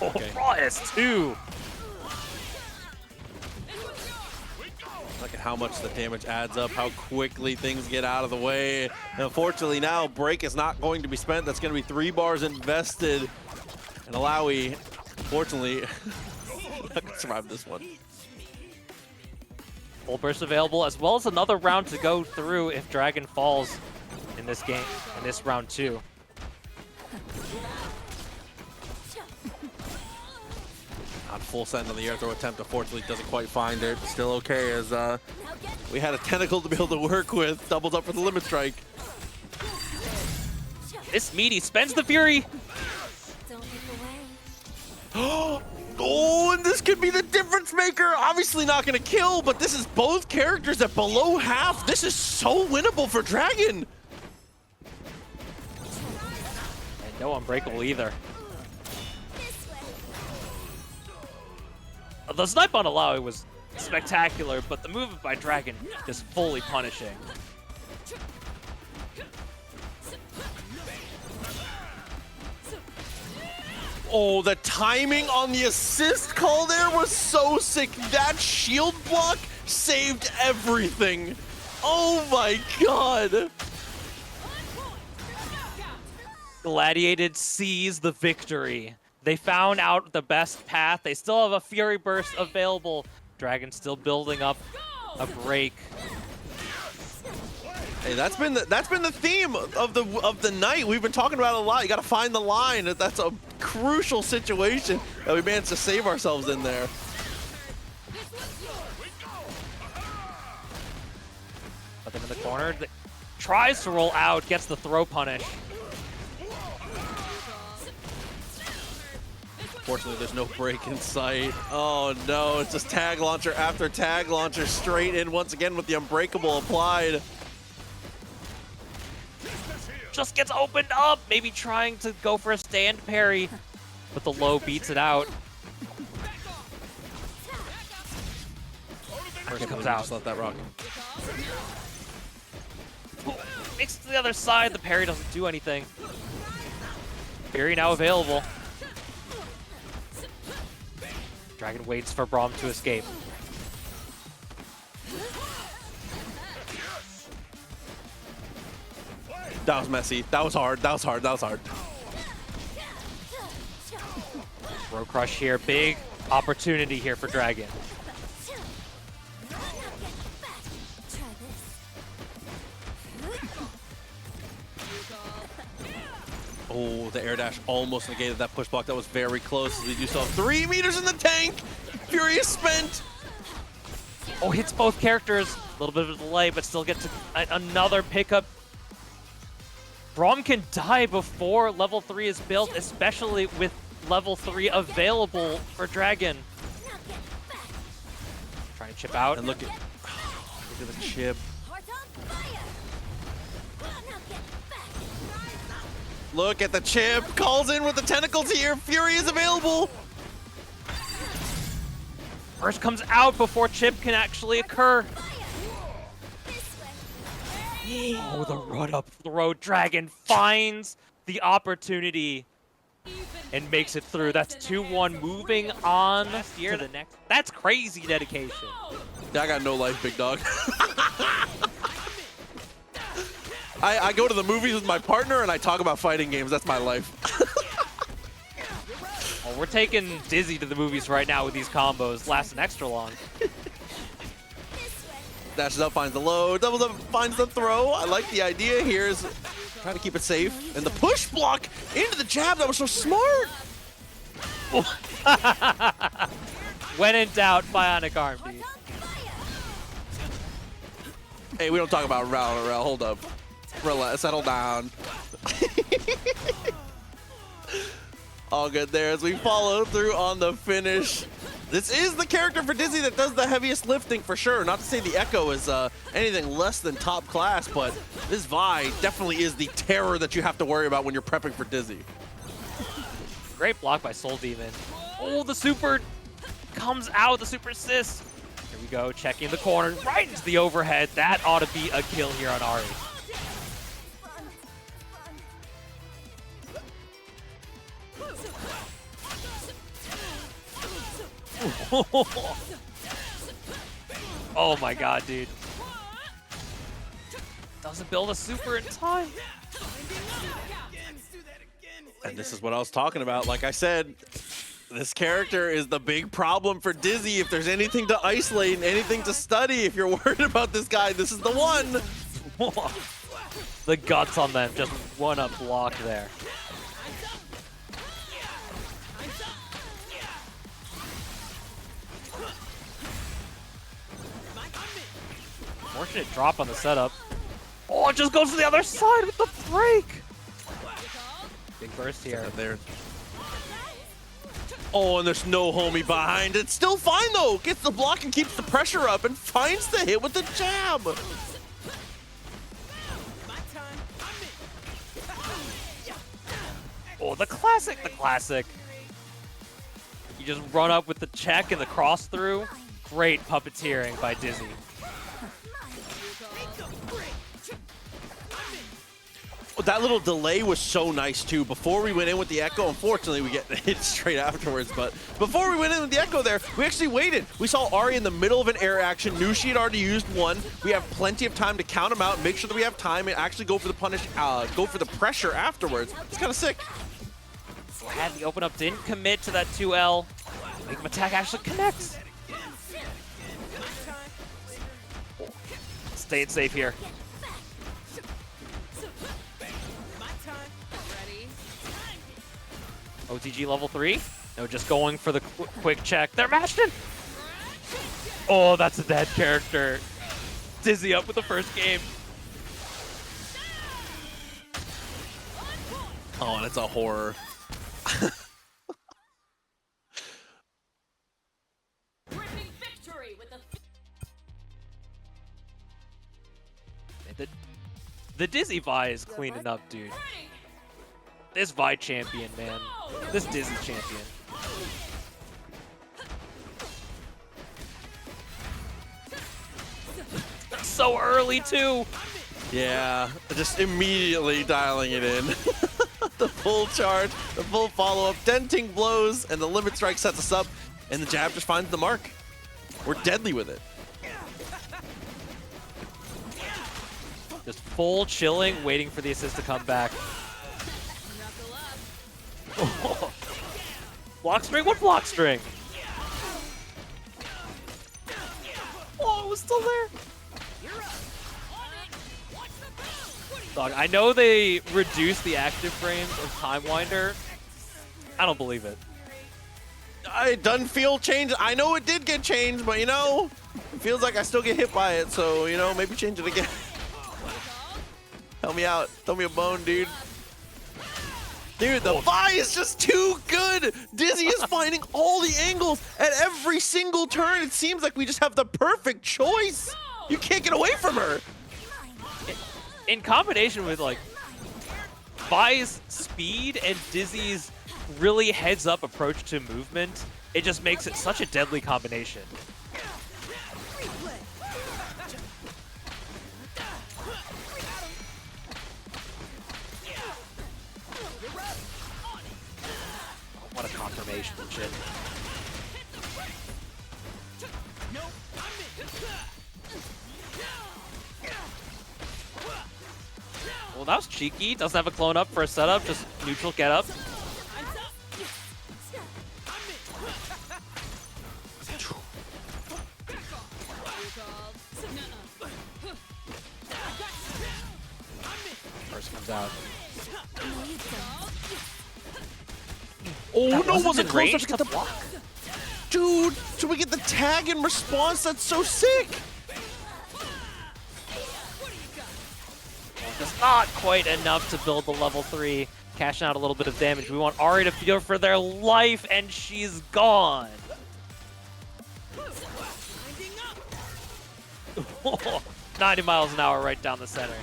Okay. Raw S2. Look at how much the damage adds up, how quickly things get out of the way. And unfortunately now, break is not going to be spent. That's going to be 3 bars invested. And Illaoi, fortunately, not going to survive this one. Full burst available, as well as another round to go through if Dragon falls in this game, in this round 2. On full send on the air throw attempt, unfortunately doesn't quite find it. Still okay as we had a tentacle to be able to work with. Doubles up for the limit strike. This meaty spends the Fury. Don't look away. Oh, and this could be the difference maker. Obviously not going to kill, but this is both characters at below half. This is so winnable for Dragon. And no unbreakable either. This way. The snipe on Illaoi was spectacular, but the movement by Dragon is fully punishing. Oh, the timing on the assist call there was so sick. That shield block saved everything. Oh my god. Galladiated sees the victory. They found out the best path. They still have a Fury Burst available. Dragon still building up a break. Hey, that's been the theme of the night. We've been talking about it a lot. You got to find the line. That's a crucial situation that we managed to save ourselves in there. Put them in the corner. Tries to roll out, gets the throw punish. Fortunately, there's no break in sight. Oh no, it's just tag launcher after tag launcher straight in once again with the unbreakable applied. Just gets opened up, maybe trying to go for a stand parry, but the low beats it out. First comes out. Just let that rock. Makes it to the other side, the parry doesn't do anything. Fury now available. Dragon waits for Braum to escape. That was messy. That was hard. That was hard. That was hard. Bro crush here, big opportunity here for Dragon. Oh, the air dash almost negated that push block. That was very close. We do still have 3 meters in the tank. Fury is spent. Oh, hits both characters. A little bit of a delay, but still gets another pickup. Braum can die before level 3 is built, especially with level 3 available for Dragon. Trying to chip out. And look at the chip. Look at the chip. Calls in with the tentacles here. Fury is available. First comes out before chip can actually occur. Oh, the run up throw. Dragon finds the opportunity and makes it through. That's 2-1, moving on here to the next. That's crazy dedication. I got no life, big dog. I go to the movies with my partner and I talk about fighting games. That's my life. Well, we're taking Dizzy to the movies right now with these combos. Lasting extra long. Dashes up, finds the low, doubles up, finds the throw. I like the idea here is trying to keep it safe. And the push block into the jab, that was so smart. When in doubt, Bionic Arm D. Hey, we don't talk about Rel. Hold up. Relax, settle down. All good there as we follow through on the finish. This is the character for Dizzy that does the heaviest lifting for sure. Not to say the Ekko is anything less than top class, but this Vi definitely is the terror that you have to worry about when you're prepping for Dizzy. Great block by SoulDemon. Oh, the super comes out, the super assist. Here we go, checking the corner, right into the overhead. That ought to be a kill here on Ahri. Oh my god, dude. Doesn't build a super in time. And this is what I was talking about. Like I said, this character is the big problem for Dizzy. If there's anything to isolate and anything to study, if you're worried about this guy, this is the one. The guts on them, just one up block there. Fortunate drop on the setup. Oh, it just goes to the other side with the break. Big burst here. There. Oh, and there's no homie behind it. Still fine though. Gets the block and keeps the pressure up and finds the hit with the jab. Oh, the classic, the classic. You just run up with the check and the cross through. Great puppeteering by Dizzy. That little delay was so nice too. Before we went in with the Ekko, unfortunately we get hit straight afterwards, but before we went in with the Ekko there, we actually waited. We saw Ahri in the middle of an air action, knew she had already used one. We have plenty of time to count him out, make sure that we have time and actually go for the punish, go for the pressure afterwards. It's kind of sick. Had the open up, didn't commit to that 2L. Make him attack actually connects. Staying safe here. OTG level 3. No, just going for the quick check. They're mashed in. Oh, that's a dead character. Dizzy up with the first game. Oh, and it's a horror. The Dizzy Vi is cleaning up, dude. This Vi champion, man. This Dizzy champion. So early, too. Yeah, just immediately dialing it in. The full charge, the full follow-up, denting blows, and the limit strike sets us up, and the jab just finds the mark. We're deadly with it. Just full chilling, waiting for the assist to come back. Block string? What block string? Oh, it was still there. Dog, I know they reduced the active frames of Time Winder. I don't believe it. It doesn't feel changed. I know it did get changed, but you know, it feels like I still get hit by it. So, you know, maybe change it again. Help me out. Throw me a bone, dude. Dude, the Vi is just too good. Dizzy is finding all the angles at every single turn. It seems like we just have the perfect choice. You can't get away from her. In combination with like Vi's speed and Dizzy's really heads-up approach to movement, it just makes it such a deadly combination. What a confirmation and shit. Well, that was cheeky. Doesn't have a clone up for a setup, just neutral get up. First comes out. Oh, That no, wasn't close range enough to get the block. Dude, should we get the tag in response? That's so sick. Just not quite enough to build the level 3. Cashing out a little bit of damage. We want Ahri to fear for their life, and she's gone. 90 miles an hour right down the center.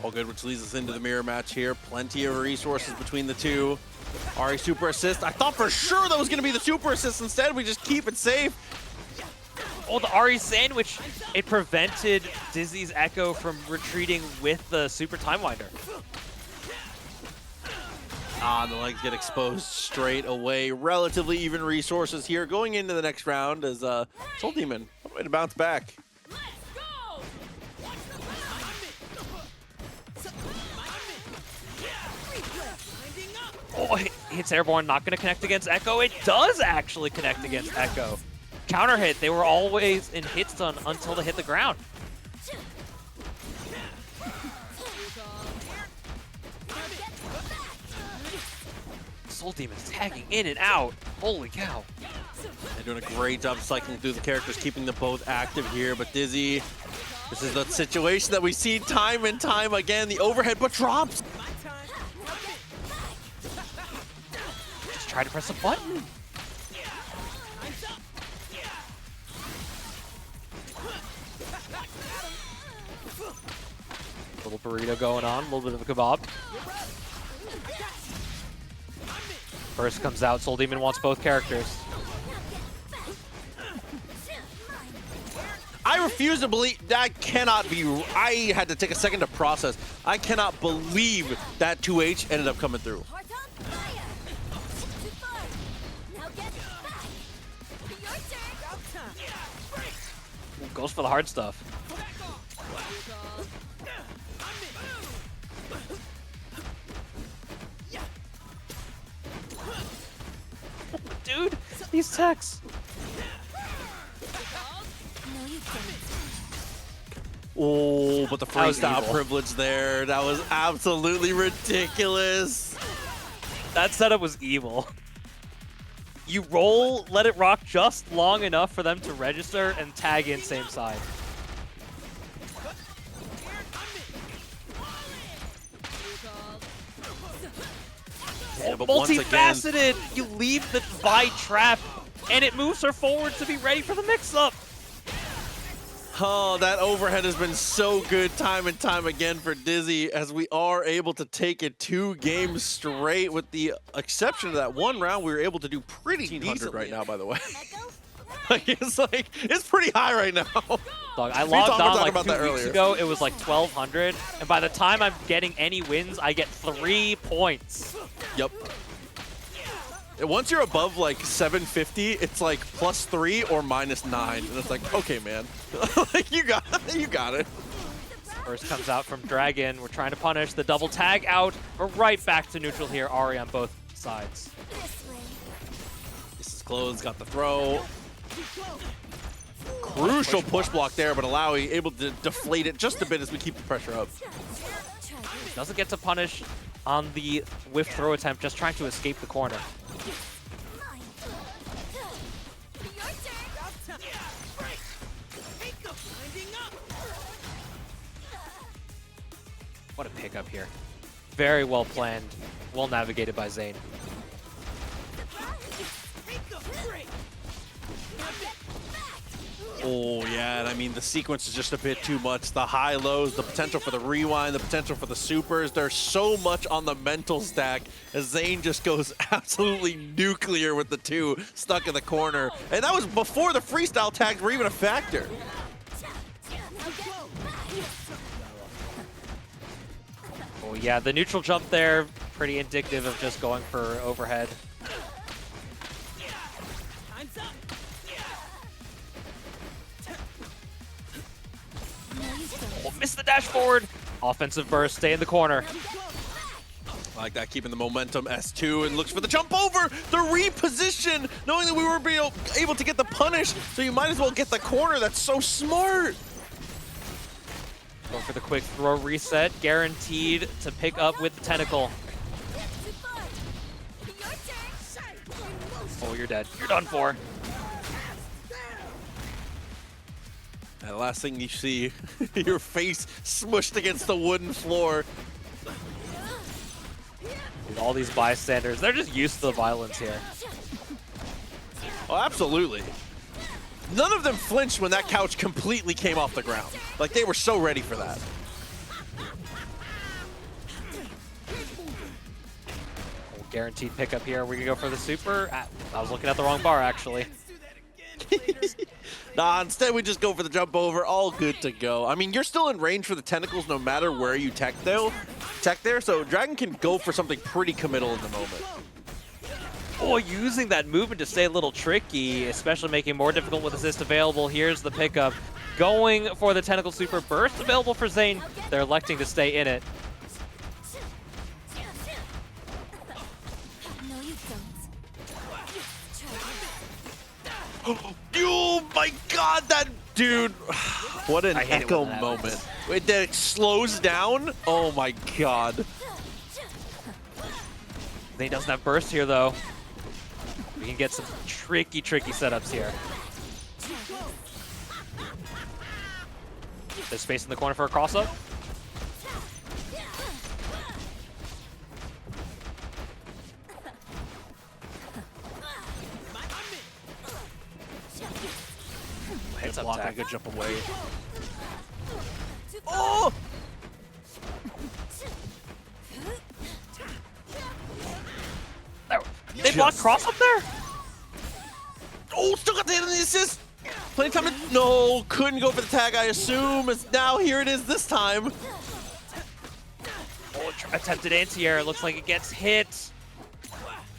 All good, which leads us into the mirror match here. Plenty of resources between the two. Ahri super assist. I thought for sure that was going to be the super assist. Instead, we just keep it safe. Oh, the Ahri sandwich. It prevented Dizzy's Ekko from retreating with the super time winder. The legs get exposed straight away. Relatively even resources here going into the next round as SoulDemon on the way to bounce back. Oh, hits airborne, not going to connect against Ekko. It does actually connect against Ekko. Counter hit, they were always in hit stun until they hit the ground. SoulDemon's tagging in and out. Holy cow. They're doing a great job cycling through the characters, keeping them both active here. But Dizzy, this is the situation that we see time and time again. The overhead, but drops. Just try to press a button. Little burrito going on, a little bit of a kebab. Burst comes out, SoulDemon wants both characters. I refuse to believe that cannot be. I had to take a second to process. I cannot believe that 2H ended up coming through. Ooh, goes for the hard stuff. Dude, these techs. Oh, but the was freestyle evil. privilege there. That was absolutely ridiculous. That setup was evil. You roll, let it rock just long enough for them to register and tag in same side. Yeah, but once again, multifaceted! You leave the Vi trap, and it moves her forward to be ready for the mix-up. oh, that overhead has been so good time and time again for Dizzy as we are able to take it 2 games straight. With the exception of that one round, we were able to do pretty decent right now, by the way. It's pretty high right now. Dog, I logged on like 2 weeks earlier. ago, it was like 1,200, and by the time I'm getting any wins, I get 3 points. Yep. Once you're above like 750, it's like +3 or -9, and it's like, okay, man, like you got it. First comes out from Dragon. We're trying to punish the double tag out. We're right back to neutral here. Ahri on both sides. This is close. Got the throw. Crucial push block there, but Illaoi able to deflate it just a bit as we keep the pressure up. Doesn't get to punish on the whiff throw attempt, just trying to escape the corner. What a pickup here. Very well planned, well navigated by Zane. Oh, yeah, and I mean, the sequence is just a bit too much. The high-lows, the potential for the rewind, the potential for the supers. There's so much on the mental stack as Zane just goes absolutely nuclear with the 2 stuck in the corner. And that was before the freestyle tags were even a factor. Oh yeah, the neutral jump there, pretty indicative of just going for overhead. Oh, missed the dash forward. Offensive burst, stay in the corner. I like that, keeping the momentum. S2 and looks for the jump over, the reposition, knowing that we were able to get the punish, so you might as well get the corner. That's so smart. Go for the quick throw reset, guaranteed to pick up with the tentacle. Oh, you're dead. You're done for. And the last thing you see, your face smushed against the wooden floor. Dude, all these bystanders, they're just used to the violence here. Oh, absolutely. none of them flinched when that couch completely came off the ground. Like, they were so ready for that. Guaranteed pickup here. We're gonna go for the super. I was looking at the wrong bar, actually. Nah, instead we just go for the jump over. All good to go. I mean, you're still in range for the tentacles no matter where you tech there, so Dragon can go for something pretty committal in the moment. Oh, using that movement to stay a little tricky, especially making it more difficult with assist available. Here's the pickup. Going for the tentacle super burst available for Zane. They're electing to stay in it. No, you don't. Oh my god, that dude. What an Ekko moment. Wait, that it slows down? Oh my god. Zane doesn't have burst here, though. We can get some tricky setups here. There's space in the corner for a cross-up. Heads up block, I could jump away. Oh! They blocked cross up there? Oh, still got the hit on the assist. Plenty of time to, no, couldn't go for the tag, I assume. It's now, here it is this time. Oh, attempted anti-air. Looks like it gets hit.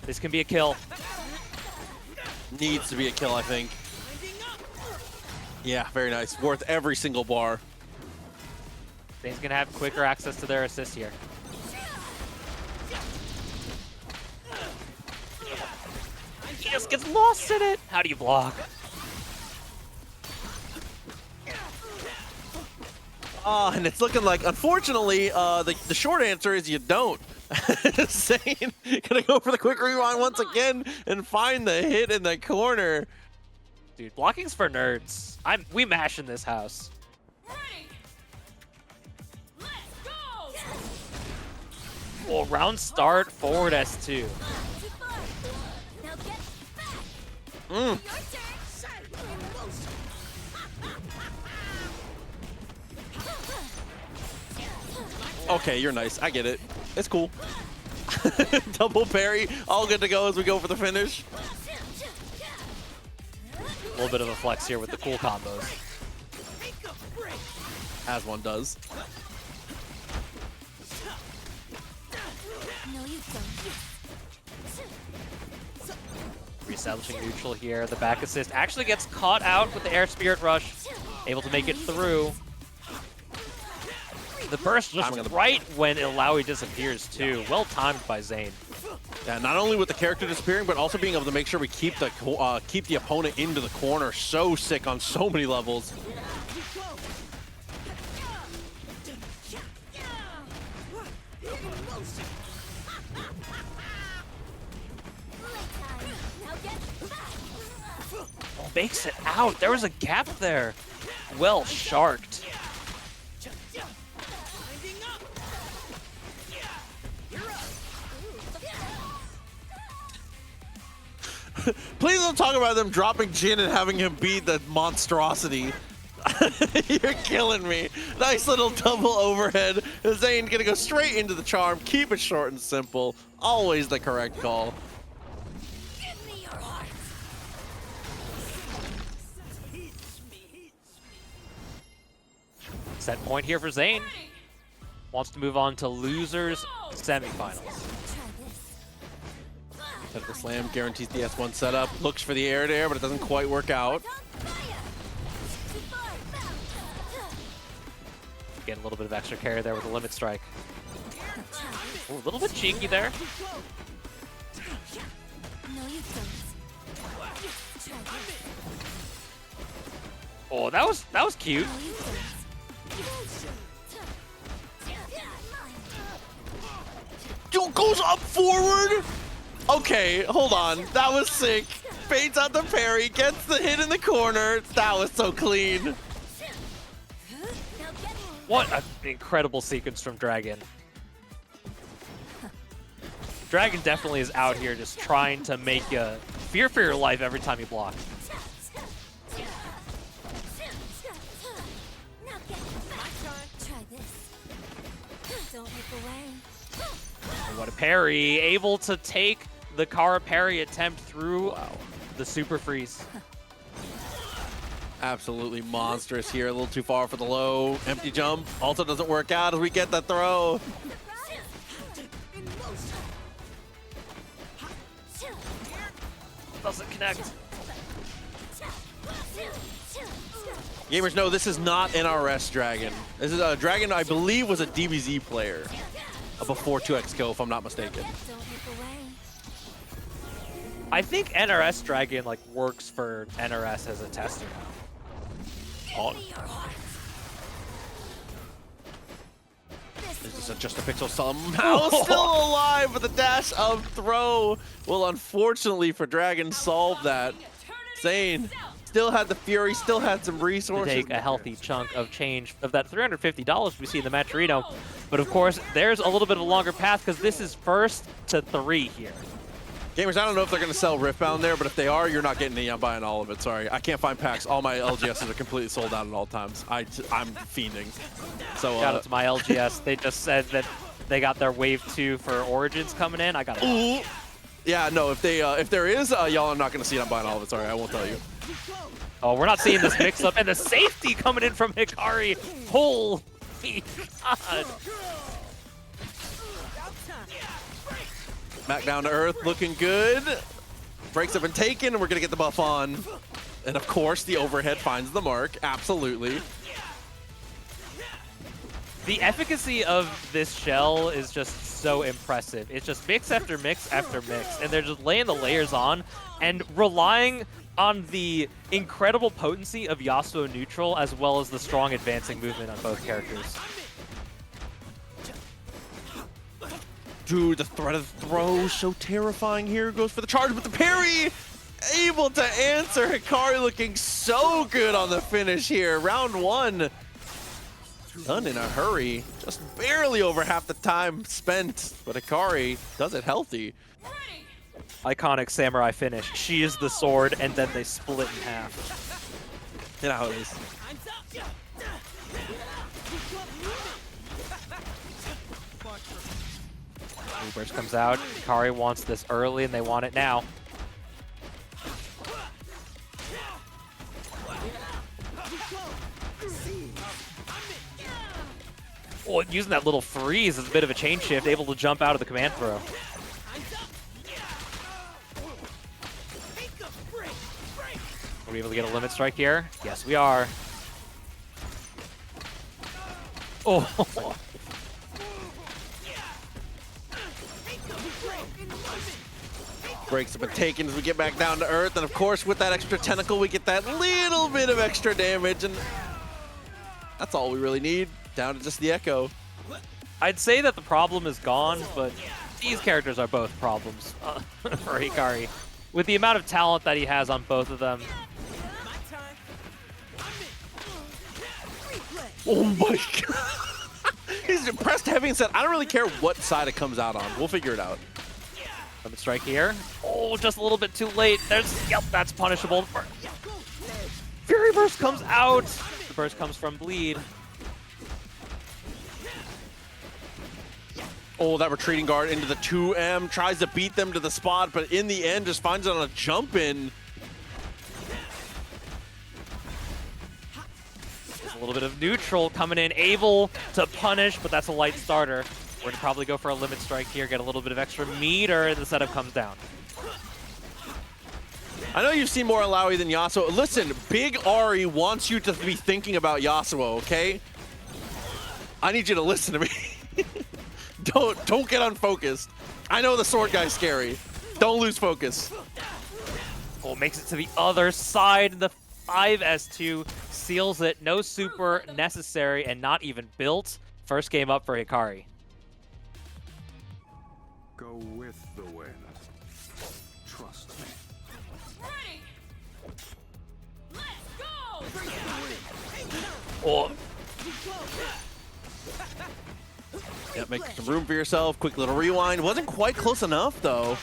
This can be a kill. Needs to be a kill, I think. Yeah, very nice. Worth every single bar. Zane's gonna have quicker access to their assist here. He just gets lost in it. How do you block? And it's looking like, unfortunately, the short answer is you don't. Zane gonna go for the quick rewind once again and find the hit in the corner. Dude, blocking's for nerds. We mash in this house. Well, round start, forward S2. Now get back. Mm. Your turn. Okay, you're nice. I get it. It's cool. Double parry. All good to go as we go for the finish. A little bit of a flex here with the cool combos. As one does. No, you don't. Reestablishing neutral here. The back assist actually gets caught out with the air spirit rush. Able to make it through. The burst just right when Illaoi disappears too. Well timed by Zane. Yeah, not only with the character disappearing, but also being able to make sure we keep the opponent into the corner. So sick on so many levels. Bakes it out. There was a gap there. Well sharked. Please don't talk about them dropping Jin and having him beat the monstrosity. You're killing me. Nice little double overhead. Zane gonna go straight into the charm. Keep it short and simple. Always the correct call. Give me your heart. Set point here for Zane. Wants to move on to losers semifinals. Try this. Took the slam, guarantees the S1 setup. Looks for the air to air, but it doesn't quite work out. Getting a little bit of extra carry there with the limit strike. Ooh, a little bit cheeky there. No, you don't. Try this. Oh, that was cute. No, you don't. Dude goes up forward. Okay, hold on. That was sick. Fades out the parry, gets the hit in the corner. That was so clean. What an incredible sequence from Dragon. Dragon definitely is out here just trying to make you fear for your life every time you block. what a parry. Able to take the Kara parry attempt through the super freeze. Absolutely monstrous here. A little too far for the low. Empty jump. Also doesn't work out as we get the throw. Doesn't connect. Gamers know this is not NRS Dragon. This is a Dragon I believe was a DBZ player before 2x kill, if I'm not mistaken. I think NRS Dragon like works for NRS as a tester now. Oh. This is just a pixel somehow still alive, but the dash of throw will unfortunately for Dragon solve that. Zane still had the Fury, still had some resources. To take a healthy chunk of change of that $350 we see in the Matcherino. But of course, there's a little bit of a longer path because this is 1st to 3 here. Gamers, I don't know if they're going to sell Riftbound there, but if they are, you're not getting any. I'm buying all of it. Sorry. I can't find packs. All my LGSs are completely sold out at all times. I'm fiending. So, shout out to my LGS. They just said that they got their Wave 2 for Origins coming in. I got it. Yeah, no, if there is, y'all are not going to see it. I'm buying all of it. Sorry, I won't tell you. Oh, we're not seeing this mix-up. And the safety coming in from Hikari. Holy God. Back down to earth, looking good. Breaks have been taken, and we're going to get the buff on. And of course, the overhead finds the mark. Absolutely. The efficacy of this shell is just so impressive. It's just mix after mix after mix, and they're just laying the layers on and relying on the incredible potency of Yasuo neutral as well as the strong advancing movement on both characters. Dude, the threat of the throw, so terrifying here. Goes for the charge, but the parry able to answer. Hikari looking so good on the finish here. Round 1 done in a hurry. Just barely over half the time spent, but Hikari does it healthy. Iconic samurai finish. She is the sword, and then they split in half. You know how it is. Burst comes out. Hikari wants this early, and they want it now. Oh, using that little freeze is a bit of a chain shift, able to jump out of the command throw. Are we able to get a limit strike here? Yes, we are. Oh. Breaks have been taken as we get back down to earth, and of course with that extra tentacle we get that little bit of extra damage, and that's all we really need, down to just the Ekko. I'd say that the problem is gone, but these characters are both problems for Hikari. With the amount of talent that he has on both of them. Oh my god. He's pressed heavy and said, I don't really care what side it comes out on. We'll figure it out. Limit strike here. Oh, just a little bit too late. Yep, that's punishable. Fury Burst comes out. The burst comes from Bleed. Oh, that retreating guard into the 2M. Tries to beat them to the spot, but in the end just finds it on a jump in. There's a little bit of neutral coming in, able to punish, but that's a light starter. We're gonna probably go for a limit strike here, get a little bit of extra meter, and the setup comes down. I know you've seen more Illaoi than Yasuo. Listen, Big Ahri wants you to be thinking about Yasuo, okay? I need you to listen to me. Don't get unfocused. I know the sword guy's scary. Don't lose focus. Oh, makes it to the other side. The 5S2 seals it. No super necessary and not even built. First game up for Hikari. Go with the wind. Trust me. Ready. Let's go. Oh, Yeah, make some room for yourself. Quick little rewind. Wasn't quite close enough, though.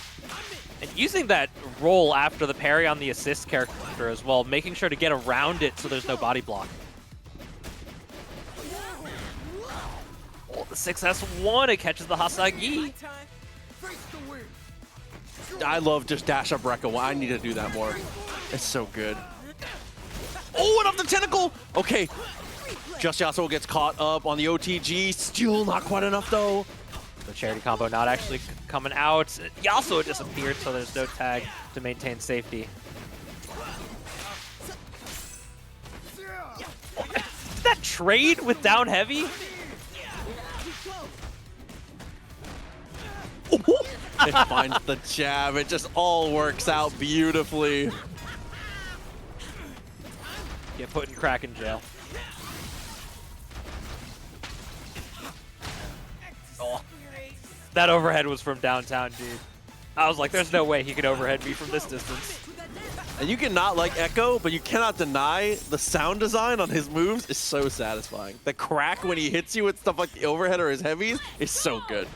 and using that roll after the parry on the assist character as well, making sure to get around it so there's no body block. Oh, the 6S1, it catches the Hasagi. I love just dash up Rekka. I need to do that more. It's so good. Oh, and off the tentacle! Okay. Just Yasuo gets caught up on the OTG. Still not quite enough, though. The charity combo not actually coming out. Yasuo disappeared, so there's no tag to maintain safety. Did that trade with down heavy? It finds the jab. It just all works out beautifully. Get put in crack in jail. Oh. That overhead was from downtown, dude. I was like, there's no way he could overhead me from this distance. And you cannot like Ekko, but you cannot deny the sound design on his moves is so satisfying. The crack when he hits you with stuff like the overhead or his heavies is so good.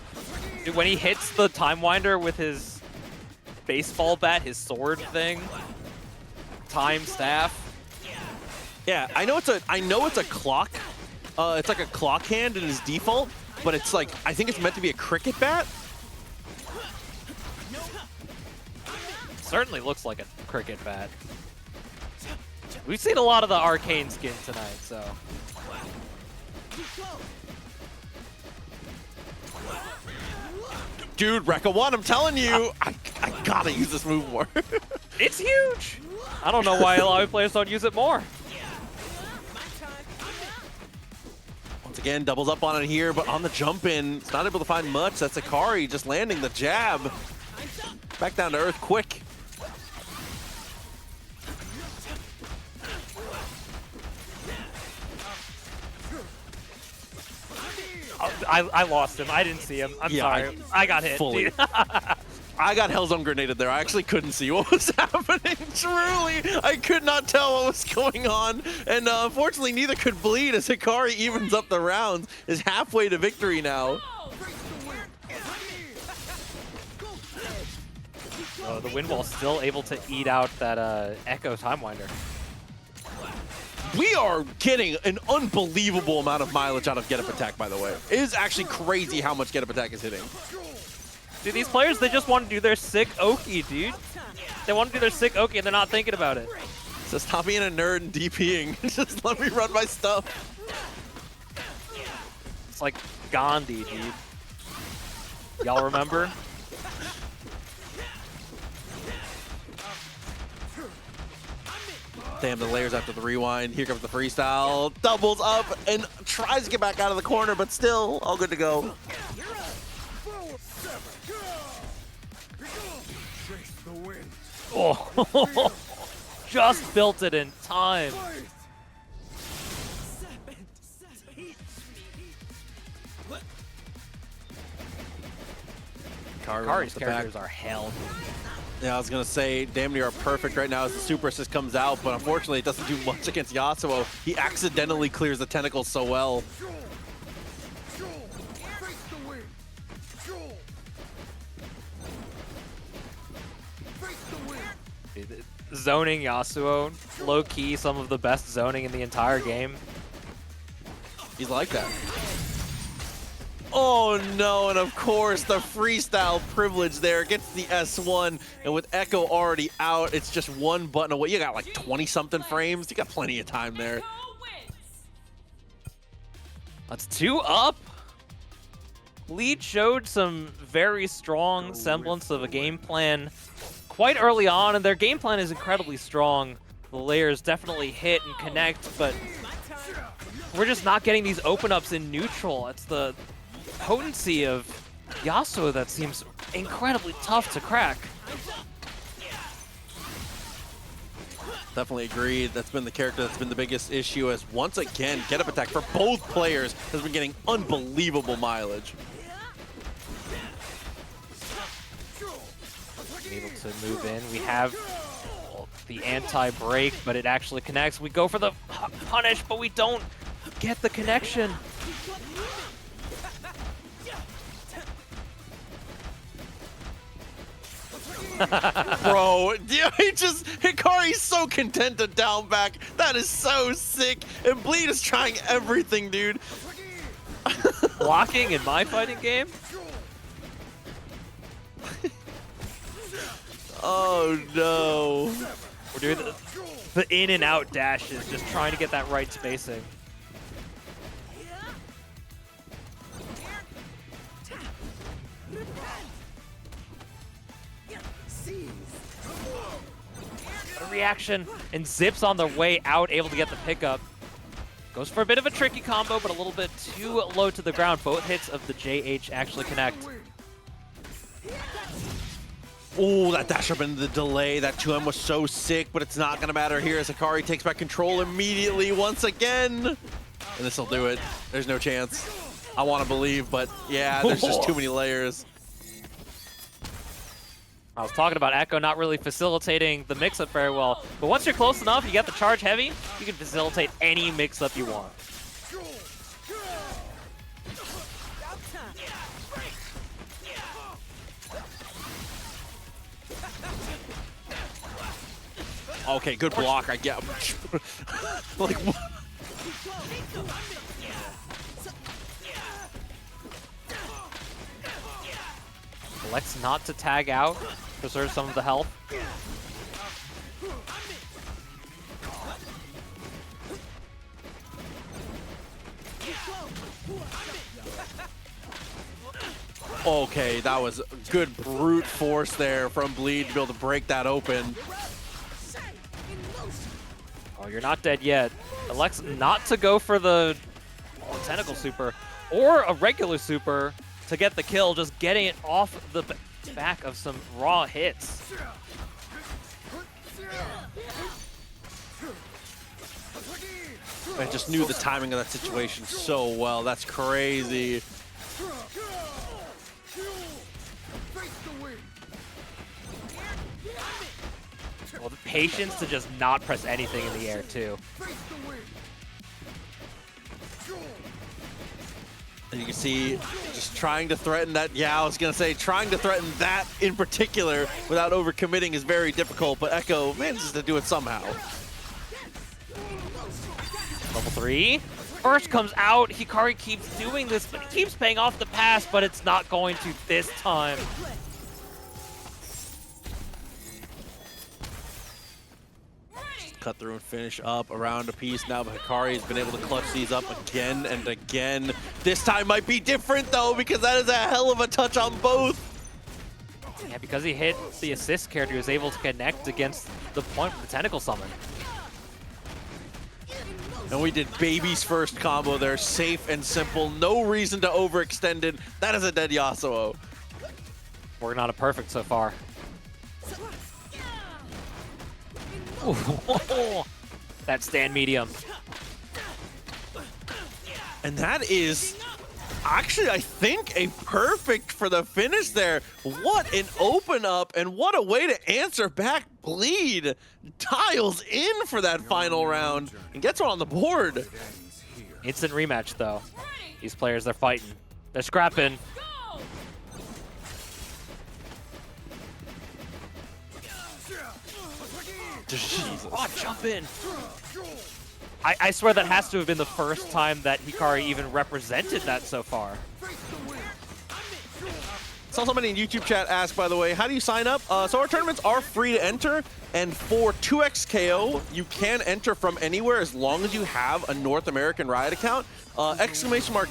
Dude, when he hits the Time Winder with his baseball bat, his sword thing, time staff. Yeah, I know it's a clock. It's like a clock hand in his default, but it's like, I think it's meant to be a cricket bat. Certainly looks like a cricket bat. We've seen a lot of the arcane skin tonight, so. Dude, Rekka 1, I'm telling you, I gotta use this move more. It's huge! I don't know why Illaoi players don't use it more. Once again, doubles up on it here, but on the jump in, it's not able to find much. That's Hikari just landing the jab. Back down to earth quick. I lost him. I didn't see him. I'm sorry. I got hit. Fully. I got Hellzone grenaded there. I actually couldn't see what was happening. Truly, I could not tell what was going on. And unfortunately, neither could Bleed as Hikari evens up the rounds. Is halfway to victory now. The wind wall still able to eat out that Ekko Time Winder. We are getting an unbelievable amount of mileage out of Get Up Attack, by the way. It is actually crazy how much Get Up Attack is hitting. Dude, these players, they just want to do their sick Oki, dude. They want to do their sick Oki and they're not thinking about it. So stop being a nerd and DPing. Just let me run my stuff. It's like Gandhi, dude. Y'all remember? Damn, the layers after the rewind. Here comes the freestyle. Doubles up and tries to get back out of the corner, but still all good to go. Oh, just built it in time. Hikari's characters are hell. Yeah, I was going to say, damn near perfect right now as the super assist comes out, but unfortunately it doesn't do much against Yasuo. He accidentally clears the tentacles so well. Zoning Yasuo, low-key some of the best zoning in the entire game. He's like that. Oh no, and of course the freestyle privilege there gets the S1, and with Ekko already out, it's just one button away. You got like 20-something frames. You got plenty of time there. That's 2 up. Lead showed some very strong semblance of a game plan quite early on, and their game plan is incredibly strong. The layers definitely hit and connect, but we're just not getting these open-ups in neutral. It's the potency of Yasuo that seems incredibly tough to crack. Definitely agreed. That's been the character that's been the biggest issue, as once again, Get Up Attack for both players has been getting unbelievable mileage. Able to move in. We have the anti-break, but it actually connects. We go for the punish, but we don't get the connection. Bro, Hikari's so content to down back. That is so sick. And Bleed is trying everything, dude. Blocking in my fighting game? Oh no. We're doing the in and out dashes, just trying to get that right spacing. A reaction, and Zips on the way out, able to get the pickup. Goes for a bit of a tricky combo, but a little bit too low to the ground. Both hits of the JH actually connect. Oh, that dash up into the delay. That 2M was so sick, but it's not going to matter here as Hikari takes back control immediately once again. And this will do it. There's no chance. I want to believe, but yeah, there's just too many layers. I was talking about Ekko not really facilitating the mix-up very well, but once you're close enough, you get the charge heavy, you can facilitate any mix-up you want. Okay, good block. I get. Like, what? Elects not to tag out, preserve some of the health. Okay, that was good brute force there from Bleed to be able to break that open. Oh, you're not dead yet. Elects not to go for the tentacle super or a regular super to get the kill, just getting it off the back of some raw hits. I just knew the timing of that situation so well. That's crazy. Well, the patience to just not press anything in the air, too. And you can see just trying to threaten that. Yeah, I was going to say trying to threaten that in particular without overcommitting is very difficult, but Ekko manages to do it somehow. Level 3. First comes out. Hikari keeps doing this, but he keeps paying off the pass, but it's not going to this time. Cut through and finish up around a piece now, but Hikari has been able to clutch these up again and again. This time might be different though, because that is a hell of a touch on both. Yeah, because he hit the assist character, he was able to connect against the point of the tentacle summon. And we did baby's first combo there, safe and simple, no reason to overextend it. That is a dead Yasuo. Working on a perfect so far. Ooh, that stand medium. And that is actually, I think, a perfect for the finish there. What an open up and what a way to answer back. Bleed tiles in for that final round and gets one on the board. Instant rematch though. These players, they're fighting. They're scrapping. Jesus. Oh, jump in. I swear that has to have been the first time that Hikari even represented that so far. Saw somebody in YouTube chat ask, by the way, how do you sign up? So our tournaments are free to enter, and for 2x KO, you can enter from anywhere as long as you have a North American Riot account. !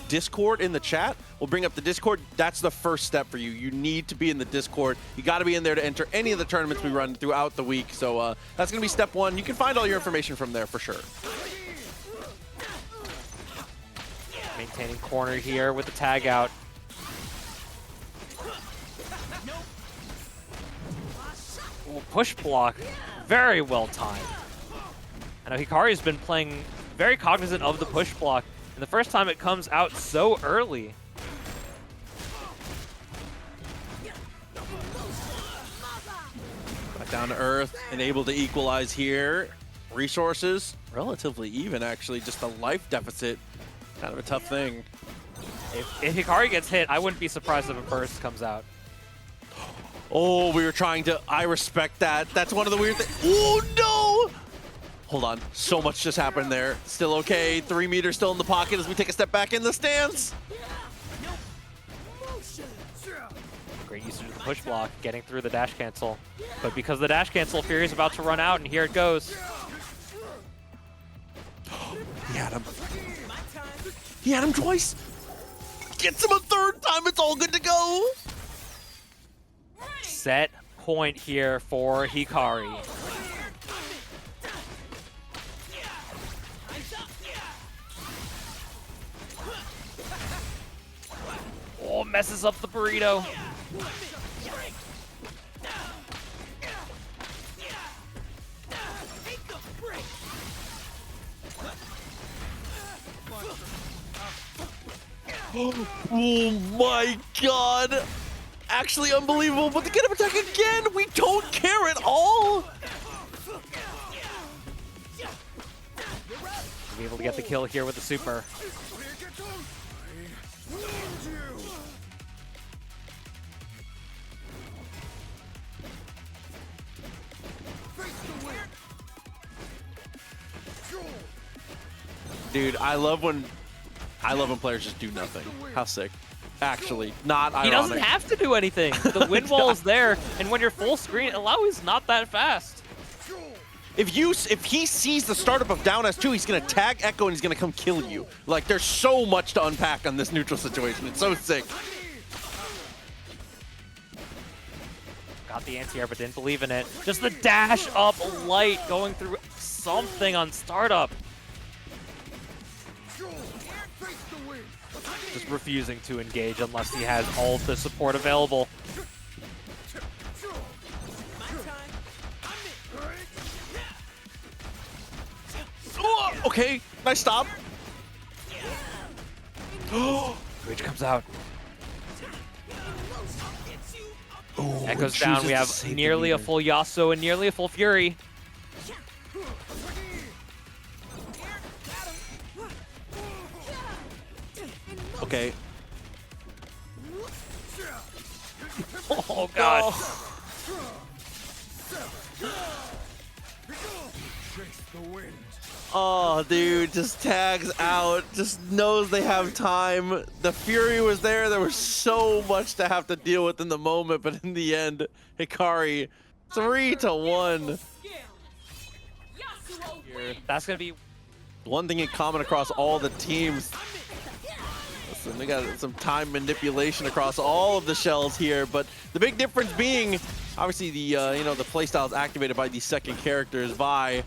Discord in the chat will bring up the Discord. That's the first step for you. You need to be in the Discord. You got to be in there to enter any of the tournaments we run throughout the week. So that's going to be step one. You can find all your information from there for sure. Maintaining corner here with the tag out. Ooh, push block, very well timed. I know Hikari's been playing very cognizant of the push block, and the first time it comes out so early. Back down to earth and able to equalize here. Resources, relatively even actually, just a life deficit. Kind of a tough thing. If Hikari gets hit, I wouldn't be surprised if a burst comes out. Oh, we were trying to... I respect that. That's one of the weird things. Oh, no! Hold on. So much just happened there. Still okay. 3 meters still in the pocket as we take a step back in the stance. Great usage of the push block, getting through the dash cancel. But because of the dash cancel, Fury's about to run out, and here it goes. He had him. He had him twice. Gets him a third time. It's all good to go. Set point here for Hikari. Oh, messes up the burrito. Oh my god! Actually unbelievable, but to get him attack again, we don't care at all! Be able to get the kill here with the super. Dude, I love when players just do nothing. How sick. Actually, not ironic. He doesn't have to do anything. The wind wall is there, and when you're full screen, Illaoi is not that fast. If he sees the startup of down S2, he's gonna tag Ekko and he's gonna come kill you. Like, there's so much to unpack on this neutral situation. It's so sick. Got the anti-air, but didn't believe in it. Just the dash up light going through something on startup. Just refusing to engage unless he has all of the support available. Oh, okay, nice stop. Rage comes out. Oh, Ekko's down. We have nearly a full Yasuo and nearly a full Fury. Okay. Oh god. Oh, dude, just tags out. Just knows they have time. The Fury was there. There was so much to have to deal with in the moment, but in the end, Hikari, 3-1. That's gonna be One thing in common across all the teams. Listen, they got some time manipulation across all of the shells here, but the big difference being, obviously, the the playstyle is activated by these second characters. Vi, a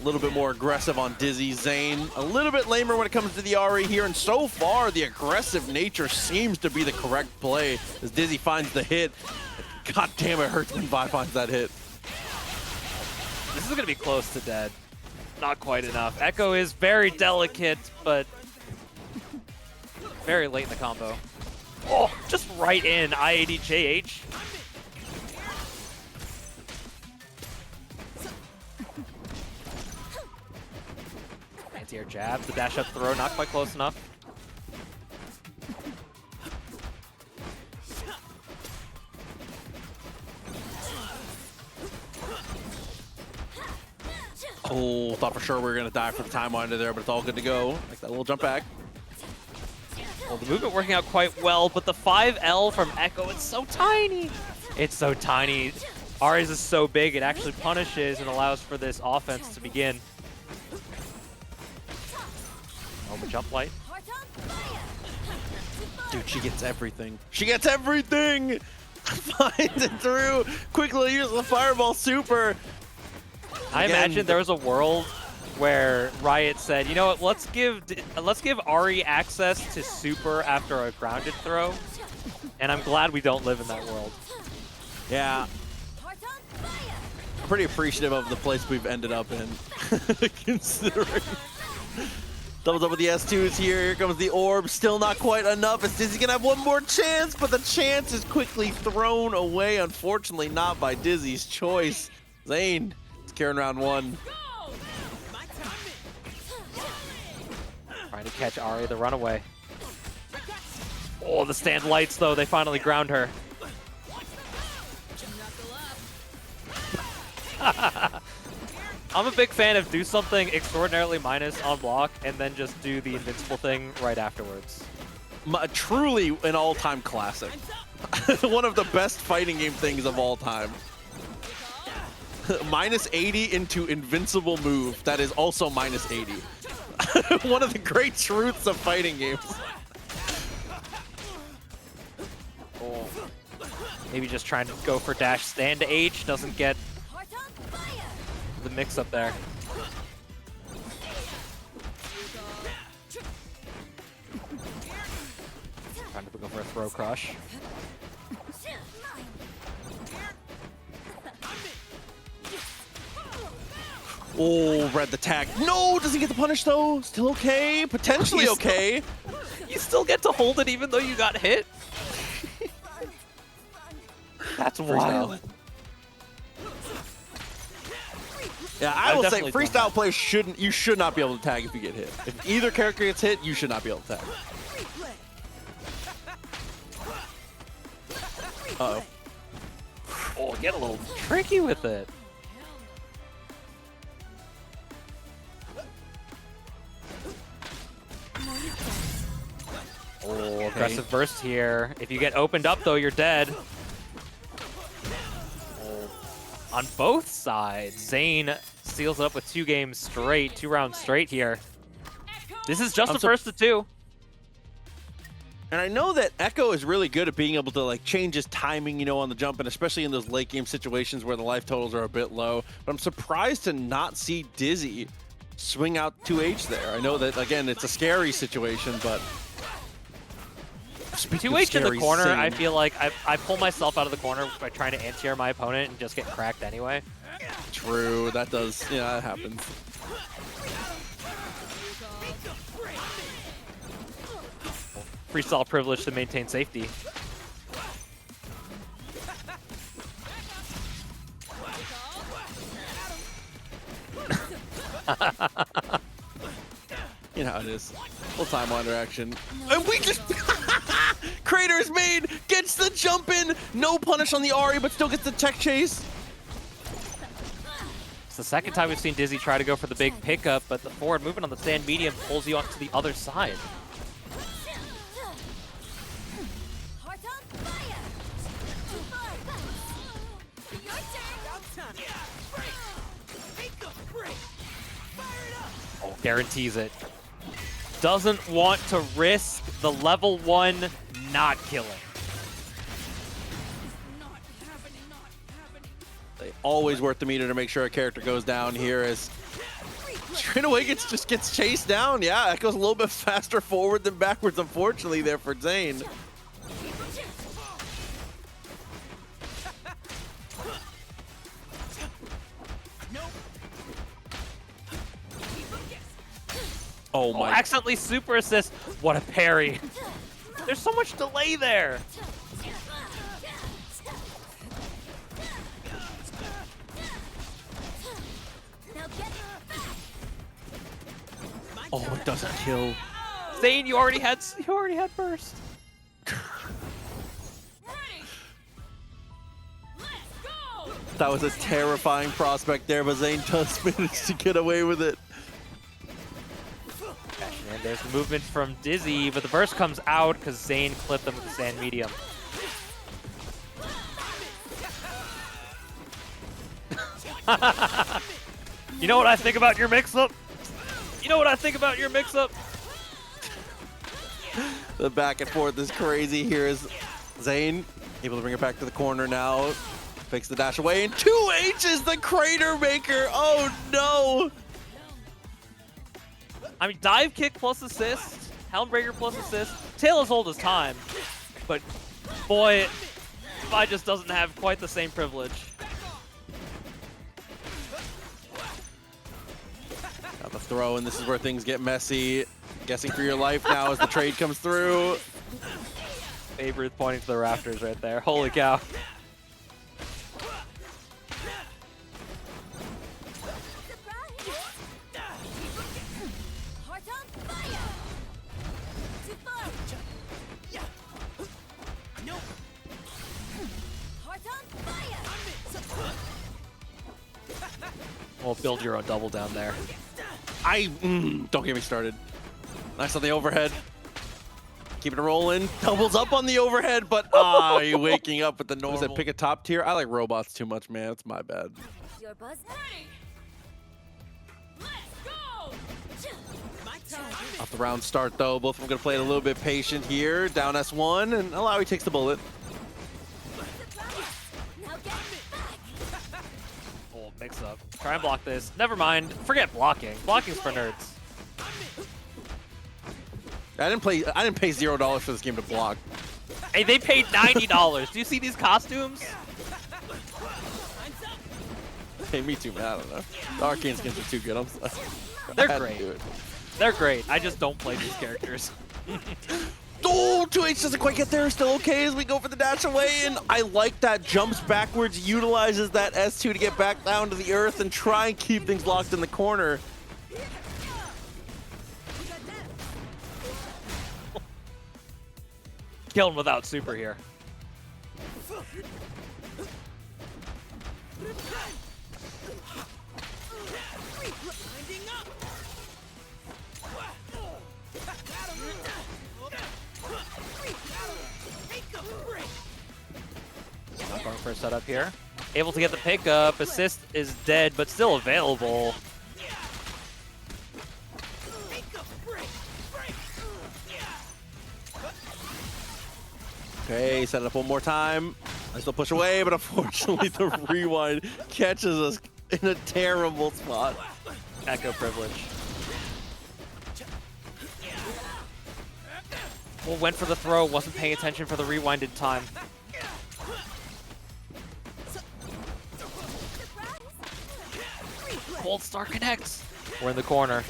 little bit more aggressive on Dizzy. Zane, a little bit lamer when it comes to the Ahri here, and so far, the aggressive nature seems to be the correct play as Dizzy finds the hit. God damn, it hurts when Vi finds that hit. This is gonna be close to dead. Not quite enough. Ekko is very delicate, but very late in the combo. Oh, just right in I80JH. Anti-air jab, the dash up throw, not quite close enough. Oh, thought for sure we were going to die for the time under there, but it's all good to go. Like that little jump back. Well, the movement working out quite well, but the 5L from Ekko, it's so tiny. It's so tiny. Ahri's is so big, it actually punishes and allows for this offense to begin. Oh, the jump light. Dude, she gets everything. She gets everything! Finds it through. Quickly uses the fireball super. I imagine there was a world where Riot said, you know what, let's give Ahri access to super after a grounded throw, and I'm glad we don't live in that world. Yeah. I'm pretty appreciative of the place we've ended up in, considering. Doubles up with the S2s here. Here comes the orb. Still not quite enough. Is Dizzy gonna have one more chance? But the chance is quickly thrown away. Unfortunately, not by Dizzy's choice. Zane is carrying round one. Trying to catch Ahri, the runaway. Oh, the stand lights, though. They finally ground her. I'm a big fan of do something extraordinarily minus on block and then just do the invincible thing right afterwards. Truly an all-time classic. One of the best fighting game things of all time. Minus 80 into invincible move. That is also minus 80. One of the great truths of fighting games. Oh. Maybe just trying to go for dash stand to H. Doesn't get the mix up there. Trying to go for a throw crush. Oh, read the tag. No, doesn't get the punish though. Still okay. Potentially okay. You still get to hold it even though you got hit? That's wild. Yeah, I will say definitely freestyle players should not be able to tag if you get hit. If either character gets hit, you should not be able to tag. Uh-oh. Oh, get a little tricky with it. Oh, aggressive burst here. If you get opened up, though, you're dead. Oh. On both sides, Zane seals it up with 2 games straight, 2 rounds straight here. This is just the first of 2. And I know that Ekko is really good at being able to like change his timing, you know, on the jump, and especially in those late game situations where the life totals are a bit low. But I'm surprised to not see Dizzy swing out 2H there. I know that, again, it's a scary situation, but... 2H in the corner, I feel like I pull myself out of the corner by trying to anti-air my opponent and just get cracked anyway. True, that does, yeah, that happens. Freestyle privilege to maintain safety. You know how it is. Little time wander action. And we just... Crater is made! Gets the jump in! No punish on the Ahri, but still gets the tech chase. It's the second time we've seen Dizzy try to go for the big pickup, but the forward movement on the stand medium pulls you onto the other side. Oh, guarantees it. Doesn't want to risk the level 1 not killing. They always worth the meter to make sure a character goes down here as straight away just gets chased down. Yeah, that goes a little bit faster forward than backwards, unfortunately, there for Zane. Oh my. Accidentally super assist. What a parry. There's so much delay there. Oh, it doesn't kill. Zane, you already had burst. That was a terrifying prospect there, but Zane does manage to get away with it. And there's movement from Dizzy, but the burst comes out because Zane clipped them with the stand medium. You know what I think about your mix-up? You know what I think about your mix-up? The back and forth is crazy. Here is Zane, able to bring it back to the corner now. Fakes the dash away, and 2H is the Crater Maker. Oh no! I mean, dive kick plus assist, Helmbreaker plus assist. Tail is old as time, but boy, Vi just doesn't have quite the same privilege. Got the throw, and this is where things get messy. Guessing for your life now as the trade comes through. Favorite pointing to the rafters right there. Holy cow. Well, build your own double down there. Don't get me started. Nice on the overhead. keeping it rolling. Doubles up on the overhead, but you waking up with the normal. Does it pick a top tier? I like robots too much, man. It's my bad. Your buzz. Off the round start, though. Both of them going to play it a little bit patient here. Down S1, and Illaoi takes the bullet. Oh, mix up. Try and block this. Never mind. Forget blocking. Blocking's for nerds. I didn't pay $0 for this game to block. Hey, they paid $90. Do you see these costumes? Hey, me too, man. I don't know. The arcane skins are too good. I'm sorry. They're great. They're great. I just don't play these characters. Oh, 2H doesn't quite get there. Still okay as we go for the dash away. And I like that. Jumps backwards, utilizes that S2 to get back down to the earth and try and keep things locked in the corner. Kill him without super here. Not going for a setup here. Able to get the pickup. Assist is dead, but still available. Okay, set it up one more time. I still push away, but unfortunately the rewind catches us in a terrible spot. Ekko privilege. Well, went for the throw, wasn't paying attention for the rewind in time. Cold Star connects. We're in the corner.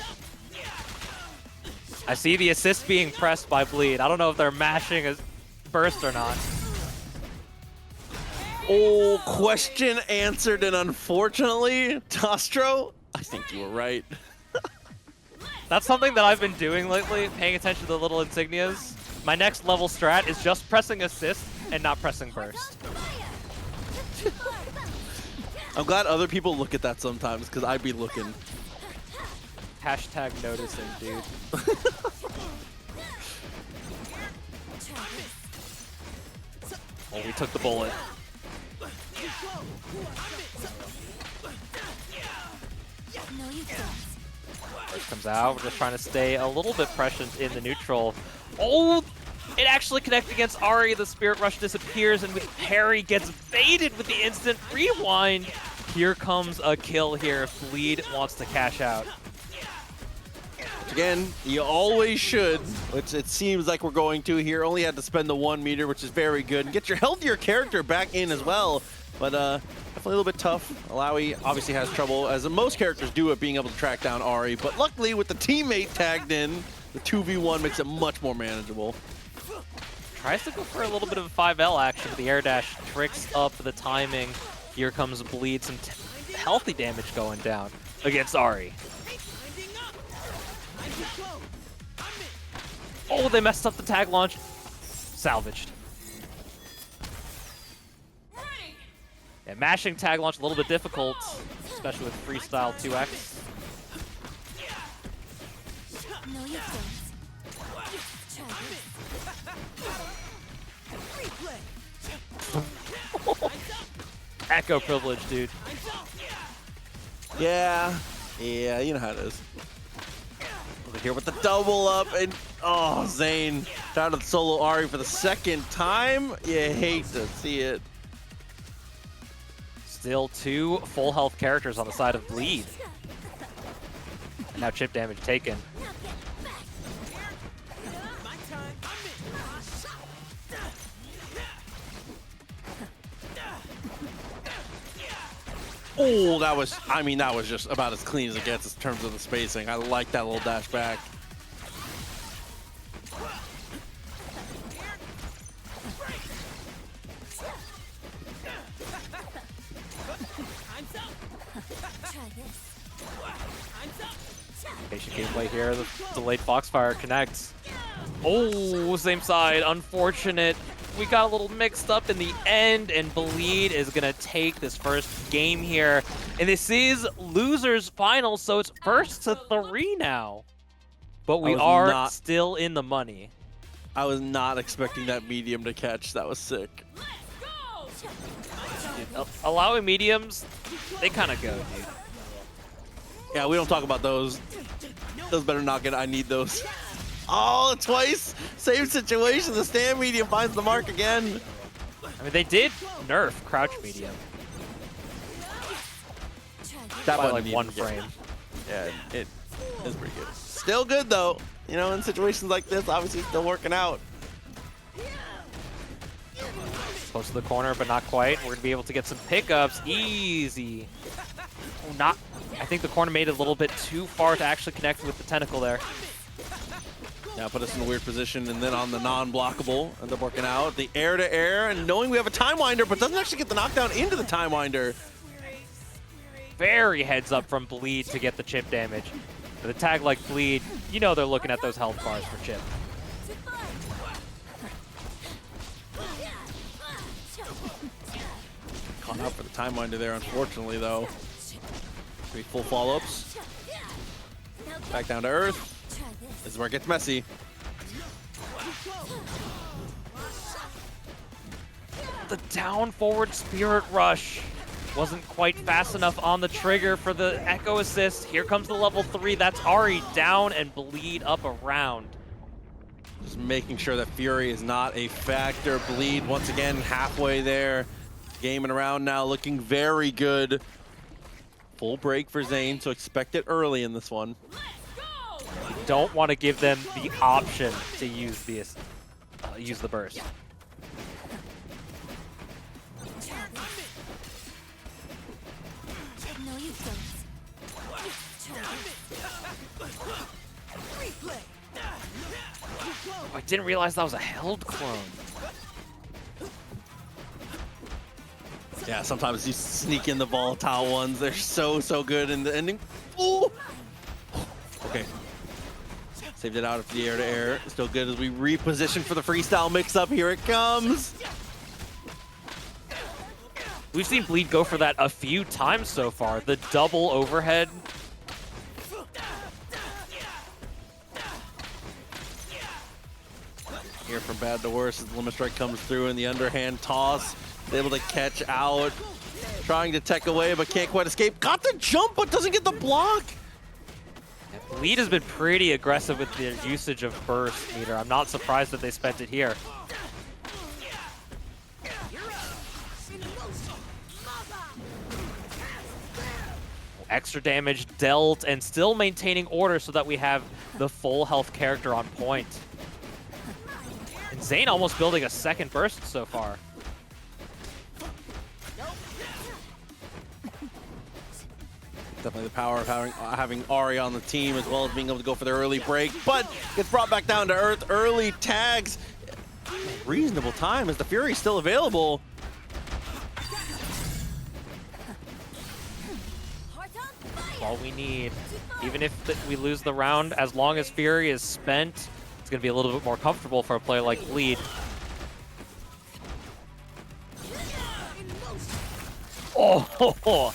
I see the assist being pressed by Bleed. I don't know if they're mashing a burst or not. Oh, question answered, and unfortunately, Tostro, I think you were right. That's something that I've been doing lately, paying attention to the little insignias. My next level strat is just pressing assist and not pressing burst. I'm glad other people look at that sometimes, because I'd be looking. Hashtag noticing, dude. Oh, we took the bullet. No, you don't. First comes out. We're just trying to stay a little bit prescient in the neutral. Oh, it actually connected against Ahri. The Spirit Rush disappears, and with Harry gets baited with the instant rewind. Here comes a kill here if Bleed wants to cash out. Again, you always should, which it seems like we're going to here. Only had to spend the 1 meter, which is very good. And get your healthier character back in as well. But definitely a little bit tough. Illaoi obviously has trouble, as most characters do, at being able to track down Ahri. But luckily, with the teammate tagged in, the 2v1 makes it much more manageable. Tries to go for a little bit of a 5L action, but the air dash tricks up the timing. Here comes Bleed, some healthy damage going down against Ahri. Oh, they messed up the tag launch. Salvaged. Yeah, mashing tag launch a little bit difficult, especially with Freestyle 2X. No, you don't. Ekko privilege, dude. Yeah, you know how it is. Over here with the double up, and oh, Zane down to the solo Ahri for the second time. You hate to see it. Still two full health characters on the side of Bleed. And now chip damage taken. Oh, that was just about as clean as it gets in terms of the spacing. I like that little dash back. Patient gameplay here. The delayed Foxfire connects. Oh, same side. Unfortunate. We got a little mixed up in the end, and Bleed is going to take this first game here. And this is losers final, so it's first to 3 now. But we are still in the money. I was not expecting that medium to catch. That was sick. Allowing mediums, they kind of go, dude. Yeah, we don't talk about those. Those better not get. I need those. Oh, twice. Same situation. The stand medium finds the mark again. I mean, they did nerf crouch medium That by one like 1 frame. Yeah, it is pretty good. Still good though. You know, in situations like this, obviously still working out. Close to the corner, but not quite. We're gonna be able to get some pickups. Easy. Oh, not. I think the corner made it a little bit too far to actually connect with the tentacle there. Yeah, put us in a weird position, and then on the non-blockable, end up working out. The air-to-air, and knowing we have a Time Winder, but doesn't actually get the knockdown into the Time Winder. Very heads up from Bleed to get the chip damage. With a tag like Bleed, you know they're looking at those health bars for chip. Caught out for the Time Winder there, unfortunately, though. 3 full follow-ups. Back down to earth. This is where it gets messy. The down forward Spirit Rush wasn't quite fast enough on the trigger for the Ekko assist. Here comes the level 3. That's Ahri down and Bleed up around. Just making sure that Fury is not a factor. Bleed once again halfway there. Gaming around now, looking very good. Full break for Zane, so expect it early in this one. Don't want to give them the option to use the burst. No, you don't. Oh, I didn't realize that was a held clone. Yeah, sometimes you sneak in the volatile ones. They're so good in the ending. Ooh. Okay. Saved it out of the air-to-air. Still good as we reposition for the freestyle mix-up. Here it comes. We've seen Bleed go for that a few times so far. The double overhead. Here from bad to worse as the limit strike comes through and the underhand toss. Able to catch out. Trying to tech away, but can't quite escape. Got the jump, but doesn't get the block. Bleed has been pretty aggressive with their usage of burst meter. I'm not surprised that they spent it here. Extra damage dealt and still maintaining order so that we have the full health character on point. And Zane almost building a second burst so far. Definitely the power of having Ahri on the team as well as being able to go for the early break, but gets brought back down to earth. Early tags. Reasonable time as the Fury's still available. All we need. Even if we lose the round, as long as Fury is spent, it's going to be a little bit more comfortable for a player like Bleed. Oh!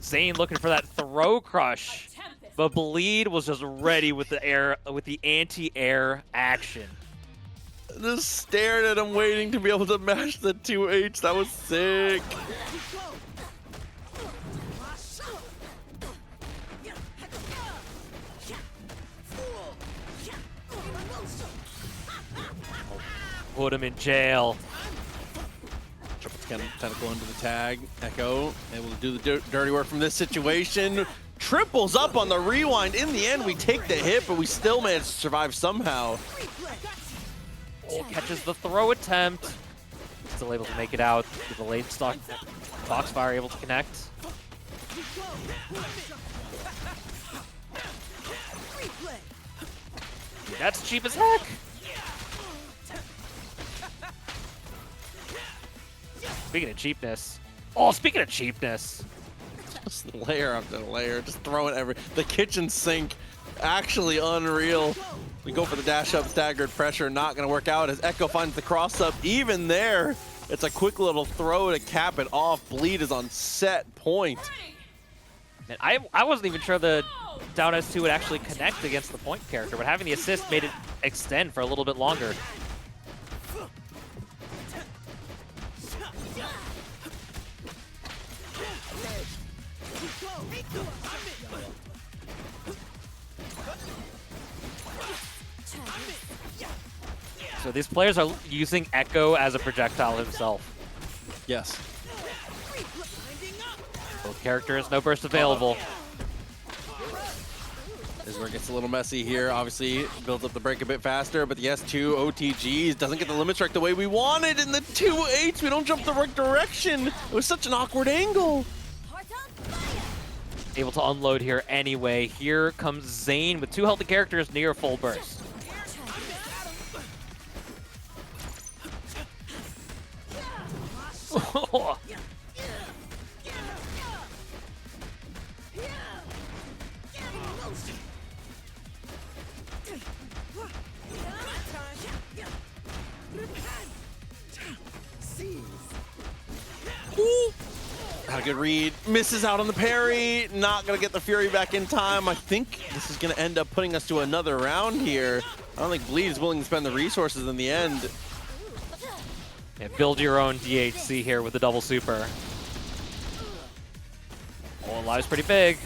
Zane looking for that throw crush, but Bleed was just ready with the anti-air action. Just stared at him, waiting to be able to mash the 2H. That was sick. Put him in jail. Triple tentacle into the tag. Ekko able to do the dirty work from this situation. Triples up on the rewind. In the end, we take the hit, but we still manage to survive somehow. Oh, catches the throw attempt. Still able to make it out with the late stock. Foxfire able to connect. That's cheap as heck. Speaking of cheapness. Oh, speaking of cheapness. Just layer after layer, just throwing the kitchen sink. Actually unreal. We go for the dash up, staggered pressure, not gonna work out as Ekko finds the cross up. Even there, it's a quick little throw to cap it off. Bleed is on set point. Man, I wasn't even sure the down S2 would actually connect against the point character, but having the assist made it extend for a little bit longer. So these players are using Ekko as a projectile himself. Yes. Both characters, no burst available. This is where it gets a little messy here. Obviously, builds up the break a bit faster, but the S2 OTGs doesn't get the limit strike the way we wanted. In the 2H, we don't jump the right direction. It was such an awkward angle. Able to unload here anyway. Here comes Zane with 2 healthy characters near full burst. Had a good read. Misses out on the parry. Not going to get the Fury back in time. I think this is going to end up putting us to another round here. I don't think Bleed is willing to spend the resources in the end. Yeah, build your own DHC here with the double super. Oh, Illaoi's pretty big.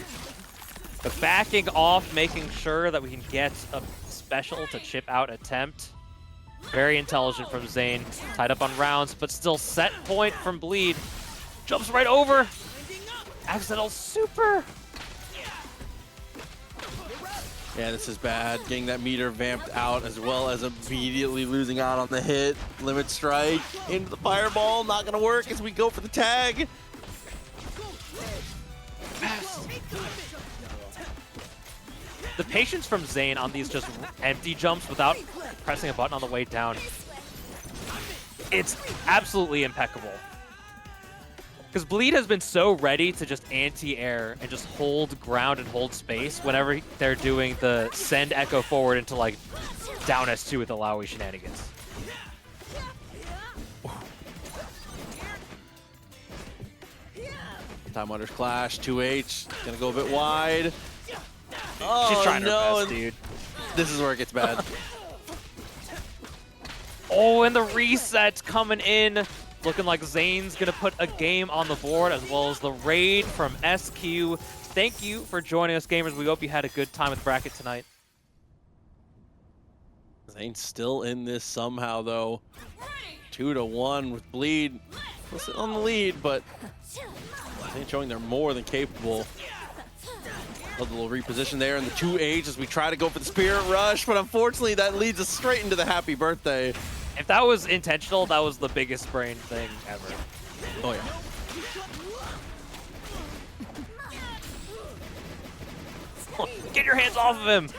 But backing off, making sure that we can get a special to chip out attempt. Very intelligent from Zane. Tied up on rounds, but still set point from Bleed. Jumps right over. Accidental super. Yeah, this is bad. Getting that meter vamped out as well as immediately losing out on the hit. Limit strike into the fireball. Not going to work as we go for the tag. The patience from Zane on these just empty jumps without pressing a button on the way down. It's absolutely impeccable. Because Bleed has been so ready to just anti-air and just hold ground and hold space whenever they're doing the send Ekko forward into like down S2 with Illaoi shenanigans. Time Wonders Clash, 2H, gonna go a bit wide. Oh, She's trying her no. best, dude. This is where it gets bad. Oh, and the reset coming in. Looking like Zane's going to put a game on the board, as well as the raid from SQ. Thank you for joining us, gamers. We hope you had a good time with Bracket tonight. Zane's still in this somehow, though. 2-1 with Bleed. We'll sit on the lead, but Zane showing they're more than capable. Love the little reposition there in the 2H as we try to go for the Spirit Rush, but unfortunately that leads us straight into the Happy Birthday. If that was intentional, that was the biggest brain thing ever. Oh, yeah. Get your hands off of him!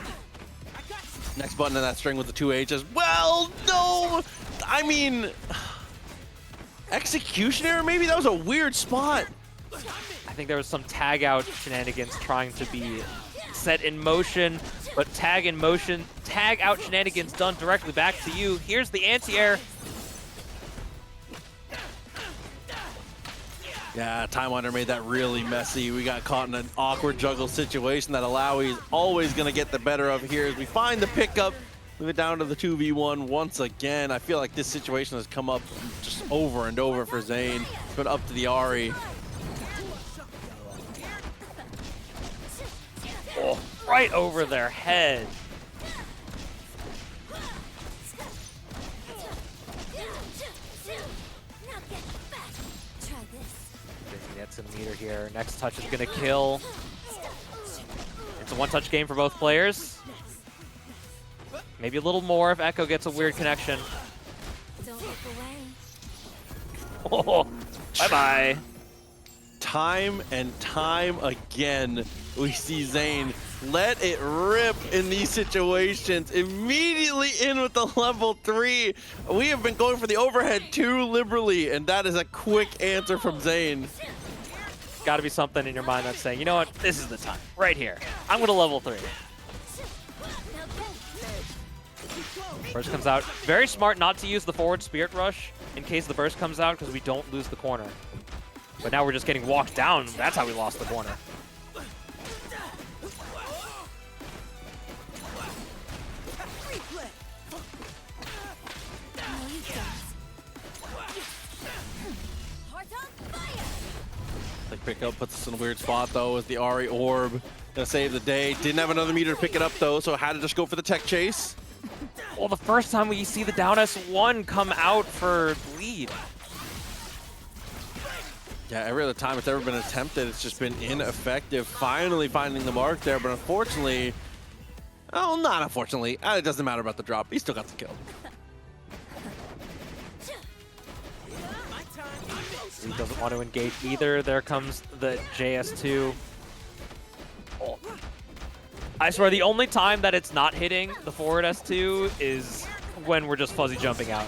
Next button in that string with the 2H as well. No! I mean, Executioner, maybe that was a weird spot. I think there was some tag out shenanigans trying to be set in motion, but tag in motion, tag out shenanigans done directly back to you. Here's the anti-air. Yeah, Time Wonder made that really messy. We got caught in an awkward juggle situation that Illaoi is always going to get the better of here as we find the pickup. Move it down to the 2v1 once again. I feel like this situation has come up just over and over for Zane. But up to the Ahri. Oh, right over their head. Gets in the meter here. Next touch is going to kill. It's a one-touch game for both players. Maybe a little more if Ekko gets a weird connection. Don't look away. Oh, bye-bye. Time and time again, we see Zane let it rip in these situations. Immediately in with the level 3. We have been going for the overhead too liberally, and that is a quick answer from Zane. Got to be something in your mind that's saying, you know what, this is the time, right here. I'm going to level 3. Burst comes out. Very smart not to use the forward Spirit Rush in case the burst comes out because we don't lose the corner. But now we're just getting walked down. That's how we lost the corner. pickup puts us in a weird spot though as the Ahri orb gonna save the day. Didn't have another meter to pick it up though, so had to just go for the tech chase. Well, the first time we see the down S1 come out for lead. Yeah, every other time it's ever been attempted, it's just been ineffective. Finally finding the mark there, but unfortunately, oh, not unfortunately, it doesn't matter about the drop. He still got the kill. He doesn't want to engage either. There comes the JS2. Oh. I swear, the only time that it's not hitting the forward S2 is when we're just fuzzy jumping out.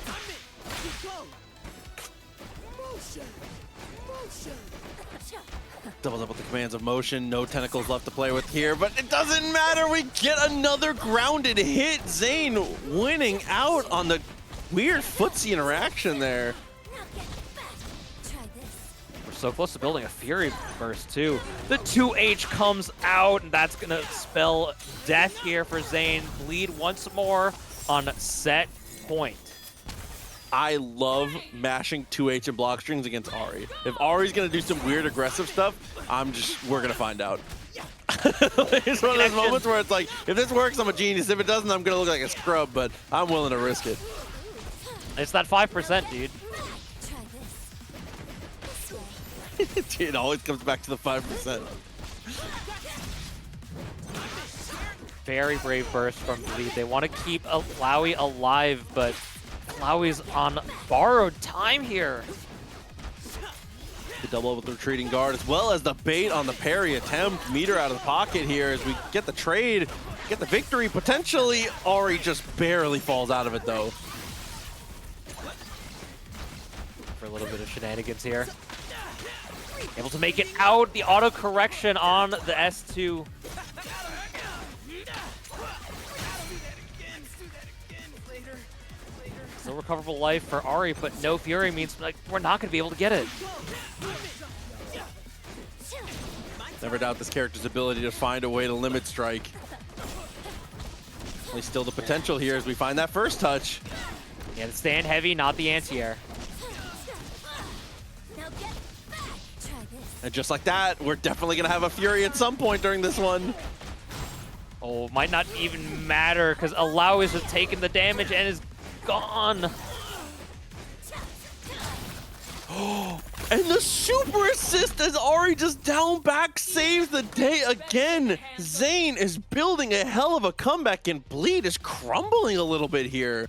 Doubles up with the commands of motion. No tentacles left to play with here, but it doesn't matter. We get another grounded hit. Zane winning out on the weird footsie interaction there. We're so close to building a Fury Burst too. The 2H comes out, and that's gonna spell death here for Zane. Bleed once more on set point. I love mashing 2H and block strings against Ahri. If Ahri's gonna do some weird aggressive stuff, we're gonna find out. It's one of those moments where it's like, if this works, I'm a genius. If it doesn't, I'm gonna look like a scrub, but I'm willing to risk it. It's that 5%, dude. It always comes back to the 5%. Very brave burst from Bleed. They want to keep Illaoi alive, but Illaoi's on borrowed time here. The double with the retreating guard, as well as the bait on the parry attempt. Meter out of the pocket here as we get the trade, get the victory. Potentially, Ahri just barely falls out of it, though. For a little bit of shenanigans here. Able to make it out. The auto correction on the S2. Still recoverable life for Ahri, but no Fury means like we're not going to be able to get it. Never doubt this character's ability to find a way to limit strike. There's still the potential here as we find that first touch. Yeah, the stand heavy, not the anti-air. And just like that, we're definitely going to have a Fury at some point during this one. Oh, might not even matter because Illaoi is just taking the damage and is gone. And the super assist as Ahri just down back saves the day again. Zane is building a hell of a comeback and Bleed is crumbling a little bit here.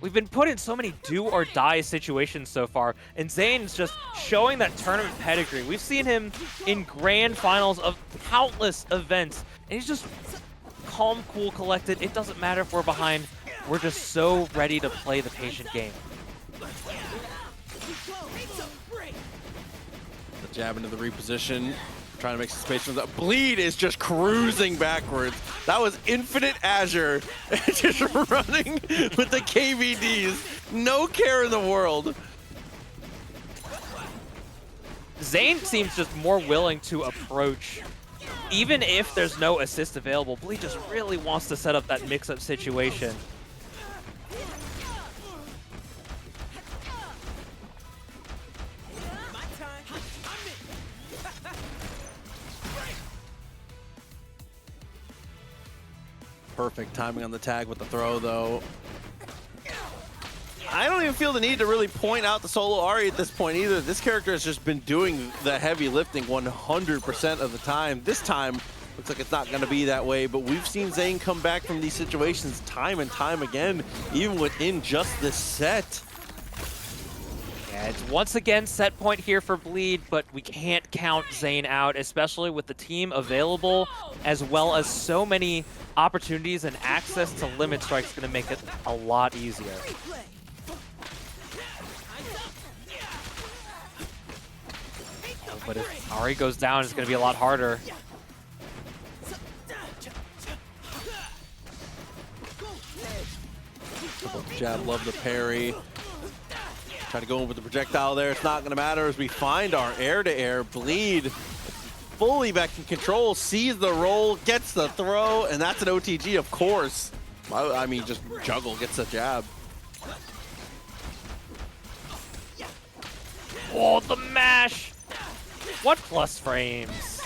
We've been put in so many do or die situations so far, and Zane's just showing that tournament pedigree. We've seen him in grand finals of countless events, and he's just calm, cool, collected. It doesn't matter if we're behind. We're just so ready to play the patient game. The jab into the reposition, trying to make some space from that. Bleed is just cruising backwards. That was infinite Azure, just running with the KVDs. No care in the world. Zane seems just more willing to approach. Even if there's no assist available, Bleed just really wants to set up that mix-up situation. Perfect timing on the tag with the throw, though. I don't even feel the need to really point out the solo Ahri at this point either. This character has just been doing the heavy lifting 100% of the time. This time, looks like it's not going to be that way, but we've seen Zane come back from these situations time and time again, even within just this set. Yeah, it's once again set point here for Bleed, but we can't count Zane out, especially with the team available, as well as so many opportunities and access to limit strikes going to make it a lot easier. Oh, but if Ahri goes down, it's going to be a lot harder. Jab, love the parry. Trying to go in with the projectile there. It's not going to matter as we find our air-to-air. Bleed fully back in control, sees the roll, gets the throw, and that's an OTG, of course. I mean, just juggle, gets a jab. Oh, the mash! What plus frames?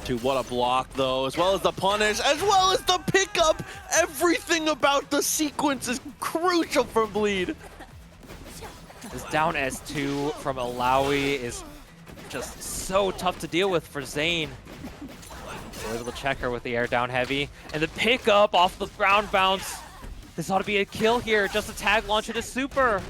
Dude, what a block though, as well as the punish, as well as the pickup. Everything about the sequence is crucial for Bleed. This down S2 from Illaoi is just so tough to deal with for Zane. So able to check her with the air down heavy. And the pickup off the ground bounce. This ought to be a kill here, just a tag launch into super.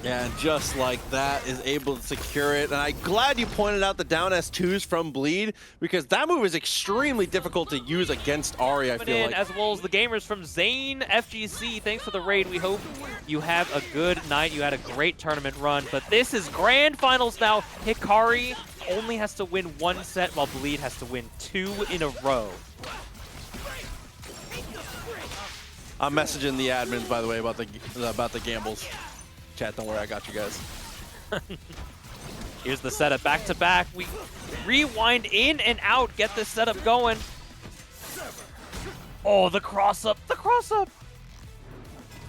Yeah, and just like that is able to secure it. And I'm glad you pointed out the down S2s from Bleed, because that move is extremely difficult to use against Ahri, I feel like. As well as the gamers from Zane FGC, thanks for the raid. We hope you have a good night. You had a great tournament run, but this is grand finals now. Hikari only has to win 1 set, while Bleed has to win 2 in a row. I'm messaging the admins, by the way, about the gambles. Chat, don't worry, I got you guys. Here's the setup, back to back. We rewind in and out, get this setup going. Oh, the cross up, the cross up.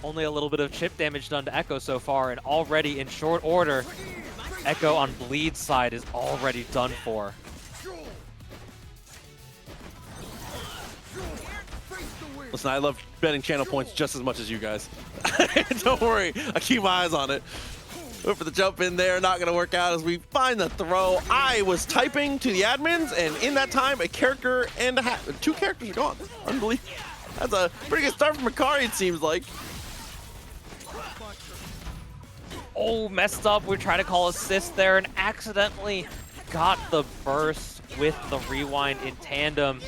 Only a little bit of chip damage done to Ekko so far, and already in short order, Ekko on Bleed's side is already done for. Listen, I love betting channel points just as much as you guys. Don't worry, I keep my eyes on it. Went for the jump in there, not gonna work out as we find the throw. I was typing to the admins, and in that time, a character and a half, 2 characters are gone. Unbelievable. That's a pretty good start from Hikari, it seems like. Oh, messed up. We're trying to call assist there and accidentally got the burst with the rewind in tandem.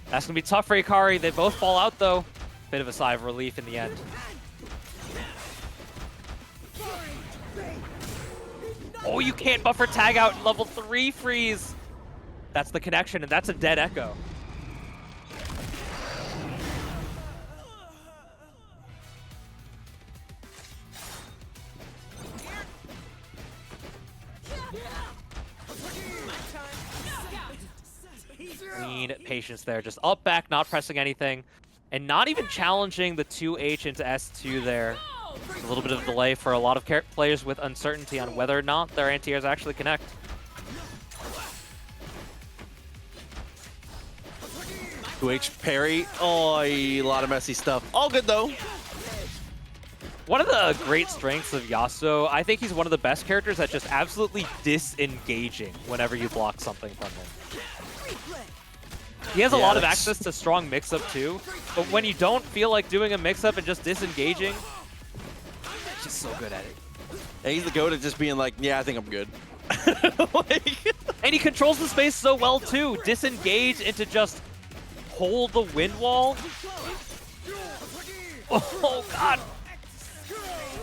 That's going to be tough for Hikari. They both fall out, though. Bit of a sigh of relief in the end. Oh, you can't buffer tag out in level 3 freeze. That's the connection, and that's a dead Ekko. Need patience there, just up back, not pressing anything, and not even challenging the 2H into S2 there. A little bit of delay for a lot of players with uncertainty on whether or not their anti-airs actually connect. parry. Oh, a lot of messy stuff. All good though. One of the great strengths of Yasuo, I think he's one of the best characters at just absolutely disengaging whenever you block something from him. He has a lot of access to strong mix-up too, but when you don't feel like doing a mix-up and just disengaging, he's just so good at it. Yeah, he's the goat at just being like, yeah, I think I'm good. And he controls the space so well too. Disengage into just hold the wind wall. Oh god.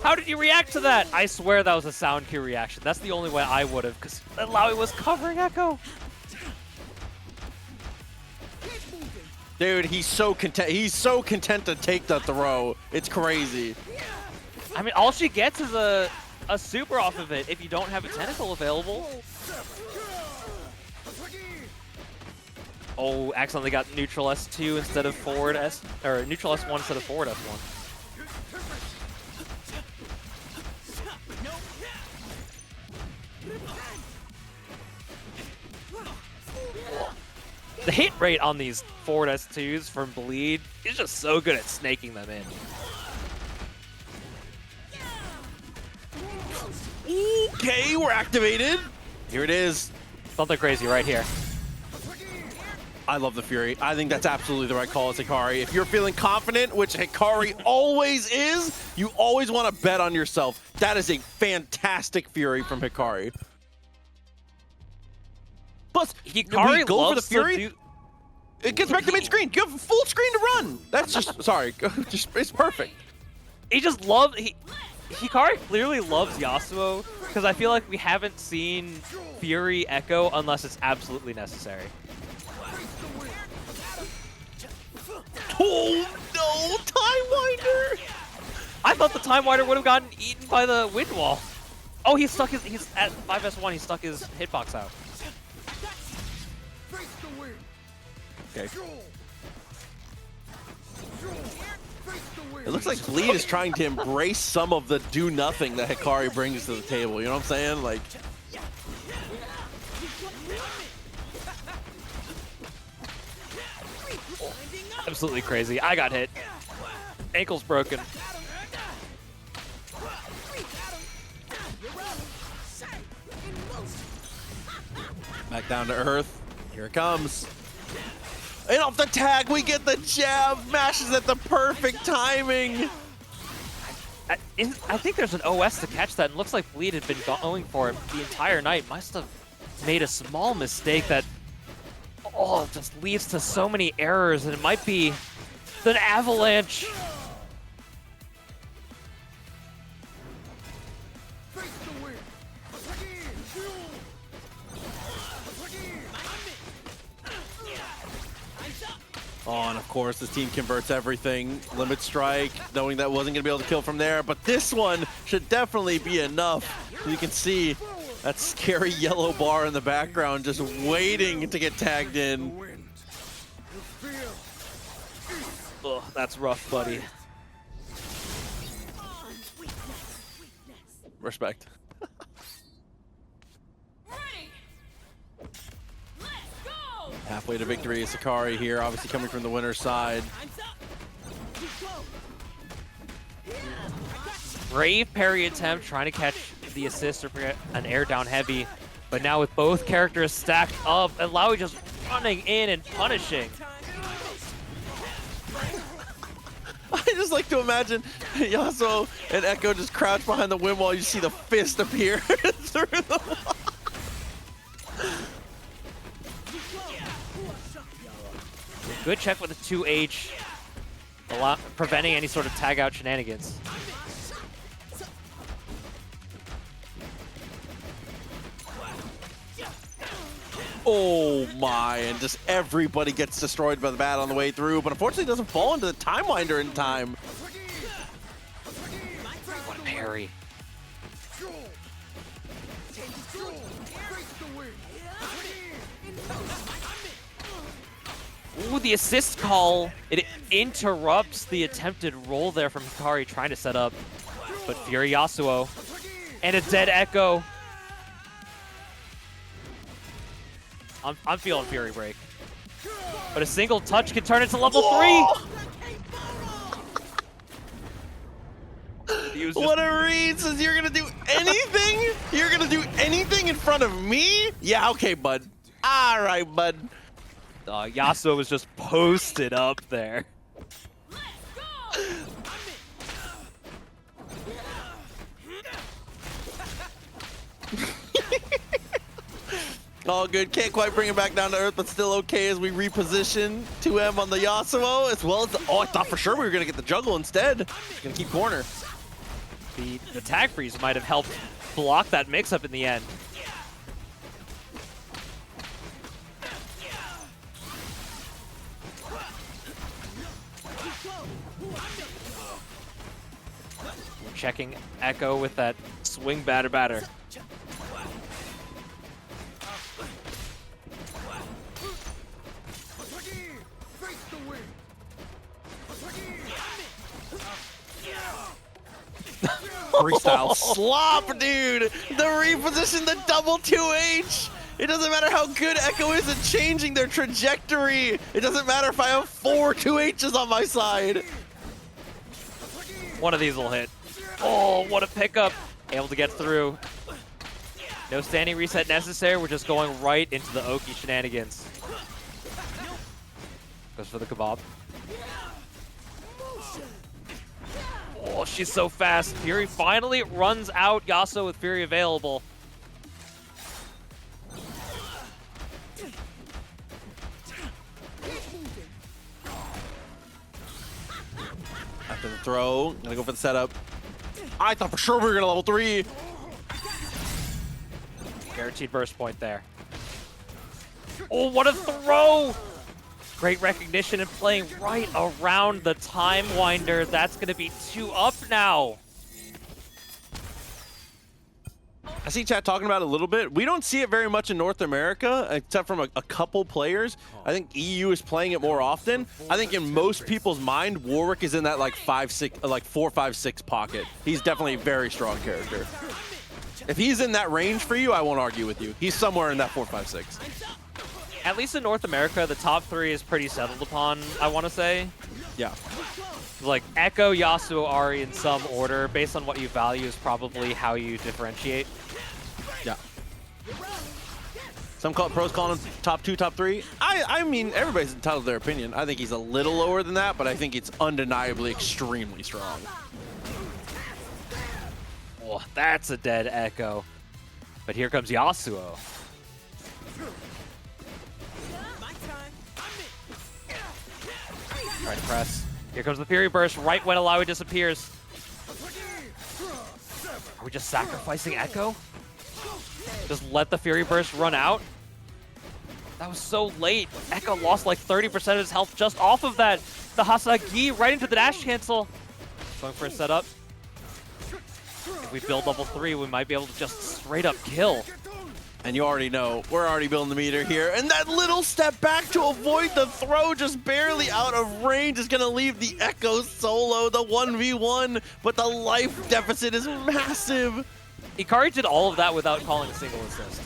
How did you react to that? I swear that was a sound cue reaction. That's the only way I would have, because Illaoi was covering Ekko. Dude, he's so content. He's so content to take the throw. It's crazy. I mean, all she gets is a super off of it if you don't have a tentacle available. Oh, accidentally got neutral S2 instead of forward S, or neutral S1 instead of forward S1. The hit rate on these forward S2s from Bleed is just so good at snaking them in. Okay, we're activated. Here it is. Something crazy right here. I love the Fury. I think that's absolutely the right call as Hikari. If you're feeling confident, which Hikari always is, you always want to bet on yourself. That is a fantastic Fury from Hikari. Plus, Hikari go for the loves Fury. to do... It gets back to mid-screen. You have full screen to run. That's just, sorry, just, it's perfect. He just loves... Hikari clearly loves Yasuo, because I feel like we haven't seen Fury Ekko unless it's absolutely necessary. Oh no, Time Winder! I thought the Time Winder would have gotten eaten by the wind wall. Oh, he's at 5S1, he stuck his hitbox out. Okay. It looks like Bleed is trying to embrace some of the do-nothing that Hikari brings to the table. You know what I'm saying? Like, Absolutely crazy. I got hit. Ankle's broken. back down to earth. Here it comes. And off the tag, we get the jab. Mashes at the perfect timing. I think there's an OS to catch that, and looks like Bleed had been going for him the entire night. Must have made a small mistake that, just leads to so many errors, and it might be an avalanche. Oh, and of course, this team converts everything. Limit strike, knowing that wasn't going to be able to kill from there. But this one should definitely be enough. You can see that scary yellow bar in the background just waiting to get tagged in. Ugh, that's rough, buddy. Respect. Halfway to victory is Hikari here, obviously coming from the winner's side. Brave parry attempt, trying to catch the assist or an air down heavy. But now with both characters stacked up, Illaoi just running in and punishing. I just like to imagine Yasuo and Ekko just crouch behind the wind while you see the fist appear through the wall. Good check with a 2H, preventing any sort of tag out shenanigans. Oh my, and just everybody gets destroyed by the bat on the way through, but unfortunately doesn't fall into the time winder in time. What a parry. Ooh, the assist call. It interrupts the attempted roll there from Hikari trying to set up. But Fury Yasuo. And a dead Ekko. I'm feeling Fury Break. But a single touch can turn into level 3! What a read! Says you're gonna do anything? You're gonna do anything in front of me? Yeah, okay, bud. All right, bud. Yasuo was just posted up there. All good. Can't quite bring it back down to earth, but still okay as we reposition 2M on the Yasuo, as well as the... Oh, I thought for sure we were going to get the juggle instead. Just going to keep corner. The tag freeze might have helped block that mix-up in the end. Checking Ekko with that swing batter. Freestyle slop, dude! The reposition, the double 2H! It doesn't matter how good Ekko is at changing their trajectory! It doesn't matter if I have 4 2Hs on my side! One of these will hit. Oh, what a pickup! Able to get through. No standing reset necessary. We're just going right into the Oki shenanigans. Goes for the kebab. Oh, she's so fast. Fury finally runs out. Yasuo with Fury available. After the throw, gonna go for the setup. I thought for sure we were gonna level 3. Guaranteed burst point there. Oh, what a throw! Great recognition and playing right around the time winder. That's going to be 2 up now. I see chat talking about it a little bit. We don't see it very much in North America, except from a couple players. I think EU is playing it more often. I think in most people's mind, Warwick is in that like 4, 5, 6 pocket. He's definitely a very strong character. If he's in that range for you, I won't argue with you. He's somewhere in that 4, 5, 6. At least in North America, the top 3 is pretty settled upon, I want to say. Yeah. Like Ekko, Yasuo, Ahri in some order, based on what you value is probably how you differentiate. Yeah. Some pros call him top 2, top 3. I mean, everybody's entitled to their opinion. I think he's a little lower than that, but I think it's undeniably extremely strong. Oh, that's a dead Ekko. But here comes Yasuo. Try to press. Here comes the Fury Burst right when Illaoi disappears. Are we just sacrificing Ekko? Just let the Fury Burst run out? That was so late. Ekko lost like 30% of his health just off of that. The Hasagi right into the dash cancel. Going for a setup. If we build level 3, we might be able to just straight up kill. And you already know, we're already building the meter here. And that little step back to avoid the throw, just barely out of range, is going to leave the Ekko solo, the 1v1. But the life deficit is massive. Hikari did all of that without calling a single assist.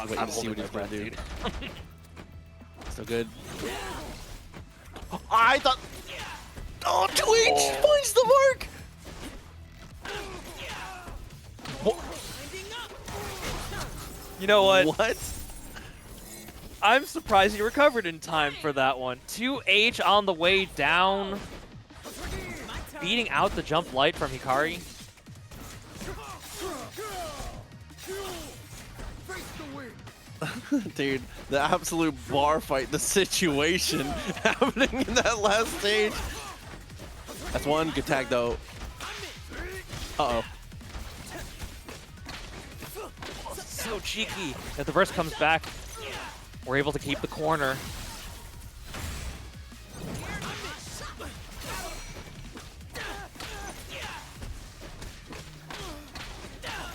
Wait, I'm see holding what my he's gonna breath, do. dude. So good. I thought. Oh, 2H finds the mark. You know what? What? I'm surprised he recovered in time for that one. 2H on the way down. Beating out the jump light from Hikari. Dude, the absolute bar fight, the situation happening in that last stage. That's one. Good tag, though. Uh-oh. So cheeky. If the burst comes back, we're able to keep the corner.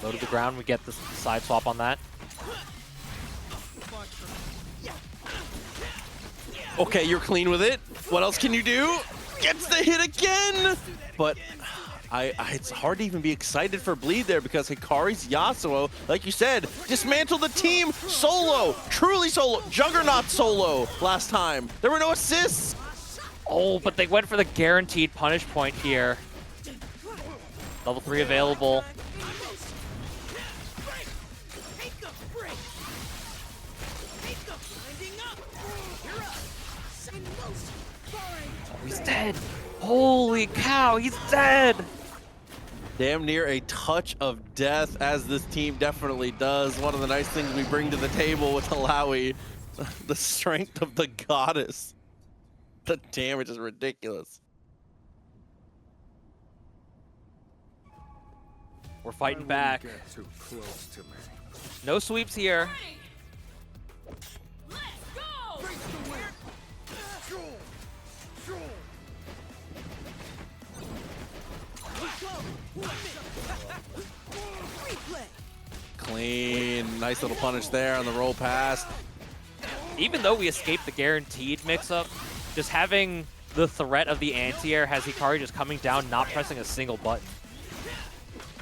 Low to the ground, we get the side swap on that. Okay, you're clean with it. What else can you do? Gets the hit again! But it's hard to even be excited for Bleed there because Hikari's Yasuo, like you said, dismantled the team solo, truly solo, Juggernaut solo last time. There were no assists. Oh, but they went for the guaranteed punish point here. Level 3 available. He's dead. Holy cow, he's dead. Damn near a touch of death, as this team definitely does. One of the nice things we bring to the table with Illaoi, the strength of the goddess. The damage is ridiculous. We're fighting back. Get too close to me. No sweeps here. Clean, nice little punish there on the roll pass. Even though we escaped the guaranteed mix-up, just having the threat of the anti-air has Hikari just coming down, not pressing a single button.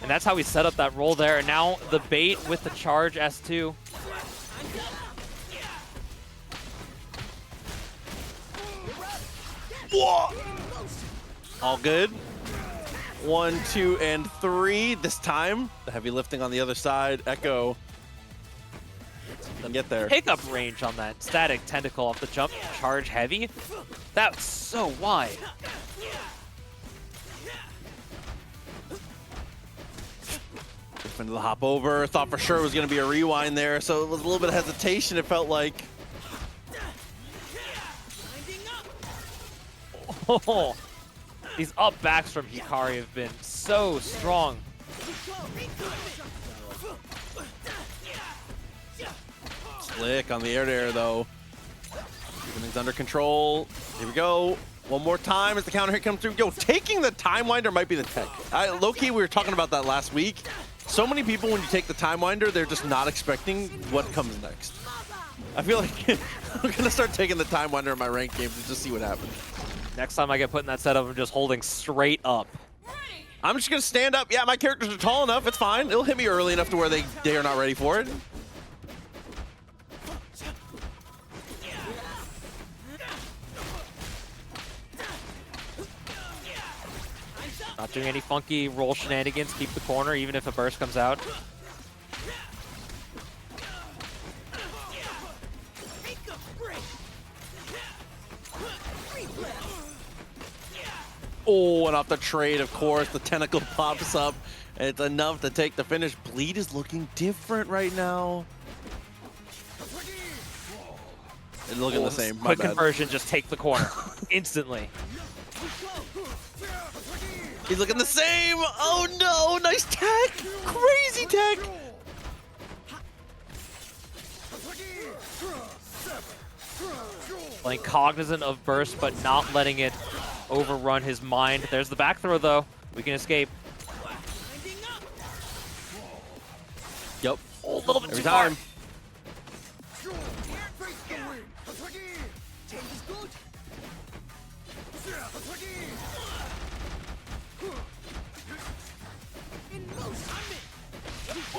And that's how we set up that roll there. And now the bait with the charge S2. Whoa! All good. 1, 2, and 3 this time. The heavy lifting on the other side. Ekko. Then get there. Pickup range on that static tentacle off the jump charge heavy. That's so wide. Into the hop over. Thought for sure it was going to be a rewind there, so it was a little bit of hesitation, it felt like. Oh, these up backs from Hikari have been so strong. Click on the air though. Everything's under control. Here we go. One more time as the counter hit comes through. Yo, taking the Time Winder might be the tech. Low-key, we were talking about that last week. So many people, when you take the Time Winder, they're just not expecting what comes next. I feel like I'm gonna start taking the Time Winder in my ranked games and just see what happens. Next time I get put in that setup, I'm just holding straight up. I'm just gonna stand up. Yeah, my characters are tall enough. It's fine. It'll hit me early enough to where they are not ready for it. Not doing any funky roll shenanigans. Keep the corner even if a burst comes out. Oh, and off the trade, of course, the tentacle pops up. And it's enough to take the finish. Bleed is looking different right now. It's looking the same. My Quick bad. conversion, just take the corner instantly. He's looking the same. Oh no, nice tech. Crazy tech. Playing cognizant of burst, but not letting it overrun his mind. There's the back throw though. We can escape. Yep. Oh, a little bit Every too time. far.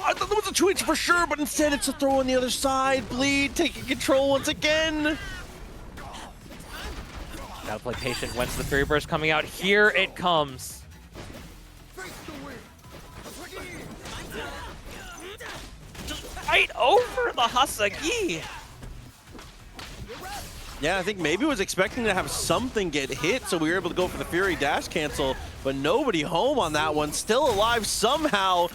I thought there was a twitch for sure, but instead it's a throw on the other side. Bleed taking control once again. Gotta play patient. When's the Fury Burst coming out? Here it comes. Just right over the Hasagi. Yeah, I think maybe was expecting to have something get hit, so we were able to go for the Fury dash cancel, but nobody home on that one. Still alive somehow,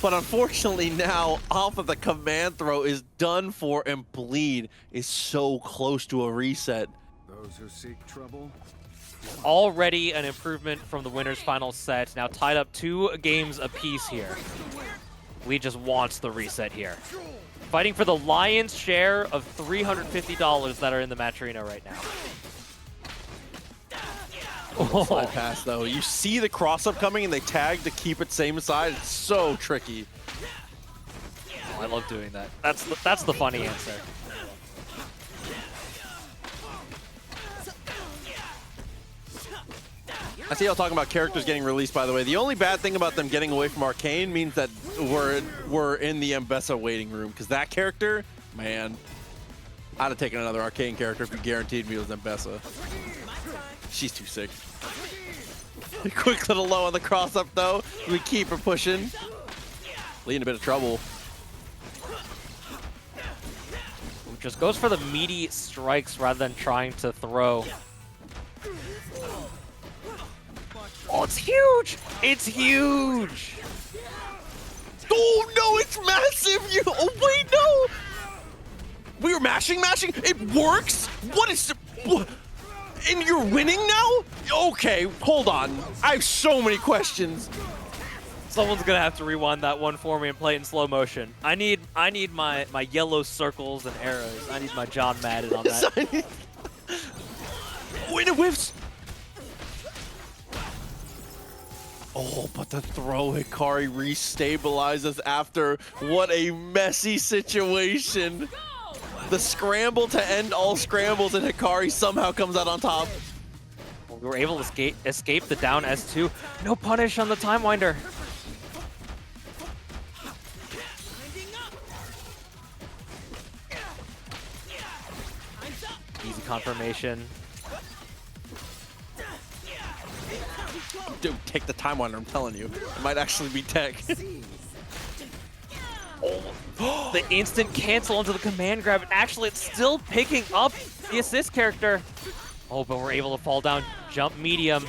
but unfortunately now off of the command throw is done for, and Bleed is so close to a reset. Those who seek trouble. Already an improvement from the winner's final set. Now tied up 2 games apiece here. Lee just wants the reset here. Fighting for the lion's share of $350 that are in the match arena right now. Slide pass though. You see the cross up coming and they tag to keep it same side. It's so tricky. Oh, I love doing that. That's the funny answer. I see y'all talking about characters getting released, by the way. The only bad thing about them getting away from Arcane means that we're in the Mbessa waiting room, because that character, man, I'd have taken another Arcane character if you guaranteed me it was Mbessa. She's too sick. Quick little low on the cross up though. We keep her pushing. Lee in a bit of trouble. Just goes for the meaty strikes rather than trying to throw. Oh, it's huge! It's huge! Oh no, it's massive! Oh wait, no! We were mashing? It works? What is... What? And you're winning now? Okay, hold on. I have so many questions. Someone's gonna have to rewind that one for me and play it in slow motion. I need my yellow circles and arrows. I need my John Madden on that. When it whiffs. Oh, but the throw Hikari restabilizes after. What a messy situation. The scramble to end all scrambles, and Hikari somehow comes out on top. We were able to escape the down S2. No punish on the Time Winder. Easy confirmation. Dude, take the Time Winder, I'm telling you. It might actually be tech. Oh, the instant cancel into the command grab. Actually, it's still picking up the assist character. Oh, but we're able to fall down, jump medium.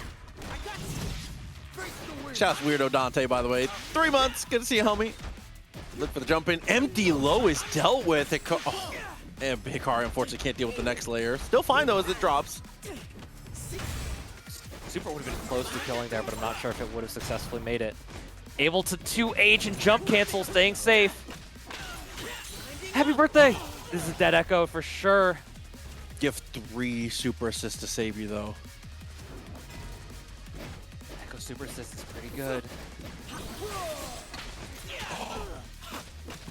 Shout out to Weirdo Dante, by the way. 3 months, good to see you, homie. Look for the jump in. Empty low is dealt with. Oh, and Hikari unfortunately can't deal with the next layer. Still fine though as it drops. Super would have been close to killing there, but I'm not sure if it would have successfully made it. Able to 2H and jump cancel, staying safe. Happy birthday! This is a dead Ekko for sure. You have 3 super assists to save you, though. Ekko super assist is pretty good.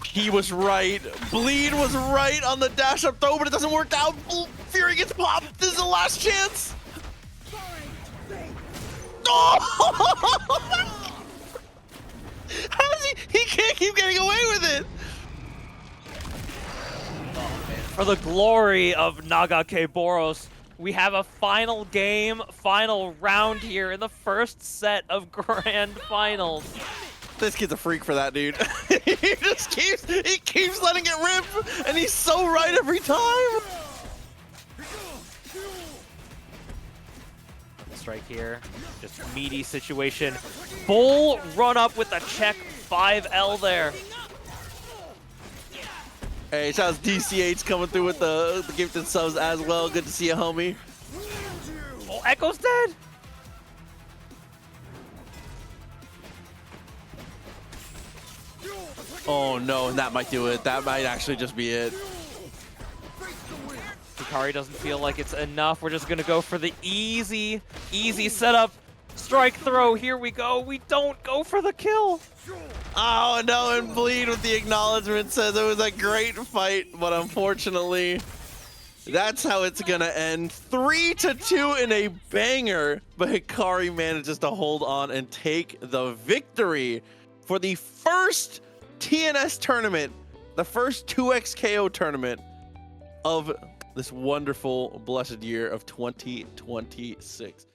He was right. Bleed was right on the dash up throw, but it doesn't work out. Fury gets popped. This is the last chance. Oh! How does he can't keep getting away with it. For the glory of Nagake Boros, we have a final game, final round here in the first set of Grand Finals. This kid's a freak for that, dude. he keeps letting it rip, and he's so right every time. Strike here, just meaty situation. Full run up with a check 5L there. Hey, shout out to DCH coming through with the gifted subs as well. Good to see you, homie. Oh, Ekko's dead. Oh no, and that might do it. That might actually just be it. Hikari doesn't feel like it's enough. We're just gonna go for the easy setup. Strike throw, here we go. We don't go for the kill. Oh no, and Bleed with the acknowledgement says it was a great fight, but unfortunately, that's how it's gonna end. 3-2 in a banger, but Hikari manages to hold on and take the victory for the first TNS tournament, the first 2x KO tournament of this wonderful, blessed year of 2026.